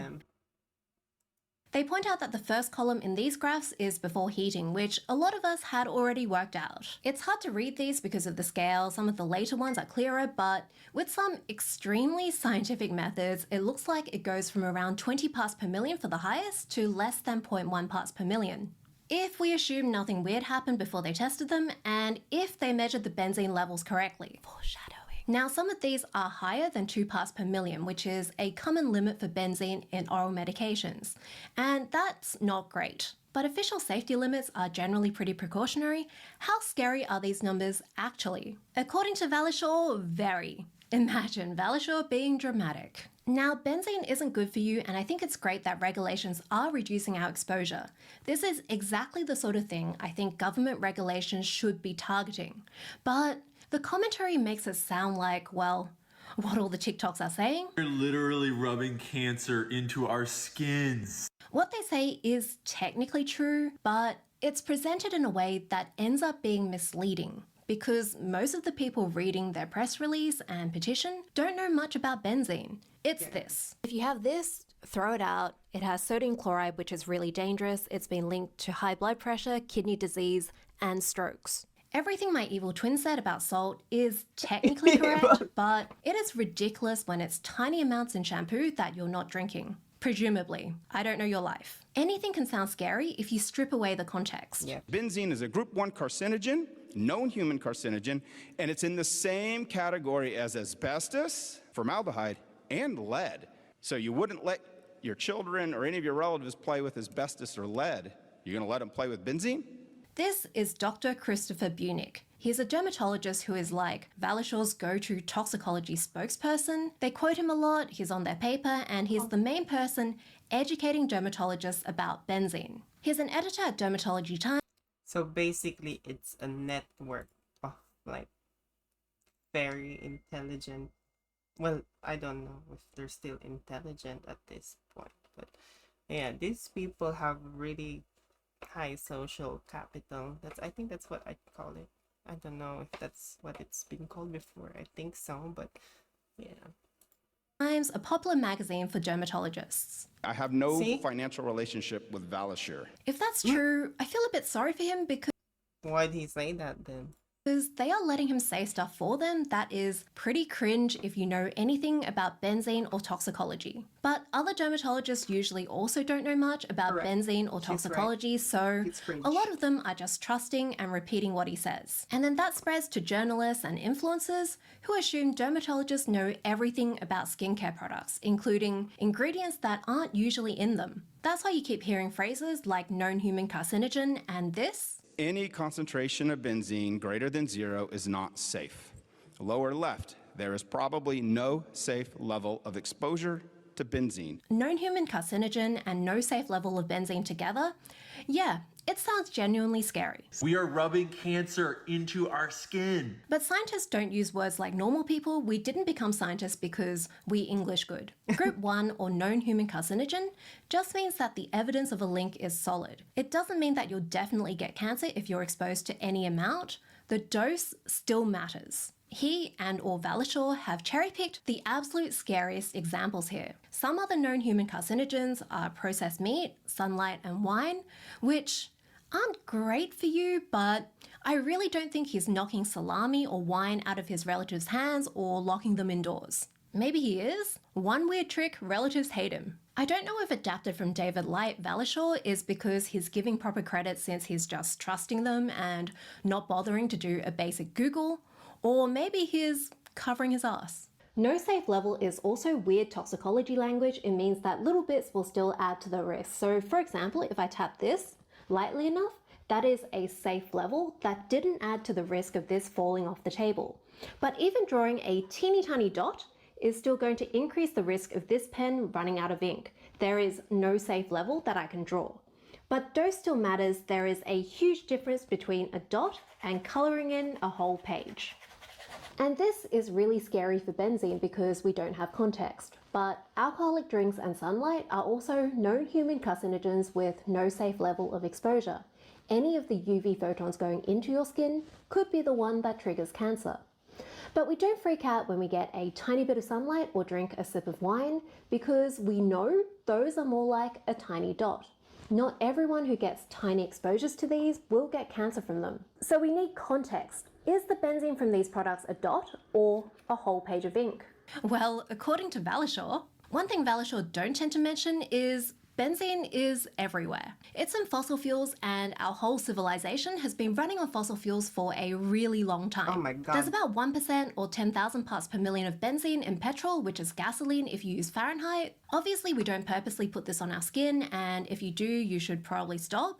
They point out that the first column in these graphs is before heating, which a lot of us had already worked out. It's hard to read these because of the scale, some of the later ones are clearer, but with some extremely scientific methods, it looks like it goes from around 20 parts per million for the highest to less than 0.1 parts per million. If we assume nothing weird happened before they tested them, and if they measured the benzene levels correctly. Foreshadowing. Now, some of these are higher than 2 parts per million, which is a common limit for benzene in oral medications, and that's not great. But official safety limits are generally pretty precautionary. How scary are these numbers actually? According to Valishaw, very. Imagine Valishaw being dramatic. Now, benzene isn't good for you, and I think it's great that regulations are reducing our exposure. This is exactly the sort of thing I think government regulations should be targeting. But the commentary makes it sound like, well, what all the TikToks are saying. We're literally rubbing cancer into our skins. What they say is technically true, but it's presented in a way that ends up being misleading, because most of the people reading their press release and petition don't know much about benzene. It's this. If you have this, throw it out. It has sodium chloride, which is really dangerous. It's been linked to high blood pressure, kidney disease, and strokes. Everything my evil twin said about salt is technically correct, but it is ridiculous when it's tiny amounts in shampoo that you're not drinking. Presumably. I don't know your life. Anything can sound scary if you strip away the context. Yeah. Benzene is a group 1 carcinogen, known human carcinogen, and it's in the same category as asbestos, formaldehyde, and lead. So you wouldn't let your children or any of your relatives play with asbestos or lead. You're going to let them play with benzene? This is Dr. Christopher Bunick. He's a dermatologist who is like Valishaw's go-to toxicology spokesperson. They quote him a lot, he's on their paper, and he's the main person educating dermatologists about benzene. He's an editor at Dermatology Times. So basically, it's a network of like very intelligent. Well, I don't know if they're still intelligent at this point, but yeah, these people have really high social capital. I think that's what I call it. I don't know if that's what it's been called before. I think so, but yeah. Times, a popular magazine for dermatologists. I have no financial relationship with Valisure. If that's true, I feel a bit sorry for him because... Why'd he say that then? Because they are letting him say stuff for them that is pretty cringe if you know anything about benzene or toxicology. But other dermatologists usually also don't know much about benzene or toxicology, so a lot of them are just trusting and repeating what he says. And then that spreads to journalists and influencers who assume dermatologists know everything about skincare products, including ingredients that aren't usually in them. That's why you keep hearing phrases like known human carcinogen and this. Any concentration of benzene greater than 0 is not safe. Lower left, there is probably no safe level of exposure to benzene. Known human carcinogen and no safe level of benzene together? Yeah, it sounds genuinely scary. We are rubbing cancer into our skin. But scientists don't use words like normal people. We didn't become scientists because we English good. Group 1 or known human carcinogen just means that the evidence of a link is solid. It doesn't mean that you'll definitely get cancer if you're exposed to any amount. The dose still matters. He and or Valishaw have cherry-picked the absolute scariest examples here. Some other known human carcinogens are processed meat, sunlight, and wine, which aren't great for you, but I really don't think he's knocking salami or wine out of his relatives' hands or locking them indoors. Maybe he is. One weird trick, relatives hate him. I don't know if adapted from David Light Valishaw is because he's giving proper credit since he's just trusting them and not bothering to do a basic Google, or maybe he's covering his ass. No safe level is also weird toxicology language. It means that little bits will still add to the risk. So for example, if I tap this lightly enough, that is a safe level that didn't add to the risk of this falling off the table. But even drawing a teeny tiny dot is still going to increase the risk of this pen running out of ink. There is no safe level that I can draw. But dose still matters. There is a huge difference between a dot and coloring in a whole page. And this is really scary for benzene because we don't have context. But alcoholic drinks and sunlight are also known human carcinogens with no safe level of exposure. Any of the UV photons going into your skin could be the one that triggers cancer. But we don't freak out when we get a tiny bit of sunlight or drink a sip of wine, because we know those are more like a tiny dot. Not everyone who gets tiny exposures to these will get cancer from them. So we need context. Is the benzene from these products a dot or a whole page of ink? Well, according to Valisure, one thing Valisure don't tend to mention is benzene is everywhere. It's in fossil fuels, and our whole civilization has been running on fossil fuels for a really long time. Oh my God. There's about 1% or 10,000 parts per million of benzene in petrol, which is gasoline if you use Fahrenheit. Obviously, we don't purposely put this on our skin, and if you do, you should probably stop.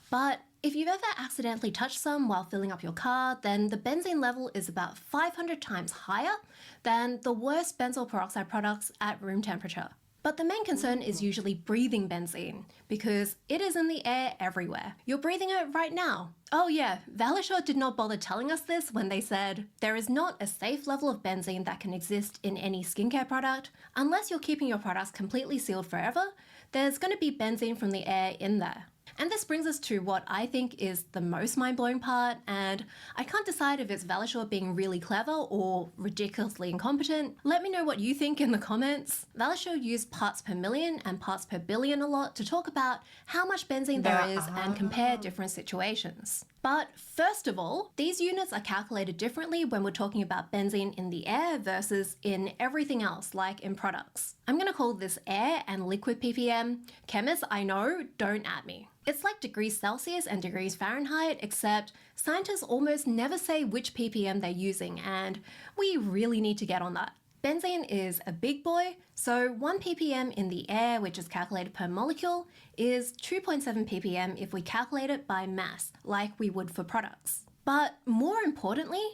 But if you've ever accidentally touched some while filling up your car, then the benzene level is about 500 times higher than the worst benzoyl peroxide products at room temperature. But the main concern is usually breathing benzene, because it is in the air everywhere. You're breathing it right now. Oh yeah, Valisure did not bother telling us this when they said, there is not a safe level of benzene that can exist in any skincare product. Unless you're keeping your products completely sealed forever, there's going to be benzene from the air in there. And this brings us to what I think is the most mind-blowing part, and I can't decide if it's Valisure being really clever or ridiculously incompetent. Let me know what you think in the comments. Valisure used parts per million and parts per billion a lot to talk about how much benzene there is and compare different situations. But first of all, these units are calculated differently when we're talking about benzene in the air versus in everything else, like in products. I'm going to call this air and liquid ppm. Chemists, I know, don't at me. It's like degrees Celsius and degrees Fahrenheit, except scientists almost never say which ppm they're using, and we really need to get on that. Benzene is a big boy, so 1 ppm in the air, which is calculated per molecule, is 2.7 ppm if we calculate it by mass, like we would for products. But more importantly,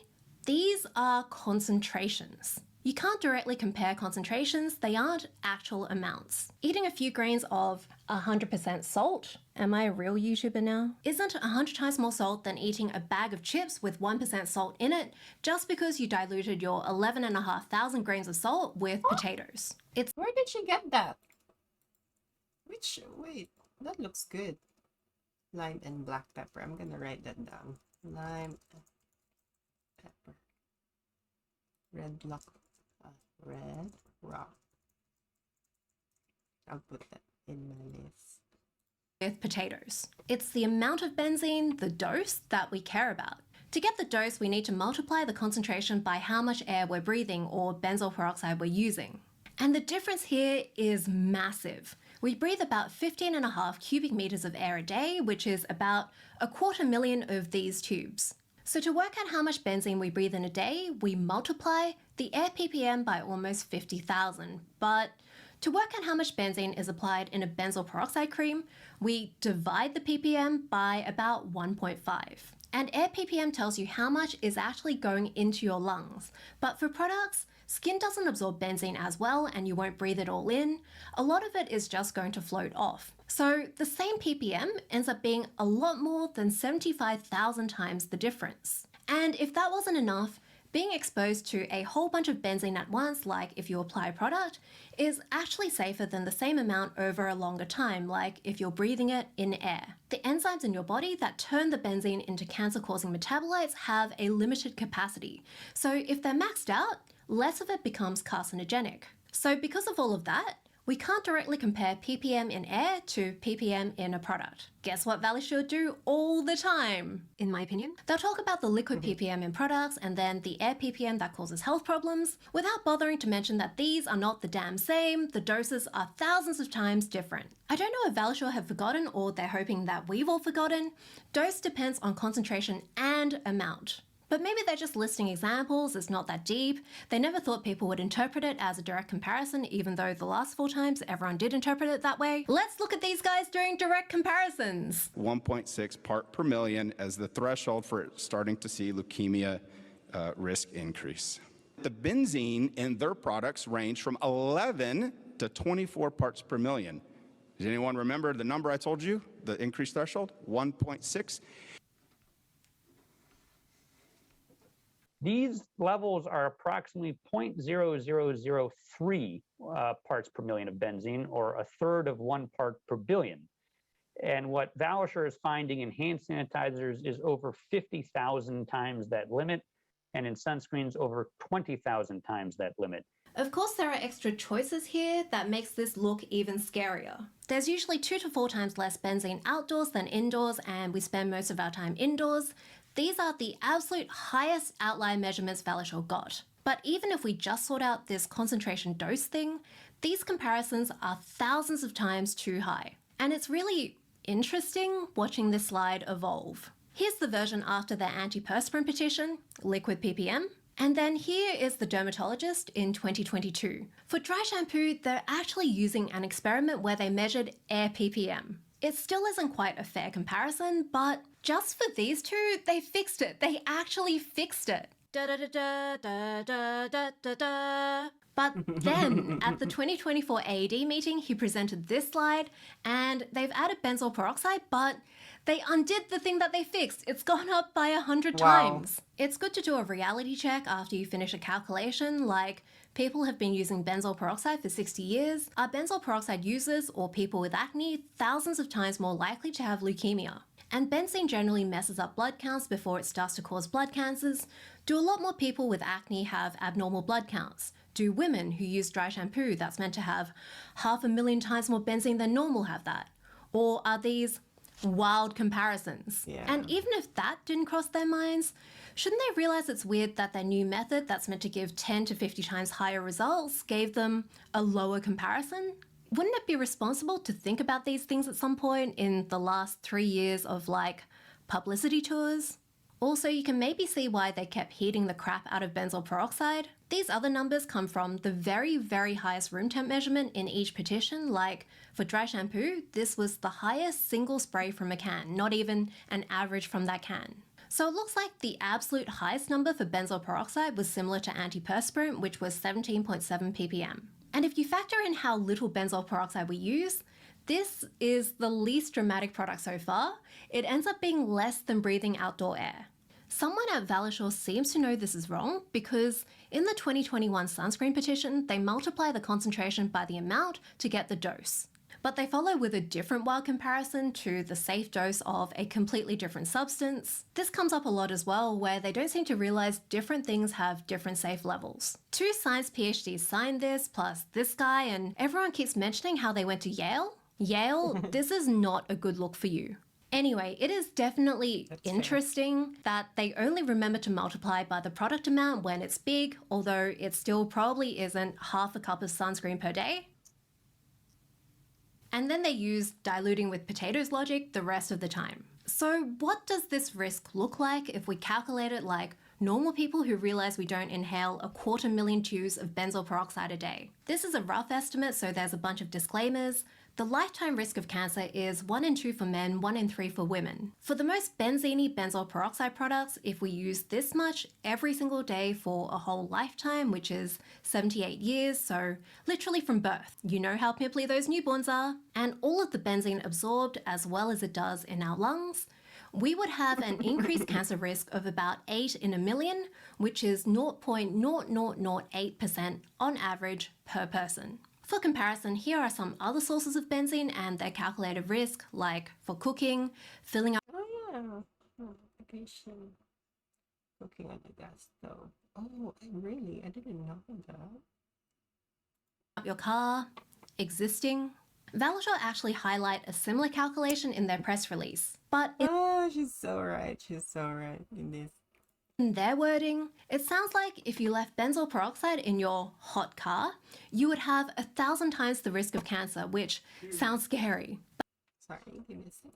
these are concentrations. You can't directly compare concentrations, they aren't actual amounts. Eating a few grains of 100% salt, am I a real YouTuber now? Isn't 100 times more salt than eating a bag of chips with 1% salt in it, just because you diluted your 11,500 grains of salt with potatoes. It's Where did she get that? Wait, that looks good. Lime and black pepper. I'm gonna write that down. Lime and pepper. Red rock. I'll put that in my list. with potatoes. It's the amount of benzene, the dose, that we care about. To get the dose, we need to multiply the concentration by how much air we're breathing or benzoyl peroxide we're using. And the difference here is massive. We breathe about 15.5 cubic meters of air a day, which is about 250,000 of these tubes. So to work out how much benzene we breathe in a day, we multiply the air ppm by almost 50,000. But to work out how much benzene is applied in a benzoyl peroxide cream, we divide the ppm by about 1.5. And air ppm tells you how much is actually going into your lungs. But for products, skin doesn't absorb benzene as well and you won't breathe it all in. A lot of it is just going to float off. So the same ppm ends up being a lot more than 75,000 times the difference. And if that wasn't enough, being exposed to a whole bunch of benzene at once, like if you apply a product, is actually safer than the same amount over a longer time, like if you're breathing it in air. The enzymes in your body that turn the benzene into cancer-causing metabolites have a limited capacity. So if they're maxed out, less of it becomes carcinogenic. So because of all of that, we can't directly compare ppm in air to ppm in a product. Guess what Valisure do all the time, in my opinion? They'll talk about the liquid ppm in products and then the air ppm that causes health problems, without bothering to mention that these are not the damn same, the doses are thousands of times different. I don't know if Valisure have forgotten or they're hoping that we've all forgotten. Dose depends on concentration and amount. But maybe they're just listing examples, it's not that deep. They never thought people would interpret it as a direct comparison, even though the last 4 times everyone did interpret it that way. Let's look at these guys doing direct comparisons. 1.6 part per million as the threshold for starting to see leukemia risk increase. The benzene in their products range from 11 to 24 parts per million. Does anyone remember the number I told you, the increased threshold? 1.6. These levels are approximately 0.0003 parts per million of benzene, or a third of 1 part per billion. And what Valisure is finding in hand sanitizers is over 50,000 times that limit. and in sunscreens over 20,000 times that limit. Of course, there are extra choices here that makes this look even scarier. There's usually 2 to 4 times less benzene outdoors than indoors, and we spend most of our time indoors. These are the absolute highest outlier measurements Valisol got. But even if we just sort out this concentration dose thing, these comparisons are thousands of times too high. And it's really interesting watching this slide evolve. Here's the version after the antiperspirant petition, liquid ppm. And then here is the dermatologist in 2022. For dry shampoo, they're actually using an experiment where they measured air ppm. It still isn't quite a fair comparison, but just for these two, they fixed it. They actually fixed it. Da da da da da da da da da. But then, at the 2024 AED meeting, he presented this slide, and they've added benzoyl peroxide, but they undid the thing that they fixed. It's gone up by 100 times. It's good to do a reality check after you finish a calculation, like people have been using benzoyl peroxide for 60 years. Are benzoyl peroxide users or people with acne thousands of times more likely to have leukemia? And benzene generally messes up blood counts before it starts to cause blood cancers. Do a lot more people with acne have abnormal blood counts? Do women who use dry shampoo that's meant to have 500,000 times more benzene than normal have that? Or are these wild comparisons? And even if that didn't cross their minds, shouldn't they realize it's weird that their new method that's meant to give 10 to 50 times higher results gave them a lower comparison? Wouldn't it be responsible to think about these things at some point in the last 3 years of like publicity tours? Also, you can maybe see why they kept heating the crap out of benzoyl peroxide. These other numbers come from the very, very highest room temp measurement in each petition. Like for dry shampoo, this was the highest single spray from a can, not even an average from that can. So it looks like the absolute highest number for benzoyl peroxide was similar to antiperspirant, which was 17.7 ppm. And if you factor in how little benzoyl peroxide we use, this is the least dramatic product so far. It ends up being less than breathing outdoor air. Someone at Valisol seems to know this is wrong because in the 2021 sunscreen petition, they multiply the concentration by the amount to get the dose. But they follow with a different wild comparison to the safe dose of a completely different substance. This comes up a lot as well, where they don't seem to realize different things have different safe levels. 2 science PhDs signed this, plus this guy, and everyone keeps mentioning how they went to Yale. Yale, this is not a good look for you. Anyway, it is definitely interesting that they only remember to multiply by the product amount when it's big, although it still probably isn't half a cup of sunscreen per day. And then they use diluting with potatoes logic the rest of the time. So what does this risk look like if we calculate it like normal people who realize we don't inhale 250,000 tubes of benzoyl peroxide a day? This is a rough estimate, so there's a bunch of disclaimers. The lifetime risk of cancer is 1 in 2 for men, 1 in 3 for women. For the most benzene benzoyl peroxide products, if we use this much every single day for a whole lifetime, which is 78 years, so literally from birth, you know how pimply those newborns are, and all of the benzene absorbed as well as it does in our lungs, we would have an increased cancer risk of about 8 in a million, which is 0.0008% on average per person. For comparison, here are some other sources of benzene and their calculated risk, like for cooking, filling up application. Cooking on the gas stove. Oh, really? I didn't know that. your car, existing. Valisol actually highlight a similar calculation in their press release, but she's so right. She's so right in this. In their wording, it sounds like if you left benzoyl peroxide in your hot car, you would have 1,000 times the risk of cancer, which sounds scary. Sorry, give me a second.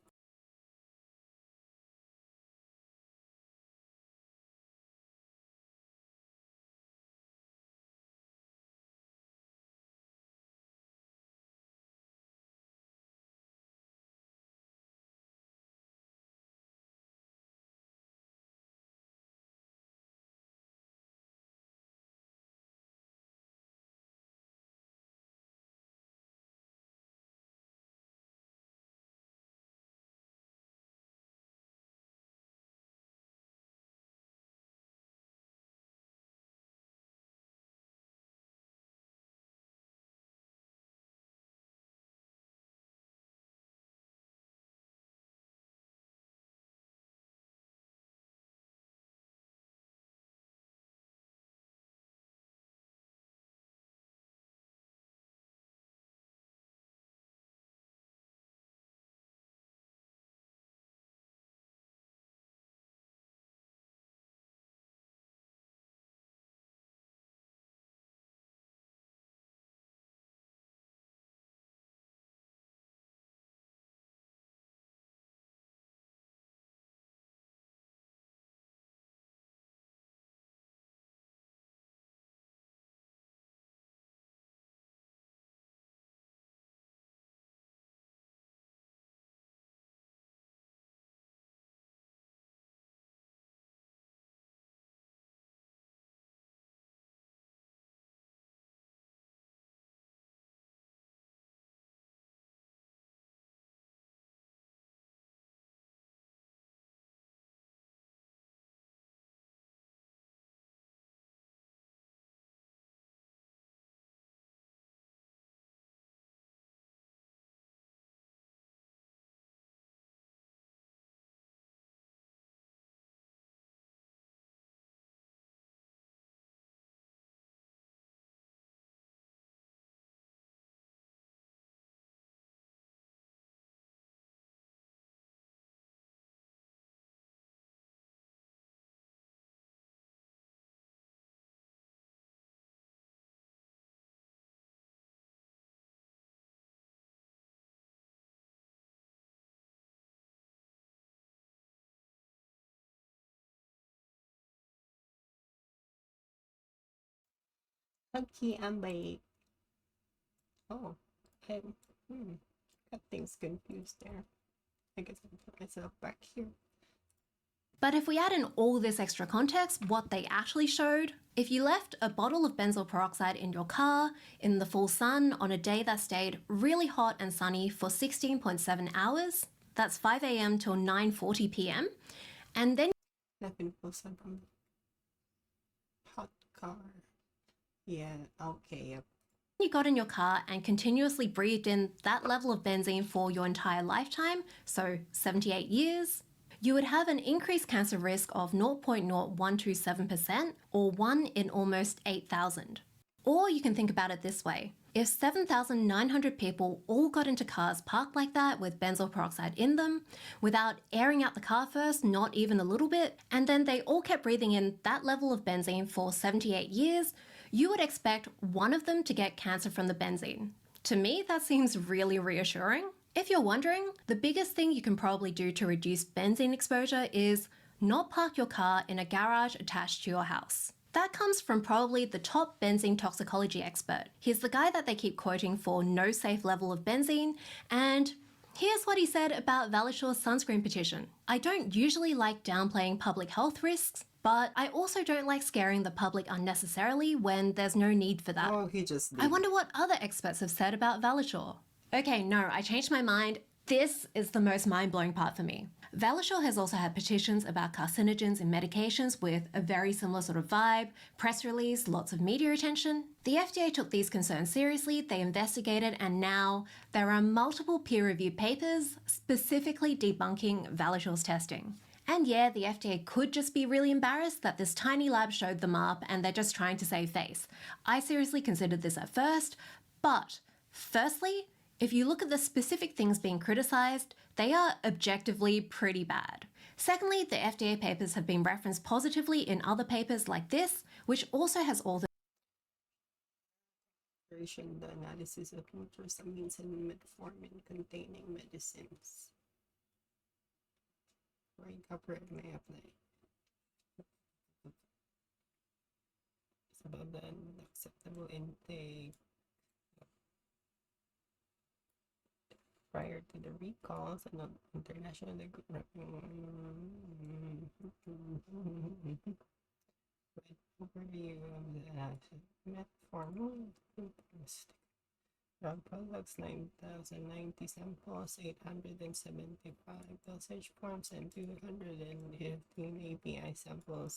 Hunky and Lake. Oh, I got things confused there. I guess I'll put myself back here. But if we add in all this extra context, what they actually showed, if you left a bottle of benzoyl peroxide in your car in the full sun on a day that stayed really hot and sunny for 16.7 hours, that's 5 a.m. till 9:40 p.m., and then Nothing full sun from hot car. Yeah, okay, yep. you got in your car and continuously breathed in that level of benzene for your entire lifetime, so 78 years, you would have an increased cancer risk of 0.0127% or 1 in almost 8,000. Or you can think about it this way. If 7,900 people all got into cars parked like that with benzoyl peroxide in them, without airing out the car first, not even a little bit, and then they all kept breathing in that level of benzene for 78 years, you would expect one of them to get cancer from the benzene. To me, that seems really reassuring. If you're wondering, the biggest thing you can probably do to reduce benzene exposure is not park your car in a garage attached to your house. That comes from probably the top benzene toxicology expert. He's the guy that they keep quoting for no safe level of benzene, and here's what he said about Valashore's sunscreen petition. I don't usually like downplaying public health risks, but I also don't like scaring the public unnecessarily when there's no need for that. Oh, he just I wonder what other experts have said about Valashore. Okay, no, I changed my mind. This is the most mind-blowing part for me. Valashore has also had petitions about carcinogens in medications with a very similar sort of vibe, press release, lots of media attention. The FDA took these concerns seriously, they investigated, and now there are multiple peer-reviewed papers specifically debunking Valashore's testing. And yeah, the FDA could just be really embarrassed that this tiny lab showed them up and they're just trying to save face. I seriously considered this at first, but firstly, if you look at the specific things being criticised, they are objectively pretty bad. Secondly, the FDA papers have been referenced positively in other papers like this, which also has authors The analysis of nutrisamines and metformin containing medicines. For incorporate may apply. It's about the unacceptable intake. Prior to the recalls and international overview of the metformin drug products, 9,090 samples, 875 dosage forms, and 215 API samples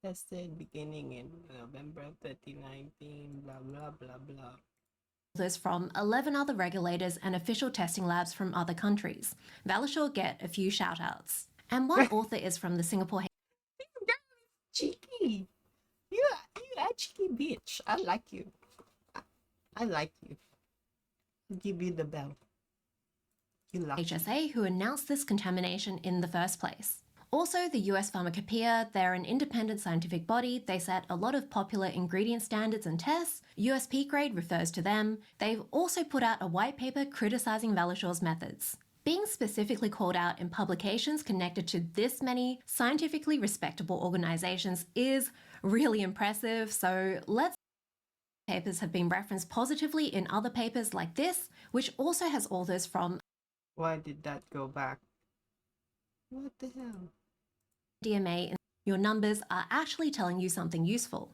tested beginning in November 2019, blah blah blah blah. from 11 other regulators and official testing labs from other countries. Valashore get a few shout-outs. And one author is from the Singapore... Cheeky! You a cheeky bitch. I like you. I like you. I'll give you the bell. You like HSA, who announced this contamination in the first place. Also, the US Pharmacopoeia, they're an independent scientific body. They set a lot of popular ingredient standards and tests. USP grade refers to them. They've also put out a white paper criticizing Valashore's methods. Being specifically called out in publications connected to this many scientifically respectable organizations is really impressive, so let's... Papers have been referenced positively in other papers like this, which also has authors from... Why did that go back? What the hell? DMA, your numbers are actually telling you something useful.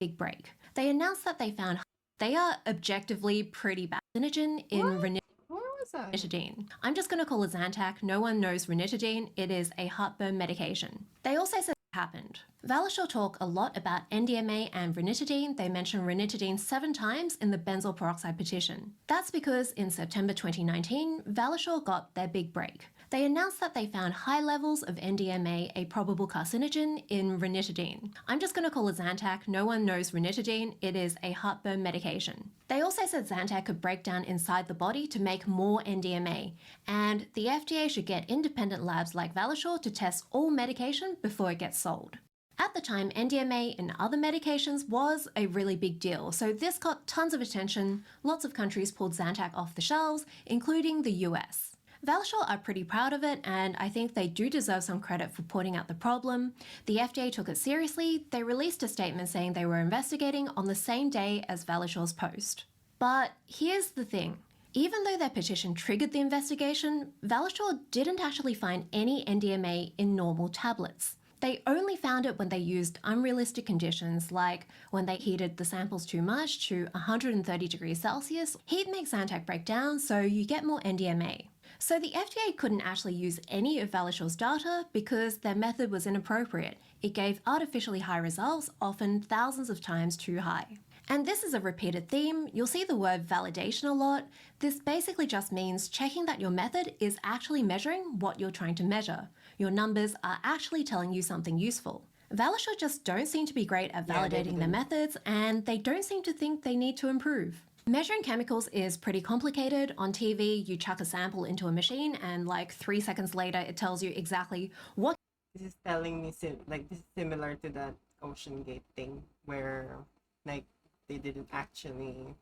Big break. They announced that they are objectively pretty bad. Carcinogen in ranitidine. I'm just going to call it Zantac. No one knows ranitidine. It is a heartburn medication. They also said it happened. Valashore talk a lot about NDMA and ranitidine. They mention ranitidine 7 times in the benzoyl peroxide petition. That's because in September 2019, Valashore got their big break. They announced that they found high levels of NDMA, a probable carcinogen, in ranitidine. I'm just going to call it Zantac. No one knows ranitidine. It is a heartburn medication. They also said Zantac could break down inside the body to make more NDMA, and the FDA should get independent labs like Valashore to test all medication before it gets sold. At the time, NDMA in other medications was a really big deal, so this got tons of attention. Lots of countries pulled Zantac off the shelves, including the US. Valisure are pretty proud of it, and I think they do deserve some credit for pointing out the problem. The FDA took it seriously. They released a statement saying they were investigating on the same day as Valisure's post. But here's the thing. Even though their petition triggered the investigation, Valisure didn't actually find any NDMA in normal tablets. They only found it when they used unrealistic conditions, like when they heated the samples too much to 130 degrees Celsius. Heat makes Zantac break down, so you get more NDMA. So the FDA couldn't actually use any of Valisure's data because their method was inappropriate. It gave artificially high results, often thousands of times too high. And this is a repeated theme. You'll see the word validation a lot. This basically just means checking that your method is actually measuring what you're trying to measure. Your numbers are actually telling you something useful. Valisure just don't seem to be great at validating their methods, and they don't seem to think they need to improve. Measuring chemicals is pretty complicated. On TV, you chuck a sample into a machine and like 3 seconds later, it tells you exactly what. This is telling me, like, this is similar to that Ocean Gate thing where, like, they didn't actually.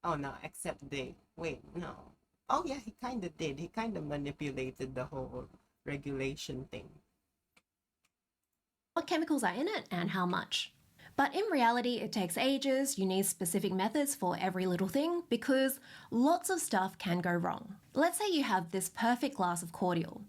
Oh no, except they. Wait, no. Oh yeah, he kind of did. He kind of manipulated the whole regulation thing. What chemicals are in it and how much. But in reality, it takes ages. You need specific methods for every little thing because lots of stuff can go wrong. Let's say you have this perfect glass of cordial.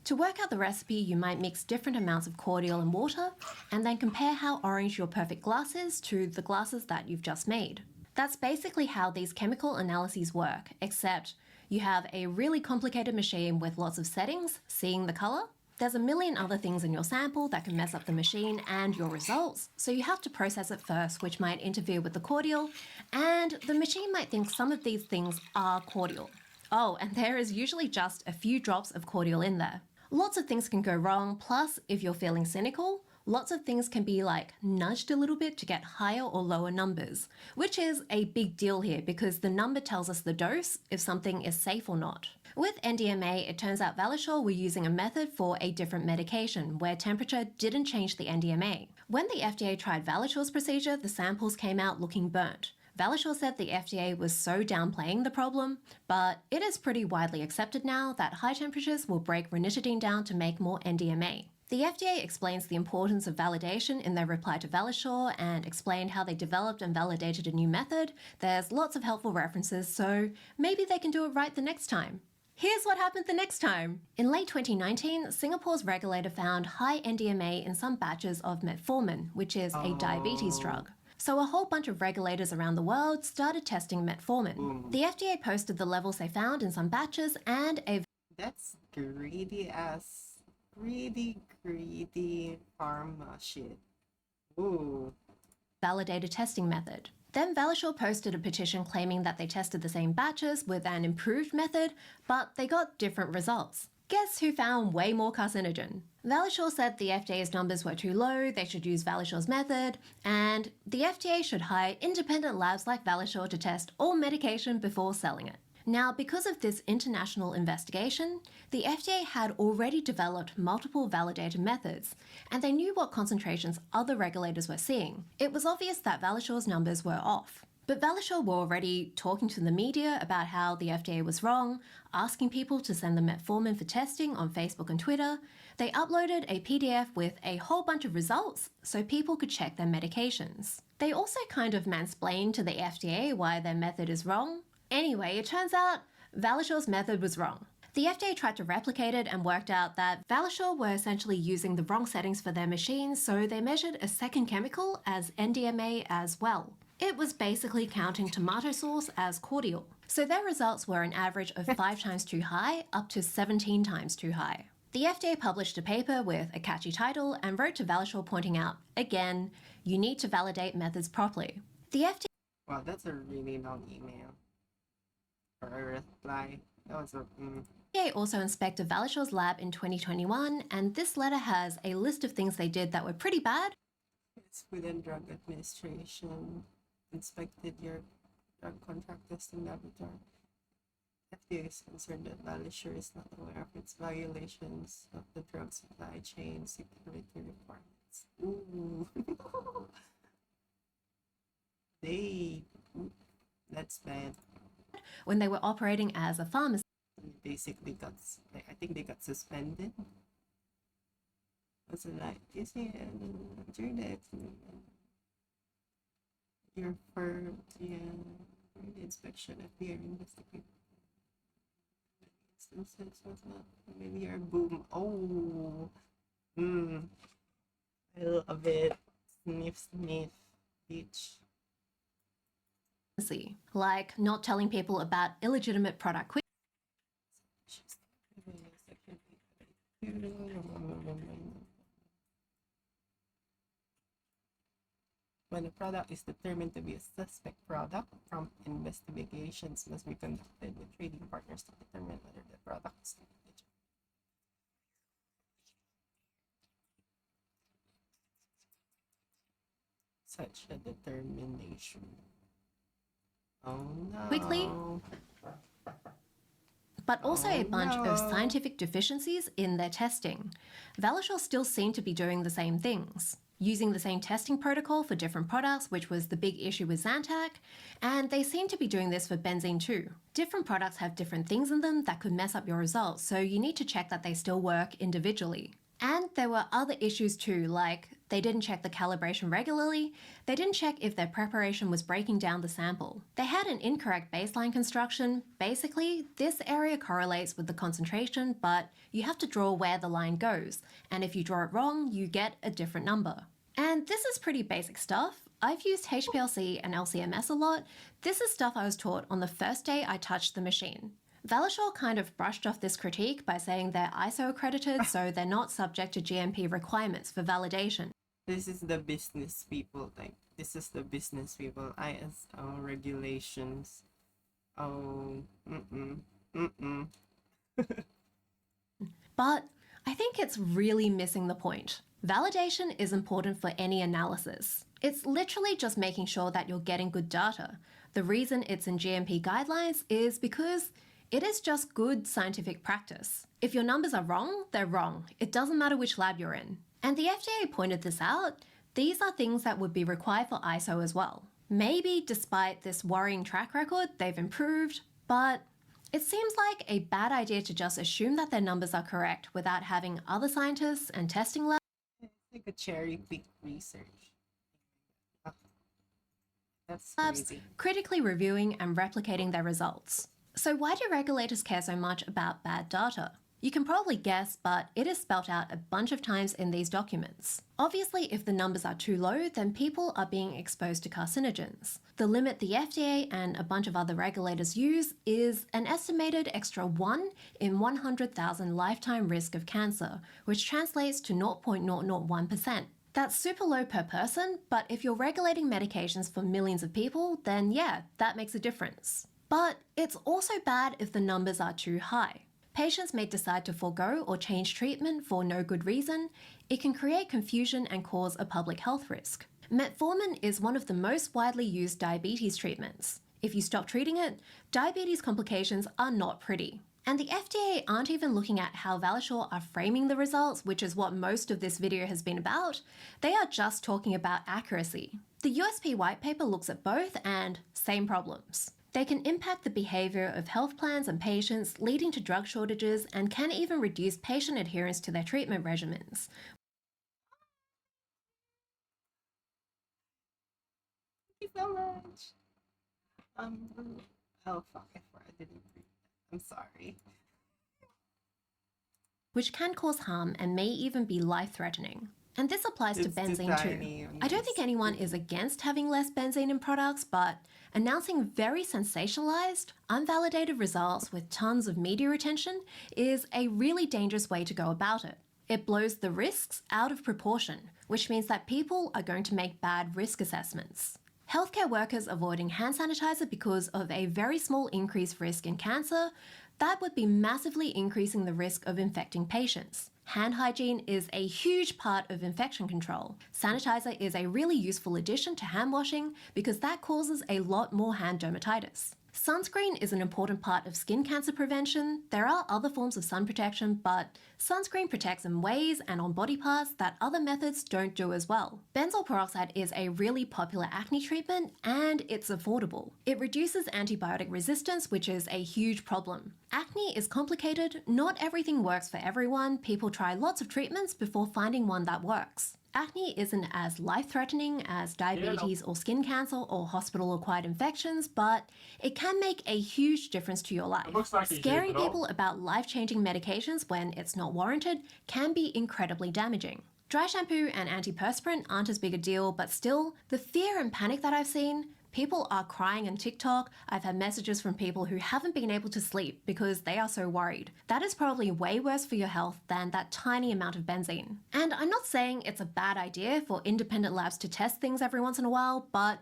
To work out the recipe, you might mix different amounts of cordial and water and then compare how orange your perfect glass is to the glasses that you've just made. That's basically how these chemical analyses work, except you have a really complicated machine with lots of settings, seeing the color. There's a million other things in your sample that can mess up the machine and your results, so you have to process it first, which might interfere with the cordial, and the machine might think some of these things are cordial. Oh, and there is usually just a few drops of cordial in there. Lots of things can go wrong, plus if you're feeling cynical, lots of things can be like nudged a little bit to get higher or lower numbers, which is a big deal here because the number tells us the dose if something is safe or not. With NDMA, it turns out Valisure were using a method for a different medication where temperature didn't change the NDMA. When the FDA tried Valisure's procedure, the samples came out looking burnt. Valisure said the FDA was so downplaying the problem, but it is pretty widely accepted now that high temperatures will break ranitidine down to make more NDMA. The FDA explains the importance of validation in their reply to Valisure and explained how they developed and validated a new method. There's lots of helpful references, so maybe they can do it right the next time. Here's what happened the next time. In late 2019, Singapore's regulator found high NDMA in some batches of metformin, which is a diabetes drug. So a whole bunch of regulators around the world started testing metformin. The FDA posted the levels they found in some batches and a... That's greedy pharma shit. Ooh. Validated testing method. Then Valisure posted a petition claiming that they tested the same batches with an improved method, but they got different results. Guess who found way more carcinogen? Valisure said the FDA's numbers were too low, they should use Valisure's method, and the FDA should hire independent labs like Valisure to test all medication before selling it. Now, because of this international investigation, the FDA had already developed multiple validated methods, and they knew what concentrations other regulators were seeing. It was obvious that Valisure's numbers were off. But Valisure were already talking to the media about how the FDA was wrong, asking people to send them metformin for testing on Facebook and Twitter. They uploaded a PDF with a whole bunch of results so people could check their medications. They also kind of mansplained to the FDA why their method is wrong. Anyway, it turns out Valisure's method was wrong. The FDA tried to replicate it and worked out that Valisure were essentially using the wrong settings for their machines, so they measured a second chemical as NDMA as well. It was basically counting tomato sauce as cordial. So their results were an average of 5 times too high, up to 17 times too high. The FDA published a paper with a catchy title and wrote to Valisure pointing out, again, you need to validate methods properly. The FDA... Wow, that's a really long email. Or a reply. That was a... FDA also inspected Valisure's lab in 2021, and this letter has a list of things they did that were pretty bad. It's within Drug Administration. Inspected your drug contract testing laboratory. FDA is concerned that Valisure is not aware of its violations of the drug supply chain security requirements. Ooh. That's bad. When they were operating as a pharmacy. basically got, like, I think they got suspended. Was it like, you see, during your firm, yeah, during the inspection, FBI investigated instances was not familiar. Boom. Oh, I love it. Sniff, sniff, bitch. Like not telling people about illegitimate product quick. When a product is determined to be a suspect product, prompt investigations must be conducted with trading partners to determine whether the product is legitimate. Such a determination. Oh no. Quickly, but also a bunch of scientific deficiencies in their testing. Valisure still seem to be doing the same things, using the same testing protocol for different products, which was the big issue with Zantac, and they seem to be doing this for benzene too. Different products have different things in them that could mess up your results, so you need to check that they still work individually. And there were other issues too, like they didn't check the calibration regularly, they didn't check if their preparation was breaking down the sample. They had an incorrect baseline construction. Basically, this area correlates with the concentration, but you have to draw where the line goes, and if you draw it wrong, you get a different number. And this is pretty basic stuff. I've used HPLC and LCMS a lot. This is stuff I was taught on the first day I touched the machine. Valisure kind of brushed off this critique by saying they're ISO accredited, so they're not subject to GMP requirements for validation. This is the business people, like, this is the business people. ISO regulations. Oh, But I think it's really missing the point. Validation is important for any analysis. It's literally just making sure that you're getting good data. The reason it's in GMP guidelines is because it is just good scientific practice. If your numbers are wrong, they're wrong. It doesn't matter which lab you're in. And the FDA pointed this out. These are things that would be required for ISO as well. Maybe despite this worrying track record, they've improved, but it seems like a bad idea to just assume that their numbers are correct without having other scientists and testing labs. It's like a cherry-picked research. That's labs crazy. critically reviewing and replicating their results. So why do regulators care so much about bad data? You can probably guess, but it is spelt out a bunch of times in these documents. Obviously, if the numbers are too low, then people are being exposed to carcinogens. The limit the FDA and a bunch of other regulators use is an estimated extra 1 in 100,000 lifetime risk of cancer, which translates to 0.001%. That's super low per person, but if you're regulating medications for millions of people, then yeah, that makes a difference. But it's also bad if the numbers are too high. Patients may decide to forego or change treatment for no good reason. It can create confusion and cause a public health risk. Metformin is one of the most widely used diabetes treatments. If you stop treating it, diabetes complications are not pretty. And the FDA aren't even looking at how Valisure are framing the results, which is what most of this video has been about. They are just talking about accuracy. The USP white paper looks at both and same problems. They can impact the behavior of health plans and patients, leading to drug shortages, and can even reduce patient adherence to their treatment regimens. Thank you so much. Oh fuck, I didn't read that. I'm sorry. Which can cause harm and may even be life-threatening. And this applies to benzene too. I don't think anyone is against having less benzene in products, but announcing very sensationalized, unvalidated results with tons of media attention is a really dangerous way to go about it. It blows the risks out of proportion, which means that people are going to make bad risk assessments. Healthcare workers avoiding hand sanitizer because of a very small increased risk in cancer, that would be massively increasing the risk of infecting patients. Hand hygiene is a huge part of infection control. Sanitizer is a really useful addition to hand washing because that causes a lot more hand dermatitis. Sunscreen is an important part of skin cancer prevention. There are other forms of sun protection, but sunscreen protects in ways and on body parts that other methods don't do as well. Benzoyl peroxide is a really popular acne treatment and it's affordable. It reduces antibiotic resistance, which is a huge problem. Acne is complicated, not everything works for everyone. People try lots of treatments before finding one that works. Acne isn't as life-threatening as diabetes or skin cancer or hospital-acquired infections, but it can make a huge difference to your life. Scaring people about life-changing medications when it's not warranted can be incredibly damaging. Dry shampoo and antiperspirant aren't as big a deal, but still, the fear and panic that I've seen, people are crying on TikTok. I've had messages from people who haven't been able to sleep because they are so worried. That is probably way worse for your health than that tiny amount of benzene. And I'm not saying it's a bad idea for independent labs to test things every once in a while, but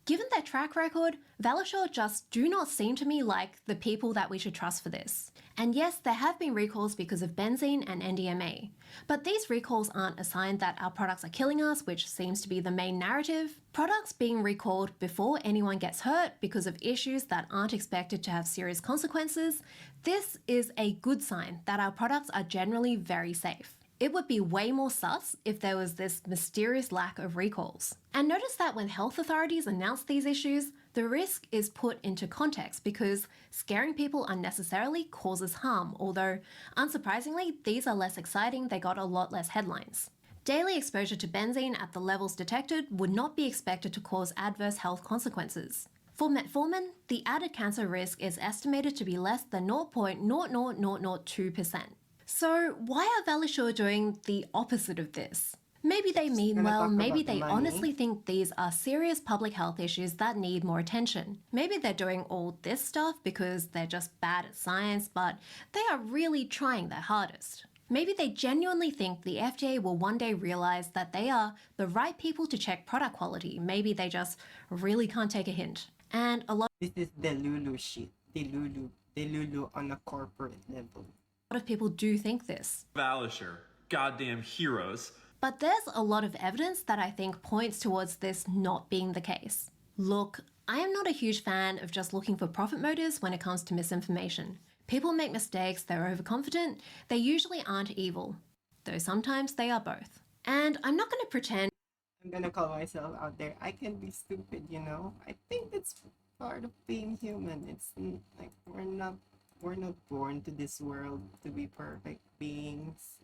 given their track record, Valisure just do not seem to me like the people that we should trust for this. And yes, there have been recalls because of benzene and NDMA. But these recalls aren't a sign that our products are killing us, which seems to be the main narrative. Products being recalled before anyone gets hurt because of issues that aren't expected to have serious consequences, this is a good sign that our products are generally very safe. It would be way more sus if there was this mysterious lack of recalls. And notice that when health authorities announce these issues, the risk is put into context because scaring people unnecessarily causes harm, although unsurprisingly, these are less exciting, they got a lot less headlines. Daily exposure to benzene at the levels detected would not be expected to cause adverse health consequences. For metformin, the added cancer risk is estimated to be less than 0.00002%. So why are Valisure doing the opposite of this? Maybe they mean well, maybe they honestly think these are serious public health issues that need more attention. Maybe they're doing all this stuff because they're just bad at science, but they are really trying their hardest. Maybe they genuinely think the FDA will one day realize that they are the right people to check product quality. Maybe they just really can't take a hint. And a lot This is Delulu shit. Delulu on a corporate level. of people do think this. Valisure, goddamn heroes. But there's a lot of evidence that I think points towards this not being the case. Look, I am not a huge fan of just looking for profit motives when it comes to misinformation. People make mistakes, they're overconfident, they usually aren't evil, though sometimes they are both. And I'm not going to pretend I'm gonna call myself out there. I can be stupid, you know? I think that's part of being human. It's like we're not born to this world to be perfect beings.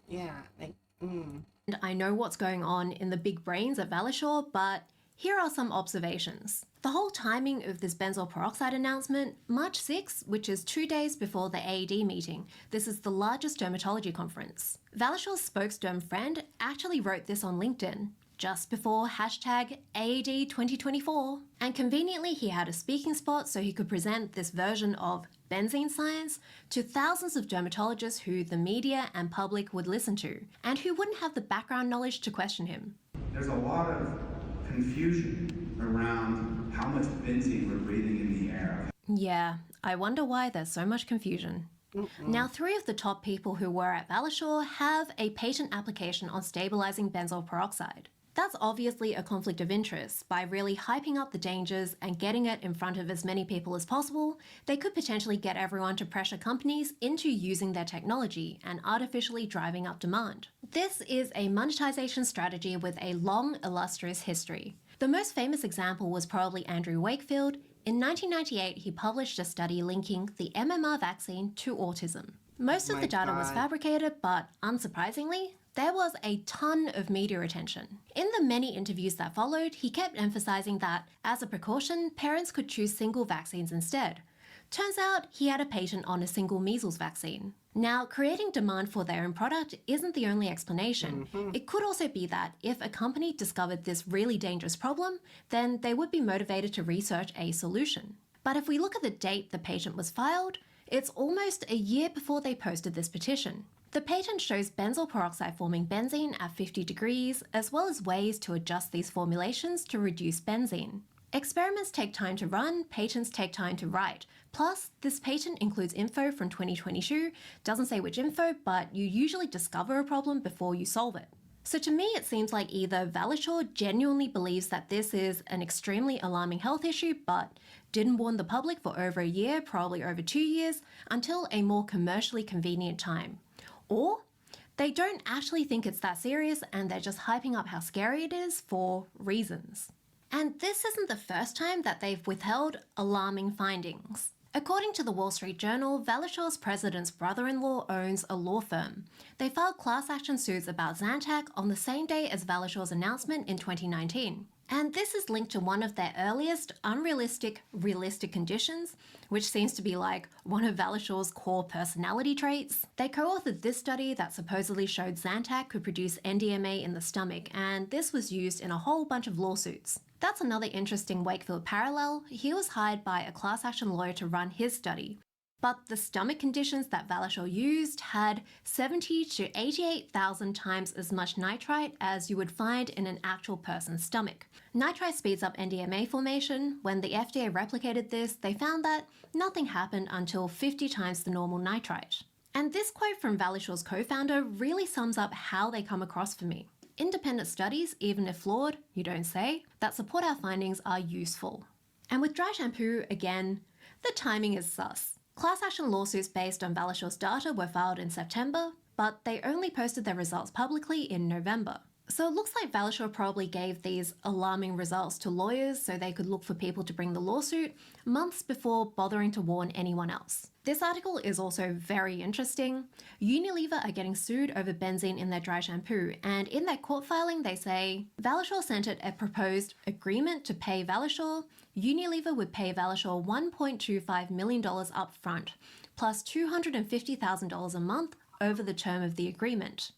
And I know what's going on in the big brains at Valisure, but here are some observations. The whole timing of this benzoyl peroxide announcement, March 6th, which is 2 days before the AED meeting. This is the largest dermatology conference. Valishure's spokesderm friend actually wrote this on LinkedIn, just before hashtag AED 2024. And conveniently, he had a speaking spot so he could present this version of benzene science to thousands of dermatologists who the media and public would listen to, and who wouldn't have the background knowledge to question him. There's a lot of confusion around how much benzene we're breathing in the air. Yeah, I wonder why there's so much confusion. Now, 3 of the top people who were at Valisure have a patent application on stabilizing benzoyl peroxide. That's obviously a conflict of interest. By really hyping up the dangers and getting it in front of as many people as possible, they could potentially get everyone to pressure companies into using their technology and artificially driving up demand. This is a monetization strategy with a long, illustrious history. The most famous example was probably Andrew Wakefield. In 1998, he published a study linking the MMR vaccine to autism. Most of the data was fabricated, but unsurprisingly, there was a ton of media attention. In the many interviews that followed, he kept emphasizing that, as a precaution, parents could choose single vaccines instead. Turns out he had a patent on a single measles vaccine. Now, creating demand for their own product isn't the only explanation. It could also be that if a company discovered this really dangerous problem, then they would be motivated to research a solution. But if we look at the date the patent was filed, it's almost a year before they posted this petition. The patent shows benzoyl peroxide forming benzene at 50 degrees, as well as ways to adjust these formulations to reduce benzene. Experiments take time to run, patents take time to write. Plus, this patent includes info from 2022, doesn't say which info, but you usually discover a problem before you solve it. So to me, it seems like either Valishaw genuinely believes that this is an extremely alarming health issue, but didn't warn the public for over a year, probably over 2 years, until a more commercially convenient time. Or they don't actually think it's that serious and they're just hyping up how scary it is for reasons. And this isn't the first time that they've withheld alarming findings. According to the Wall Street Journal, Valishaw's president's brother-in-law owns a law firm. They filed class action suits about Zantac on the same day as Valishaw's announcement in 2019. And this is linked to one of their earliest unrealistic, realistic conditions, which seems to be like one of Valishaw's core personality traits. They co-authored this study that supposedly showed Zantac could produce NDMA in the stomach, and this was used in a whole bunch of lawsuits. That's another interesting Wakefield parallel. He was hired by a class action lawyer to run his study, but the stomach conditions that Valishaw used had 70 to 88,000 times as much nitrite as you would find in an actual person's stomach. Nitrite speeds up NDMA formation. When the FDA replicated this, they found that nothing happened until 50 times the normal nitrite. And this quote from Valishaw's co-founder really sums up how they come across for me. Independent studies, even if flawed, you don't say, that support our findings are useful. And with dry shampoo, again, the timing is sus. Class action lawsuits based on Valishaw's data were filed in September, but they only posted their results publicly in November. So it looks like Valishaw probably gave these alarming results to lawyers so they could look for people to bring the lawsuit months before bothering to warn anyone else. This article is also very interesting. Unilever are getting sued over benzene in their dry shampoo, and in their court filing they say Valishaw sent it a proposed agreement to pay Valishaw. Unilever would pay Valishaw $1.25 million upfront, plus $250,000 a month over the term of the agreement.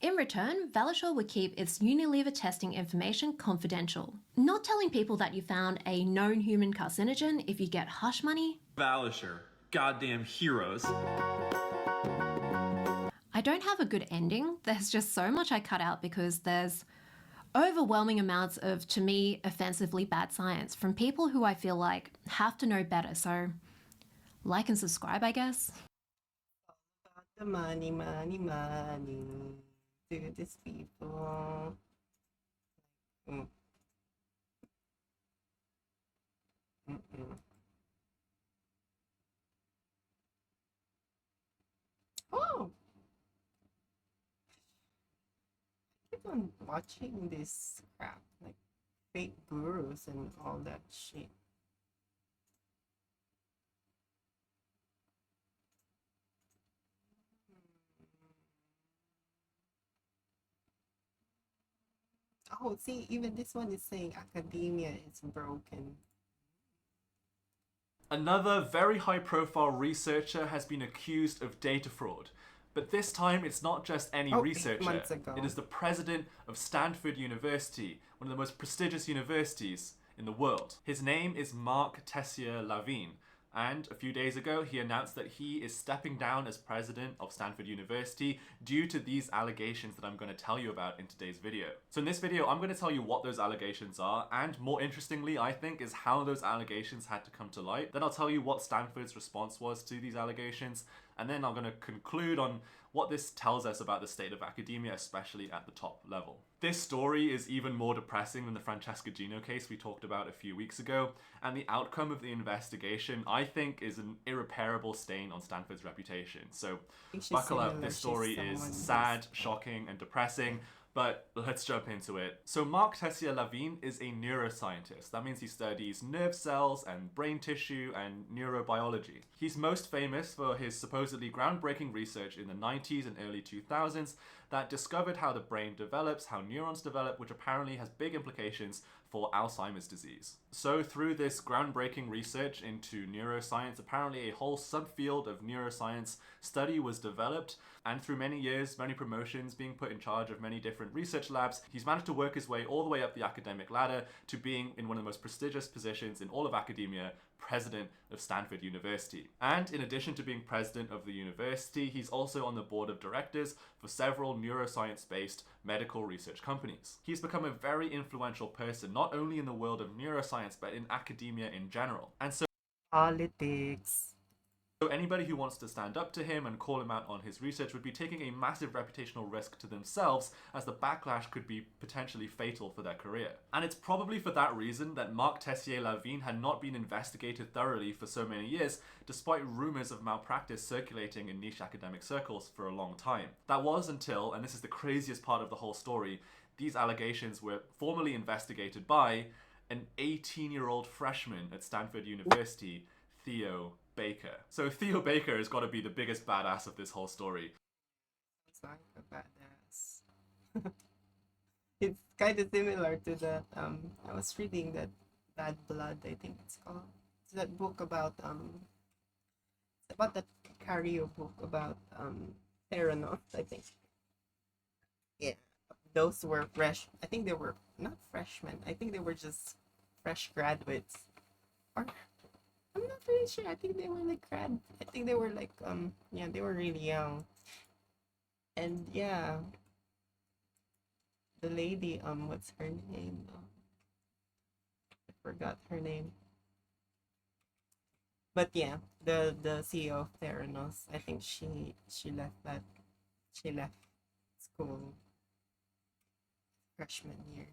In return, Valishaw would keep its Unilever testing information confidential, not telling people that you found a known human carcinogen if you get hush money. Valisher, goddamn heroes. I don't have a good ending. There's just so much I cut out because there's overwhelming amounts of, to me, offensively bad science from people who I feel like have to know better. So, like and subscribe, I guess. The money, money, money. To these people. Mm. Oh! I keep on watching this crap, like fake gurus and all that shit. Oh, see, even this one is saying academia is broken. Another very high-profile researcher has been accused of data fraud. But this time, it's not just any researcher. 8 months ago. It is the president of Stanford University, one of the most prestigious universities in the world. His name is Mark Tessier-Lavigne, and a few days ago, he announced that he is stepping down as president of Stanford University due to these allegations that I'm going to tell you about in today's video. So in this video, I'm going to tell you what those allegations are, and more interestingly, I think, is how those allegations had to come to light. Then I'll tell you what Stanford's response was to these allegations, and then I'm going to conclude on what this tells us about the state of academia, especially at the top level. This story is even more depressing than the Francesca Gino case we talked about a few weeks ago, and the outcome of the investigation, I think, is an irreparable stain on Stanford's reputation. So buckle up, this story is sad, shocking, and depressing, but let's jump into it. So Mark Tessier-Lavigne is a neuroscientist. That means he studies nerve cells and brain tissue and neurobiology. He's most famous for his supposedly groundbreaking research in the 90s and early 2000s that discovered how the brain develops, how neurons develop, which apparently has big implications for Alzheimer's disease. So through this groundbreaking research into neuroscience, apparently a whole subfield of neuroscience study was developed, and through many years, many promotions, being put in charge of many different research labs, he's managed to work his way all the way up the academic ladder to being in one of the most prestigious positions in all of academia, president of Stanford University. And in addition to being president of the university, he's also on the board of directors for several neuroscience-based medical research companies. He's become a very influential person, not only in the world of neuroscience, but in academia in general. And so politics. So anybody who wants to stand up to him and call him out on his research would be taking a massive reputational risk to themselves, as the backlash could be potentially fatal for their career. And it's probably for that reason that Marc Tessier-Lavigne had not been investigated thoroughly for so many years, despite rumors of malpractice circulating in niche academic circles for a long time. That was until, and this is the craziest part of the whole story, these allegations were formally investigated by an 18-year-old freshman at Stanford University, Theo Baker. So Theo Baker has got to be the biggest badass of this whole story. It's like a badass. It's kind of similar to that. I was reading that Bad Blood, I think it's called. It's that book about it's about that Cario book about Theranos, I think. Yeah, those were fresh. I think they were not freshmen. I think they were just fresh graduates. Or I'm not really sure. I think they were like I think they were like yeah, they were really young. And yeah, the lady, what's her name? I forgot her name. But yeah, the CEO of Theranos, I think she left school freshman year.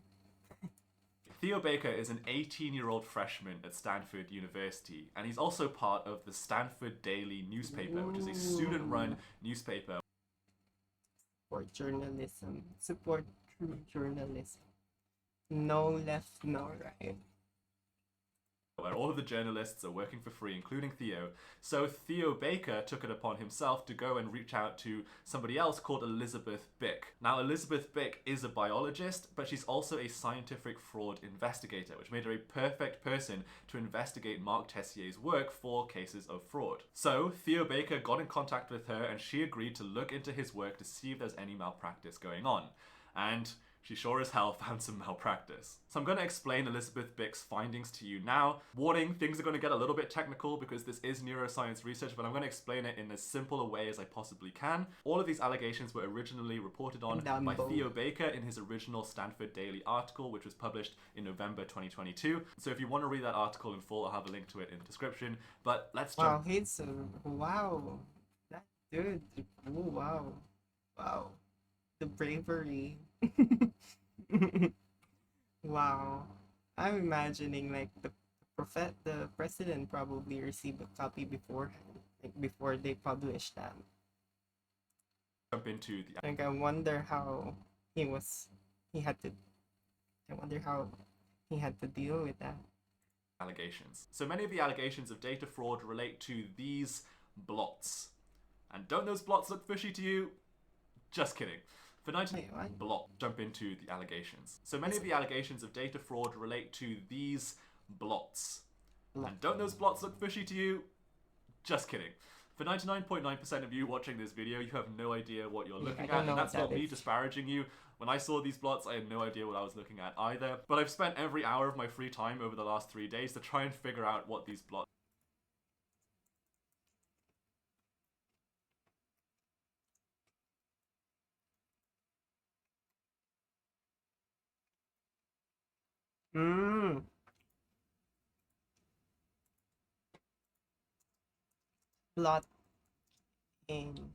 Theo Baker is an 18-year-old freshman at Stanford University, and he's also part of the Stanford Daily newspaper, which is a student-run newspaper. Support journalism. Support true journalism. No left, no right. Where all of the journalists are working for free, including Theo. So Theo Baker took it upon himself to go and reach out to somebody else called Elizabeth Bick. Now, Elizabeth Bick is a biologist, but she's also a scientific fraud investigator, which made her a perfect person to investigate Marc Tessier's work for cases of fraud. So Theo Baker got in contact with her, and she agreed to look into his work to see if there's any malpractice going on. And she sure as hell found some malpractice. So I'm going to explain Elizabeth Bick's findings to you now. Warning, things are going to get a little bit technical because this is neuroscience research, but I'm going to explain it in as simple a way as I possibly can. All of these allegations were originally reported on by Theo Baker in his original Stanford Daily article, which was published in November 2022. So if you want to read that article in full, I'll have a link to it in the description. But let's jump. Wow, he's wow. That dude. Oh, wow. Wow. The bravery. Wow. I'm imagining like the president probably received a copy beforehand, like before they published that. Jump into the Like I wonder how I wonder how he had to deal with that. Allegations. So many of the allegations of data fraud relate to these blots. And don't those blots look fishy to you? Just kidding. For 19 blot, jump into the allegations. So many of the allegations of data fraud relate to these blots. And don't those blots look fishy to you? Just kidding. For 99.9% of you watching this video, you have no idea what you're looking at, and that's not me disparaging you. When I saw these blots, I had no idea what I was looking at either. But I've spent every hour of my free time over the last 3 days to try and figure out what these blots Plot in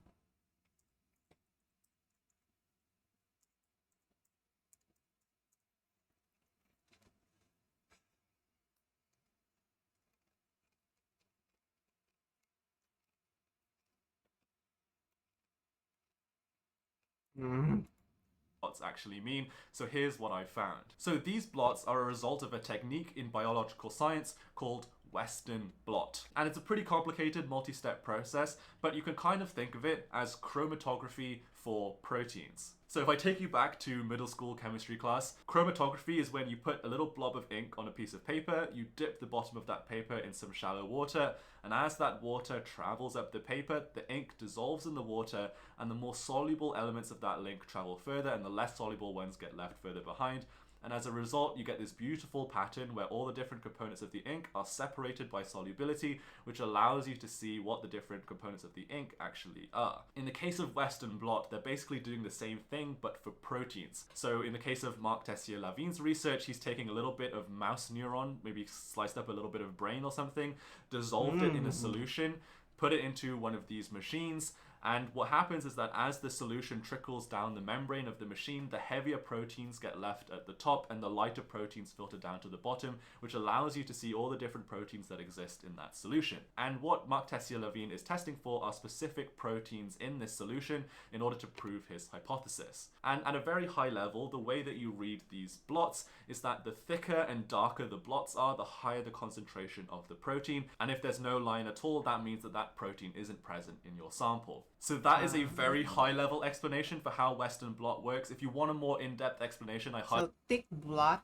blots actually mean. So here's what I found. So these blots are a result of a technique in biological science called Western blot. And it's a pretty complicated multi-step process, but you can kind of think of it as chromatography for proteins. So if I take you back to middle school chemistry class, chromatography is when you put a little blob of ink on a piece of paper, you dip the bottom of that paper in some shallow water, and as that water travels up the paper, the ink dissolves in the water, and the more soluble elements of that ink travel further, and the less soluble ones get left further behind. And as a result, you get this beautiful pattern where all the different components of the ink are separated by solubility, which allows you to see what the different components of the ink actually are. In the case of Western blot, they're basically doing the same thing, but for proteins. So in the case of Marc Tessier-Lavigne's research, he's taking a little bit of mouse neuron, maybe sliced up a little bit of brain or something, dissolved it in a solution, put it into one of these machines, and what happens is that as the solution trickles down the membrane of the machine, the heavier proteins get left at the top and the lighter proteins filter down to the bottom, which allows you to see all the different proteins that exist in that solution. And what Marc Tessier-Lavigne is testing for are specific proteins in this solution in order to prove his hypothesis. And at a very high level, the way that you read these blots is that the thicker and darker the blots are, the higher the concentration of the protein. And if there's no line at all, that means that that protein isn't present in your sample. So that is a very high level explanation for how Western blot works. If you want a more in-depth explanation, I highly... So thick blot.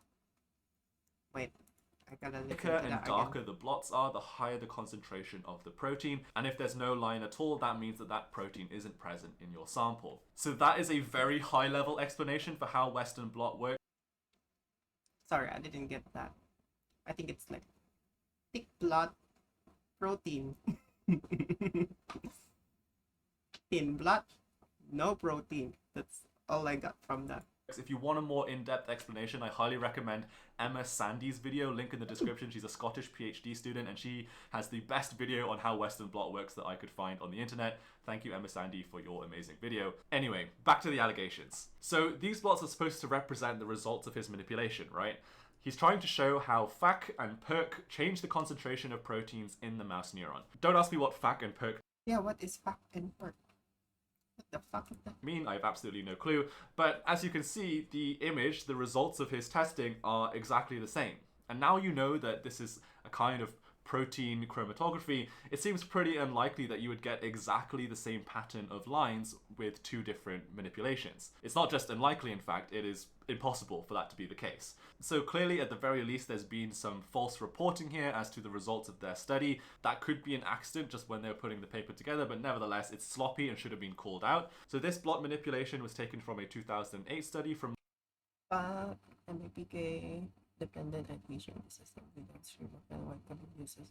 Wait, I gotta listen to thicker that and again. darker the blots are, the higher the concentration of the protein. And if there's no line at all, that means that that protein isn't present in your sample. So that is a very high level explanation for how Western blot works. Sorry, I didn't get that. I think it's like thick blot protein. Thin blot, no protein. That's all I got from that. If you want a more in-depth explanation, I highly recommend Emma Sandy's video, link in the description. She's a Scottish PhD student and she has the best video on how Western blot works that I could find on the internet. Thank you, Emma Sandy, for your amazing video. Anyway, back to the allegations. So these blots are supposed to represent the results of his manipulation, right? He's trying to show how FAC and PERC change the concentration of proteins in the mouse neuron. Don't ask me what FAC and PERC Yeah, what is FAC and PERC? What the fuck is that? mean. I have absolutely no clue. But as you can see, the image, the results of his testing are exactly the same. And now you know that this is a kind of protein chromatography. It seems pretty unlikely that you would get exactly the same pattern of lines with two different manipulations. It's not just unlikely, in fact, it is impossible for that to be the case. So clearly, at the very least, there's been some false reporting here as to the results of their study. That could be an accident just when they were putting the paper together, but nevertheless, it's sloppy and should have been called out. So this blot manipulation was taken from a 2008 study from MPK dependent adhesion system downstream of the white uses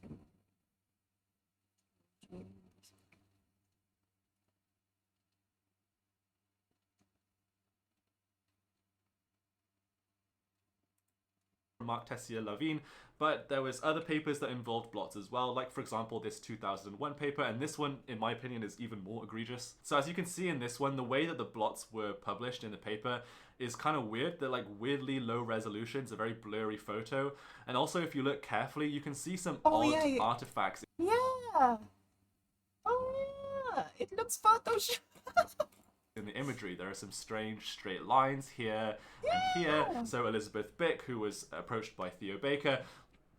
Marc Tessier-Lavigne, but there was other papers that involved blots as well, like for example this 2001 paper, and this one in my opinion is even more egregious. So as you can see in this one, the way that the blots were published in the paper is kind of weird. They're like weirdly low resolution, it's a very blurry photo, and also if you look carefully you can see some odd artifacts. Yeah. Oh yeah, it looks Photoshop. In the imagery, there are some strange straight lines here and here. So Elizabeth Bick, who was approached by Theo Baker,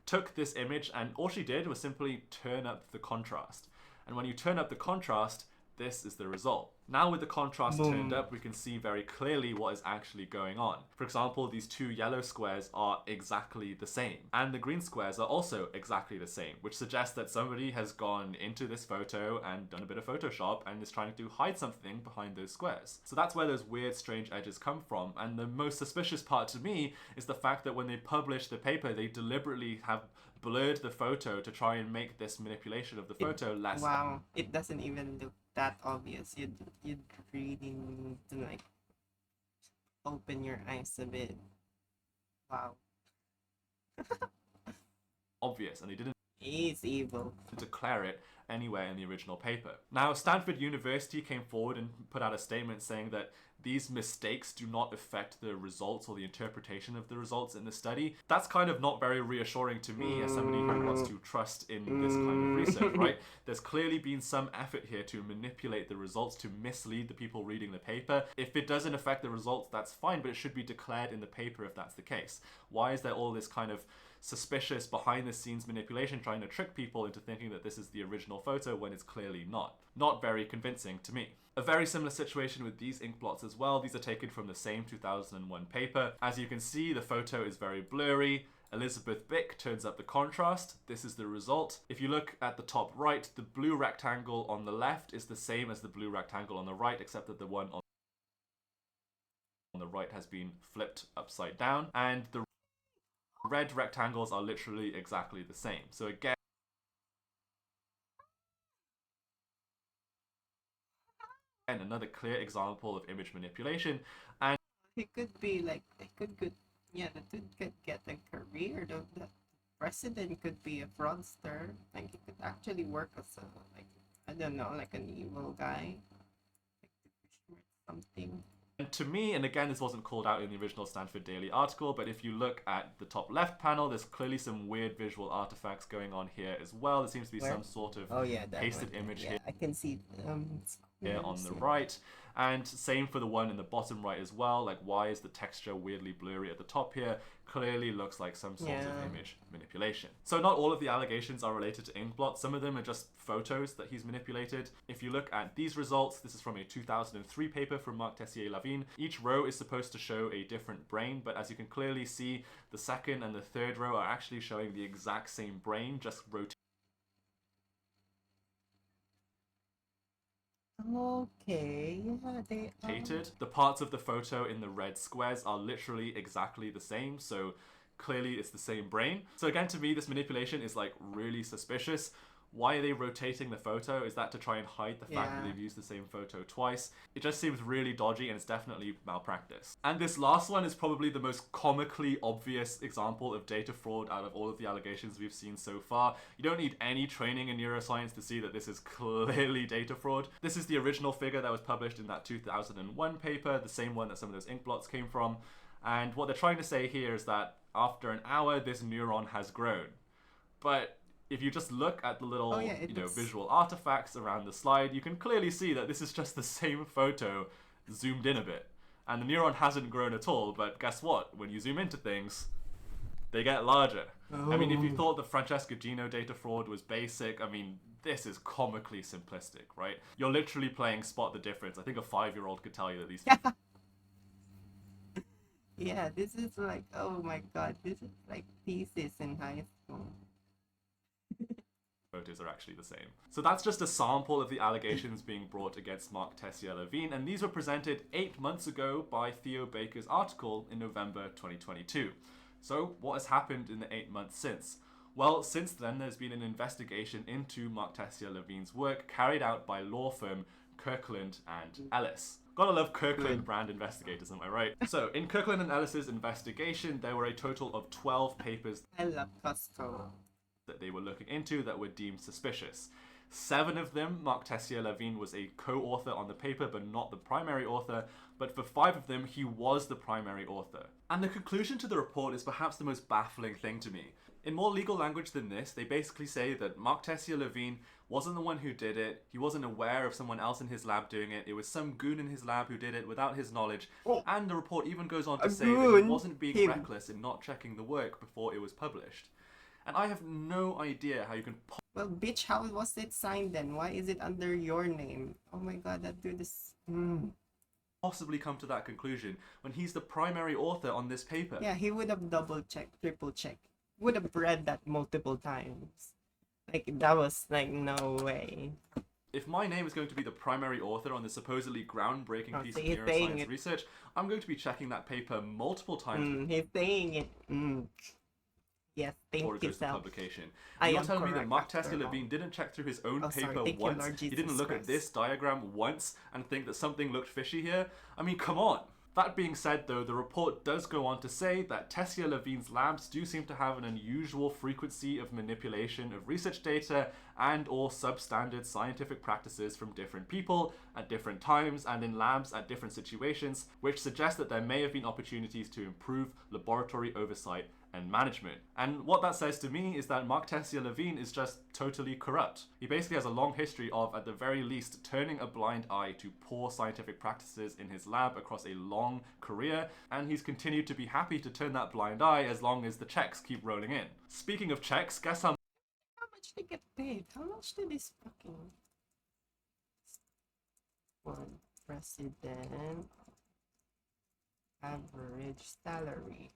took this image and all she did was simply turn up the contrast. And when you turn up the contrast, this is the result. Now with the contrast turned up, we can see very clearly what is actually going on. For example, these two yellow squares are exactly the same. And the green squares are also exactly the same, which suggests that somebody has gone into this photo and done a bit of Photoshop and is trying to hide something behind those squares. So that's where those weird, strange edges come from. And the most suspicious part to me is the fact that when they publish the paper, they deliberately have blurred the photo to try and make this manipulation of the photo less. Wow, it doesn't even look that obvious. You'd really need to like open your eyes a bit. Wow. Obvious, and they didn't He's evil. declare it anywhere in the original paper. Now, Stanford University came forward and put out a statement saying that these mistakes do not affect the results or the interpretation of the results in the study. That's kind of not very reassuring to me as somebody who wants to trust in this kind of research, right? There's clearly been some effort here to manipulate the results, to mislead the people reading the paper. If it doesn't affect the results, that's fine, but it should be declared in the paper if that's the case. Why is there all this kind of suspicious behind the scenes manipulation trying to trick people into thinking that this is the original photo when it's clearly not? Not very convincing to me. A very similar situation with these ink blots as well. These are taken from the same 2001 paper. As you can see, the photo is very blurry. Elizabeth Bick turns up the contrast. This is the result. If you look at the top right, the blue rectangle on the left is the same as the blue rectangle on the right, except that the one on the right has been flipped upside down, and the red rectangles are literally exactly the same. So again, another clear example of image manipulation. And He could be like, yeah, the dude could get a career. The president could be a fraudster. Like, he could actually work as a, like, I don't know, like an evil guy. Something. And to me, and again, this wasn't called out in the original Stanford Daily article, but if you look at the top left panel, there's clearly some weird visual artifacts going on here as well. There seems to be Where? some sort of That pasted one. image Yeah, here. I can see Here on the right, and same for the one in the bottom right as well. Like, why is the texture weirdly blurry at the top here? Clearly looks like some sort of image manipulation. So not all of the allegations are related to Inkblot. Some of them are just photos that he's manipulated. If you look at these results, this is from a 2003 paper from Marc Tessier-Lavigne. Each row is supposed to show a different brain, but as you can clearly see, the second and the third row are actually showing the exact same brain, just rotated. Okay, yeah, they are. The parts of the photo in the red squares are literally exactly the same, so clearly it's the same brain. So again, to me, this manipulation is like really suspicious. Why are they rotating the photo? Is that to try and hide the fact that they've used the same photo twice? It just seems really dodgy, and it's definitely malpractice. And this last one is probably the most comically obvious example of data fraud out of all of the allegations we've seen so far. You don't need any training in neuroscience to see that this is clearly data fraud. This is the original figure that was published in that 2001 paper, the same one that some of those ink blots came from. And what they're trying to say here is that after an hour, this neuron has grown. But if you just look at the little, visual artifacts around the slide, you can clearly see that this is just the same photo zoomed in a bit. And the neuron hasn't grown at all, but guess what? When you zoom into things, they get larger. I mean, if you thought the Francesca Gino data fraud was basic, I mean, this is comically simplistic, right? You're literally playing spot the difference. I think a 5-year-old could tell you that these Yeah, this is like, oh my god, this is like thesis in high school. Photos are actually the same. So that's just a sample of the allegations being brought against Marc Tessier-Lavigne, and these were presented 8 months ago by Theo Baker's article in November 2022. So what has happened in the 8 months since? Well, since then there's been an investigation into Marc Tessier-Lavigne's work carried out by law firm Kirkland and Ellis. Gotta love Kirkland brand investigators, am I right? So, in Kirkland and Ellis's investigation, there were a total of 12 papers I love Costco. that they were looking into that were deemed suspicious. 7 of them, Marc Tessier-Lavigne was a co-author on the paper, but not the primary author. But for 5 of them, he was the primary author. And the conclusion to the report is perhaps the most baffling thing to me. In more legal language than this, they basically say that Marc Tessier-Lavigne wasn't the one who did it. He wasn't aware of someone else in his lab doing it. It was some goon in his lab who did it without his knowledge. And the report even goes on to say that he wasn't being reckless in not checking the work before it was published. And I have no idea how you can... Well, bitch, how was it signed then? Why is it under your name? Oh my god, that dude is... possibly come to that conclusion when he's the primary author on this paper. Yeah, he would have double-checked, triple-checked. Would have read that multiple times. Like, that was like, no way. If my name is going to be the primary author on this supposedly groundbreaking piece of he's saying neuroscience it. research, I'm going to be checking that paper multiple times He's saying it. Yes, before think it goes to yourself. publication. I You're am telling me that correct Marc after Tessier-Lavigne all. didn't check through his own Oh, sorry. paper Thank you, once? Lord He didn't Jesus look at Christ. this diagram once and think that something looked fishy here? I mean, come on. That being said though, the report does go on to say that Tessier-Lavigne's labs do seem to have an unusual frequency of manipulation of research data and or substandard scientific practices from different people at different times and in labs at different situations, which suggests that there may have been opportunities to improve laboratory oversight and management. And what that says to me is that Marc Tessier-Lavigne is just totally corrupt. He basically has a long history of, at the very least, turning a blind eye to poor scientific practices in his lab across a long career, and he's continued to be happy to turn that blind eye as long as the checks keep rolling in. Speaking of checks, guess how much they get paid? How much do this fucking... One president average salary.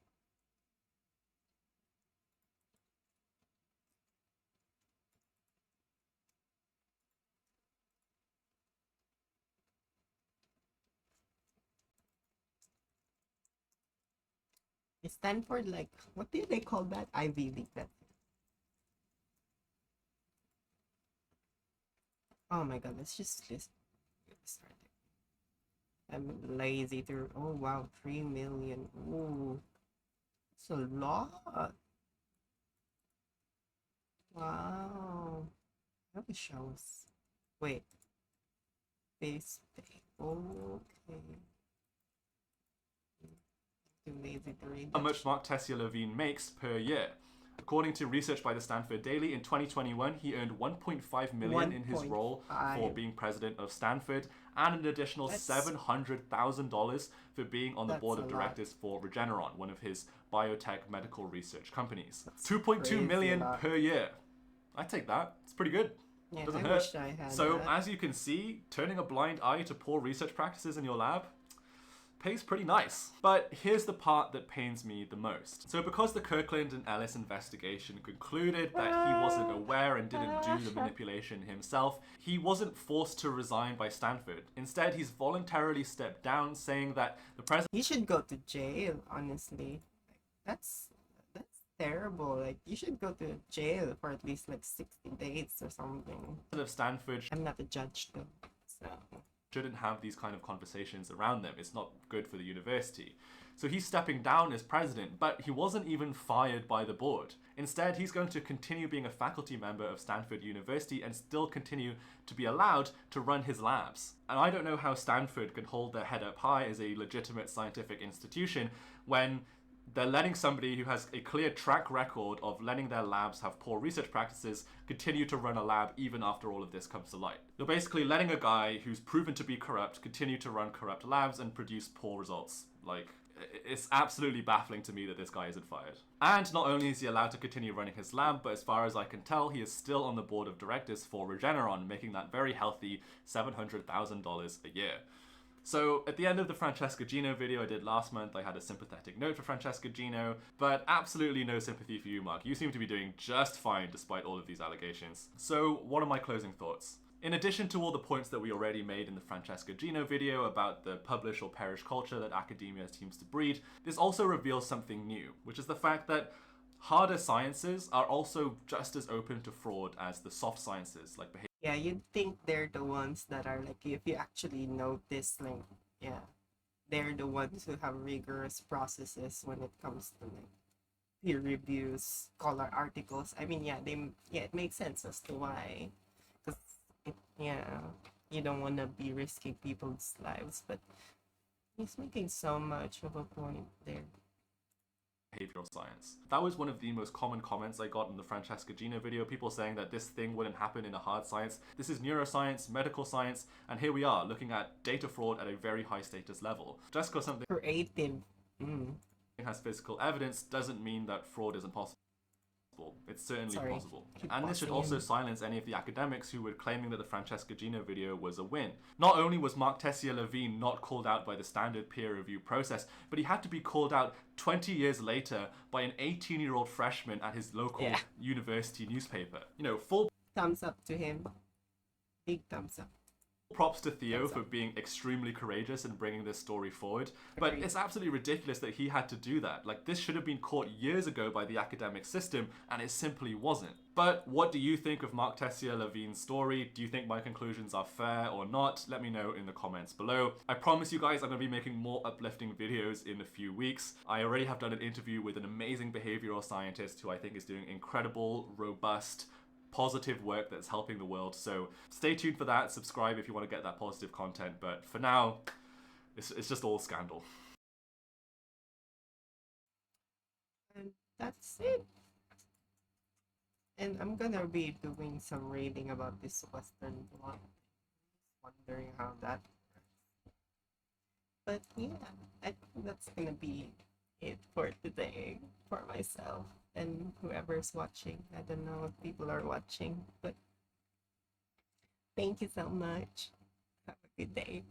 Is Stanford like, what do they call that? Ivy League. That's it. Oh my god, let's get started. I'm lazy to... Oh wow, 3 million. Ooh. It's a lot. Wow. That shows. Wait. Face paint. Okay. Too lazy to read. How much Mark Tessier Levine makes per year. According to research by the Stanford Daily, in 2021 he earned 1.5 million in his role for being president of Stanford, and an additional $700,000 for being on the board of directors for Regeneron, one of his biotech medical research companies. 2.2 million per year. I take that. It's pretty good. Yeah, Doesn't I hurt. wish I had So that. as you can see, turning a blind eye to poor research practices in your lab pays pretty nice. But here's the part that pains me the most. So because the Kirkland and Ellis investigation concluded that he wasn't aware and didn't do the manipulation himself, he wasn't forced to resign by Stanford. Instead, he's voluntarily stepped down, saying that the president... He should go to jail, honestly. That's terrible. Like, you should go to jail for at least like 60 days or something. of Stanford... I'm not a judge though, so... shouldn't have these kind of conversations around them. It's not good for the university. So he's stepping down as president, but he wasn't even fired by the board. Instead, he's going to continue being a faculty member of Stanford University and still continue to be allowed to run his labs. And I don't know how Stanford can hold their head up high as a legitimate scientific institution when they're letting somebody who has a clear track record of letting their labs have poor research practices continue to run a lab even after all of this comes to light. They're basically letting a guy who's proven to be corrupt continue to run corrupt labs and produce poor results. Like, it's absolutely baffling to me that this guy isn't fired. And not only is he allowed to continue running his lab, but as far as I can tell, he is still on the board of directors for Regeneron, making that very healthy $700,000 a year. So at the end of the Francesca Gino video I did last month, I had a sympathetic note for Francesca Gino, but absolutely no sympathy for you, Mark. You seem to be doing just fine despite all of these allegations. So what are my closing thoughts? In addition to all the points that we already made in the Francesca Gino video about the publish or perish culture that academia seems to breed, this also reveals something new, which is the fact that harder sciences are also just as open to fraud as the soft sciences, like behavior. Yeah, you'd think they're the ones that are like, if you actually notice, like, yeah, they're the ones who have rigorous processes when it comes to like peer reviews, scholar articles. I mean, yeah, it makes sense as to why, because you don't want to be risking people's lives, but he's making so much of a point there. Behavioral science. That was one of the most common comments I got in the Francesca Gino video, people saying that this thing wouldn't happen in a hard science. This is neuroscience, medical science, and here we are looking at data fraud at a very high status level. Just because something creative has physical evidence doesn't mean that fraud isn't possible. It's certainly possible. And this should also silence any of the academics who were claiming that the Francesca Gino video was a win. Not only was Mark Tessier Levine not called out by the standard peer review process, but he had to be called out 20 years later by an 18-year-old freshman at his local university newspaper. You know, full thumbs up to him. Big thumbs up. Props to Theo for being extremely courageous and bringing this story forward, but it's absolutely ridiculous that he had to do that. Like, this should have been caught years ago by the academic system, and it simply wasn't. But what do you think of Mark Tessier Levine's story? Do you think my conclusions are fair or not? Let me know in the comments below. I promise you guys I'm going to be making more uplifting videos in a few weeks. I already have done an interview with an amazing behavioral scientist who I think is doing incredible, robust, positive work that's helping the world. So stay tuned for that. Subscribe if you want to get that positive content. But for now, it's just all scandal. And that's it. And I'm gonna be doing some reading about this Western blog. Wondering how that works. But yeah, I think that's gonna be it for today for myself and whoever's watching. I don't know if people are watching, but thank you so much. Have a good day.